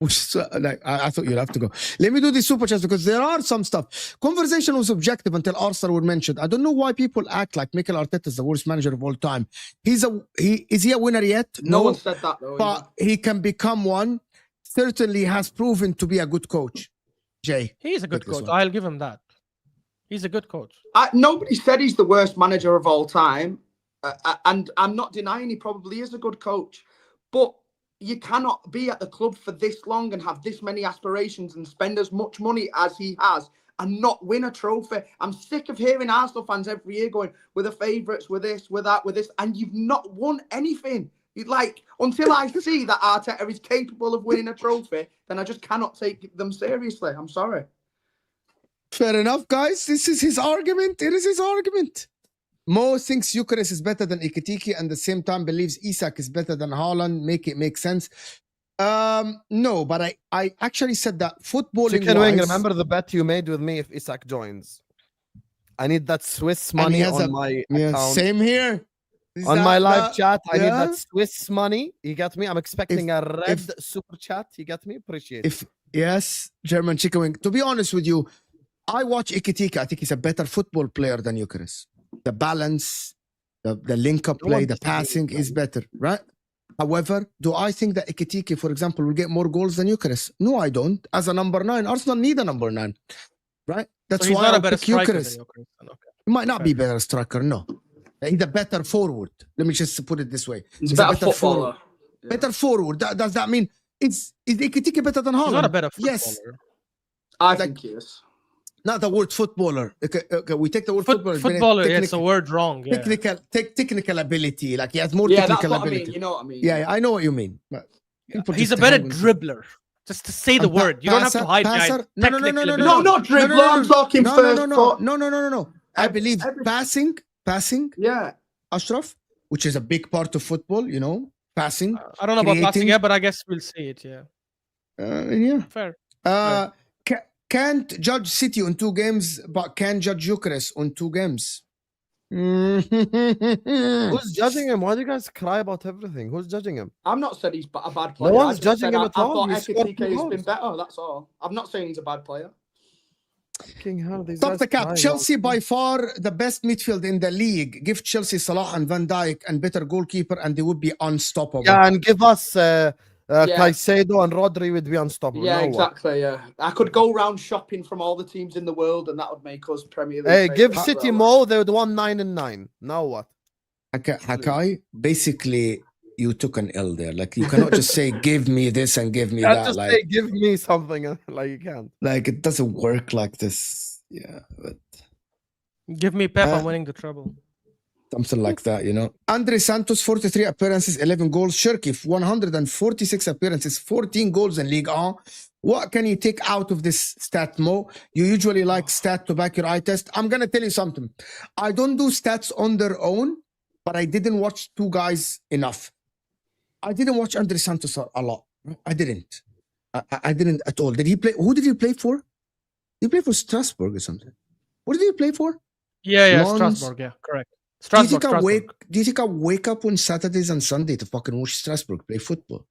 I thought you'd have to go. Let me do the super chats because there are some stuff. Conversation was objective until Arsenal were mentioned. I don't know why people act like Mikel Arteta is the worst manager of all time. Is he a winner yet? No one said that, though. But he can become one. Certainly has proven to be a good coach. Jay. He's a good coach. I'll give him that. He's a good coach. Nobody said he's the worst manager of all time. And I'm not denying he probably is a good coach. But you cannot be at the club for this long and have this many aspirations and spend as much money as he has and not win a trophy. I'm sick of hearing Arsenal fans every year going, we're the favourites, with this, with that, with this, and you've not won anything. Until I see that Arteta is capable of winning a trophy, then I just cannot take them seriously. I'm sorry. Fair enough, guys. This is his argument. It is his argument. Mo thinks Eucharist is better than Ekitike and at the same time believes Isak is better than Haaland. Make it make sense. No, but I actually said that footballing wise, remember the bet you made with me if Isak joins? I need that Swiss money on my account. Same here. On my live chat, I need that Swiss money. You got me? I'm expecting a red super chat. You got me? Appreciate it. Yes, German chicken wing. To be honest with you, I watch Ekitike. I think he's a better football player than Eucharist. The balance, the link-up play, the passing is better, right? However, do I think that Ekitike, for example, will get more goals than Eucharist? No, I don't. As a number 9, Arsenal need a number 9, right? That's why I pick Eucharist. He might not be a better striker, no. He's a better forward. Let me just put it this way. He's a better forward. Yeah. Better forward. Does that mean is Ekitike better than Haaland? He's not a better footballer. Yes. I think he is. Not the word footballer. Okay, we take the word footballer. Footballer, it's a word wrong. Yeah. Technical ability. Like he has more technical ability. I mean. You know what I mean? Yeah, I know what you mean. But he's a better dribbler. Just to say the word. You don't have to hide behind. No, not dribbler. I'm talking first. No. I believe passing. Yeah. Ashraf, which is a big part of football, passing. I don't know about passing, but I guess we'll see it, yeah. Yeah. Fair. Can't judge City on 2 games, but can judge Eucharist on 2 games. Who's judging him? Why do you guys cry about everything? Who's judging him? I'm not saying he's a bad player. No one's judging him at all. I thought Ekitike has been better, that's all. I'm not saying he's a bad player. Stop the cap. Chelsea by far the best midfield in the league. Give Chelsea Salah and Van Dijk and better goalkeeper and they would be unstoppable. Yeah, and give us Caicedo and Rodri would be unstoppable. Yeah, exactly. Yeah, I could go round shopping from all the teams in the world, and that would make us Premier League. Hey, give City Mo. They would won 9-9. Now what? Hakai, basically, you took an L there. Like you cannot just say, "Give me this and give me that." Just like, say, "Give me something." Like you can't. Like it doesn't work like this. Yeah, but give me Pep. I'm winning the treble. Something like that, Andre Santos, 43 appearances, 11 goals. Shirky, 146 appearances, 14 goals in Ligue 1. What can you take out of this stat, Mo? You usually like stat to back your eye test. I'm going to tell you something. I don't do stats on their own, but I didn't watch two guys enough. I didn't watch Andre Santos a lot. I didn't. I didn't at all. Did he play? Who did he play for? Did he play for Strasbourg or something? What did he play for? Yeah, Lons? Strasbourg. Yeah, correct. Do you Strasbourg. think I wake up on Saturdays and Sunday to fucking watch Strasbourg play football?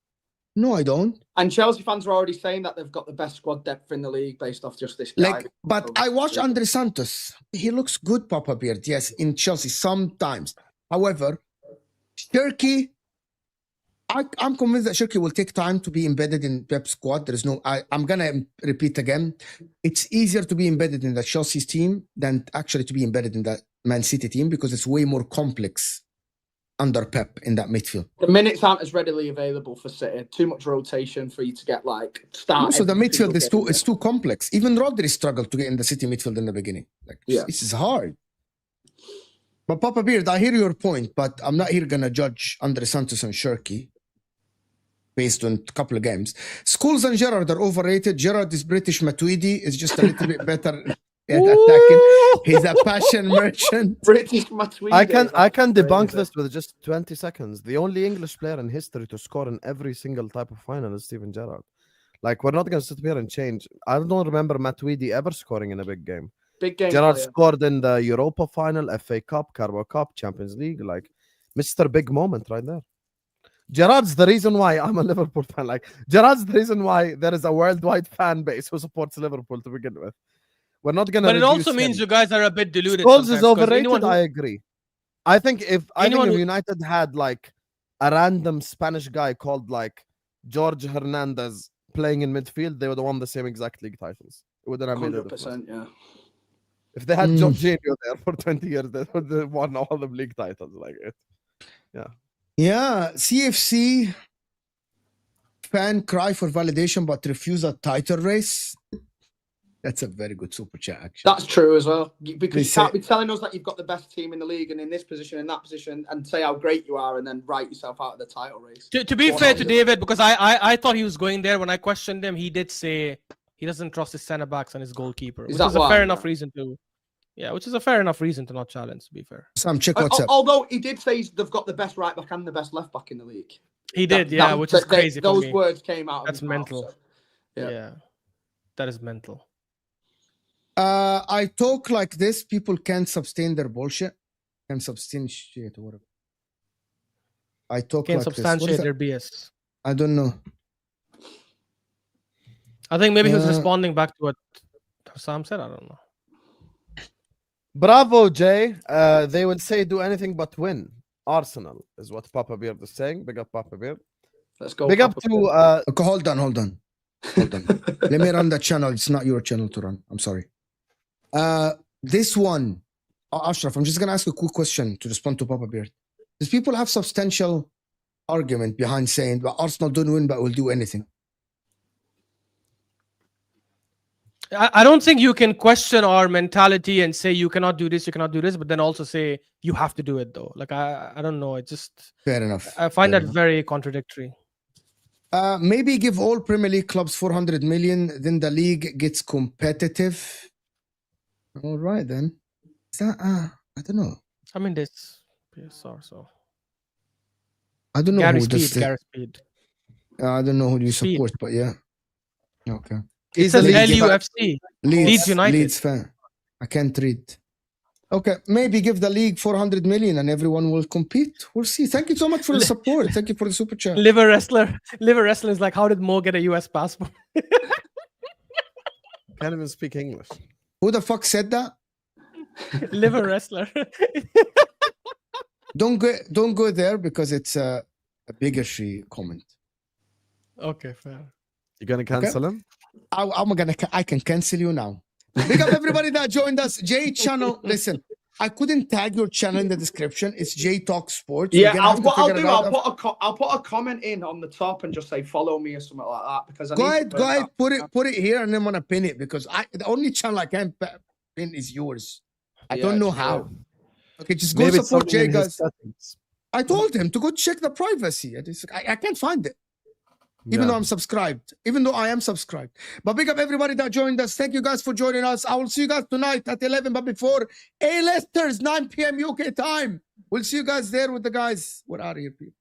No, I don't. And Chelsea fans are already saying that they've got the best squad depth in the league based off just this guy. But I watch Andre Santos. He looks good, Papa Beard. Yes, in Chelsea sometimes. However, Shirky, I'm convinced that Shirky will take time to be embedded in Pep's squad. There is no. I'm gonna repeat again. It's easier to be embedded in the Chelsea's team than actually to be embedded in the Man City team because it's way more complex under Pep in that midfield. The minutes aren't as readily available for City. Too much rotation for you to get start. So the midfield is too complex. Even Rodri struggled to get in the City midfield in the beginning. This is hard. But Papa Beard, I hear your point, but I'm not here gonna judge Andre Santos and Shirky based on a couple of games. Scholes and Gerrard are overrated. Gerrard is British. Matuidi is just a little bit better at attacking. He's a passion merchant. British Matuidi. I can debunk this with just 20 seconds. The only English player in history to score in every single type of final is Steven Gerrard. Like, we're not going to sit here and change. I don't remember Matuidi ever scoring in a big game. Big game. Gerrard scored in the Europa final, FA Cup, Carabao Cup, Champions League. Like, Mr. Big Moment right there. Gerrard's the reason why I'm a Liverpool fan. Like, Gerrard's the reason why there is a worldwide fan base who supports Liverpool to begin with. We're not gonna. But it also means you guys are a bit deluded. Scholes is overrated. I agree. I think if United had like a random Spanish guy called like George Hernandez playing in midfield, they would have won the same exact league titles. It wouldn't have made a difference. 100%, yeah. If they had Jorginho there for 20 years, they would have won all the league titles. Like it. Yeah. Yeah. CFC fan cry for validation but refuse a title race. That's a very good super chat, actually. That's true as well. Because you can't be telling us that you've got the best team in the league and in this position, in that position, and say how great you are and then write yourself out of the title race. To be fair to David, because I thought he was going there when I questioned him, he did say he doesn't trust his centre backs and his goalkeeper. Which is a fair enough reason to not challenge, to be fair. Sam, check what's up. Although he did say they've got the best right back and the best left back in the league. He did, which is crazy. Those words came out. That's mental. Mouth, so, yeah, that is mental. I talk like this, people can't sustain their bullshit. Can substantiate or whatever. I talk Can't like this. substantiate their BS. I don't know. I think maybe he was responding back to what Sam said. I don't know. Bravo, Jay. They will say do anything but win. Arsenal is what Papa Beard is saying. Big up, Papa Beard. Let's go. Big up to. Okay, hold on. Let me run the channel. It's not your channel to run. I'm sorry. This one, Ashraf, I'm just going to ask a quick question to respond to Papa Beard. Does people have substantial argument behind saying, well, Arsenal don't win, but will do anything? I don't think you can question our mentality and say you cannot do this, but then also say you have to do it, though. Like, I don't know. It just... Fair enough. I find that very contradictory. Maybe give all Premier League clubs 400 million, then the league gets competitive. All right, then. Is that, I don't know. I mean, this PSR, so. I don't know Gary who Speed. I don't know who you support, but yeah. Okay. It says LUFC. Leeds United. Leeds fan. I can't read. Okay, maybe give the league 400 million and everyone will compete. We'll see. Thank you so much for the support. Thank you for the super chat. Liver wrestler is like, how did Mo get a US passport? Can't even speak English. Who the fuck said that? Liver wrestler. Don't go there because it's a bigotry comment. Okay, fair. You're gonna cancel him? I can cancel you now. Big up everybody that joined us. J channel. Listen, I couldn't tag your channel in the description. It's J Talk Sports. Yeah, I'll put a comment in on the top and just say follow me or something like that. Because go ahead, put it here, and then I'm gonna pin it because the only channel I can pin is yours. I don't know how. Okay, just go support Jay, guys. I told him to go check the privacy. I can't find it. even though I'm subscribed, even though I am subscribed. But big up everybody that joined us. Thank you guys for joining us. I will see you guys tonight at 11. But before A-listers, 9 p.m. UK time. We'll see you guys there with the guys. We're out of here, people.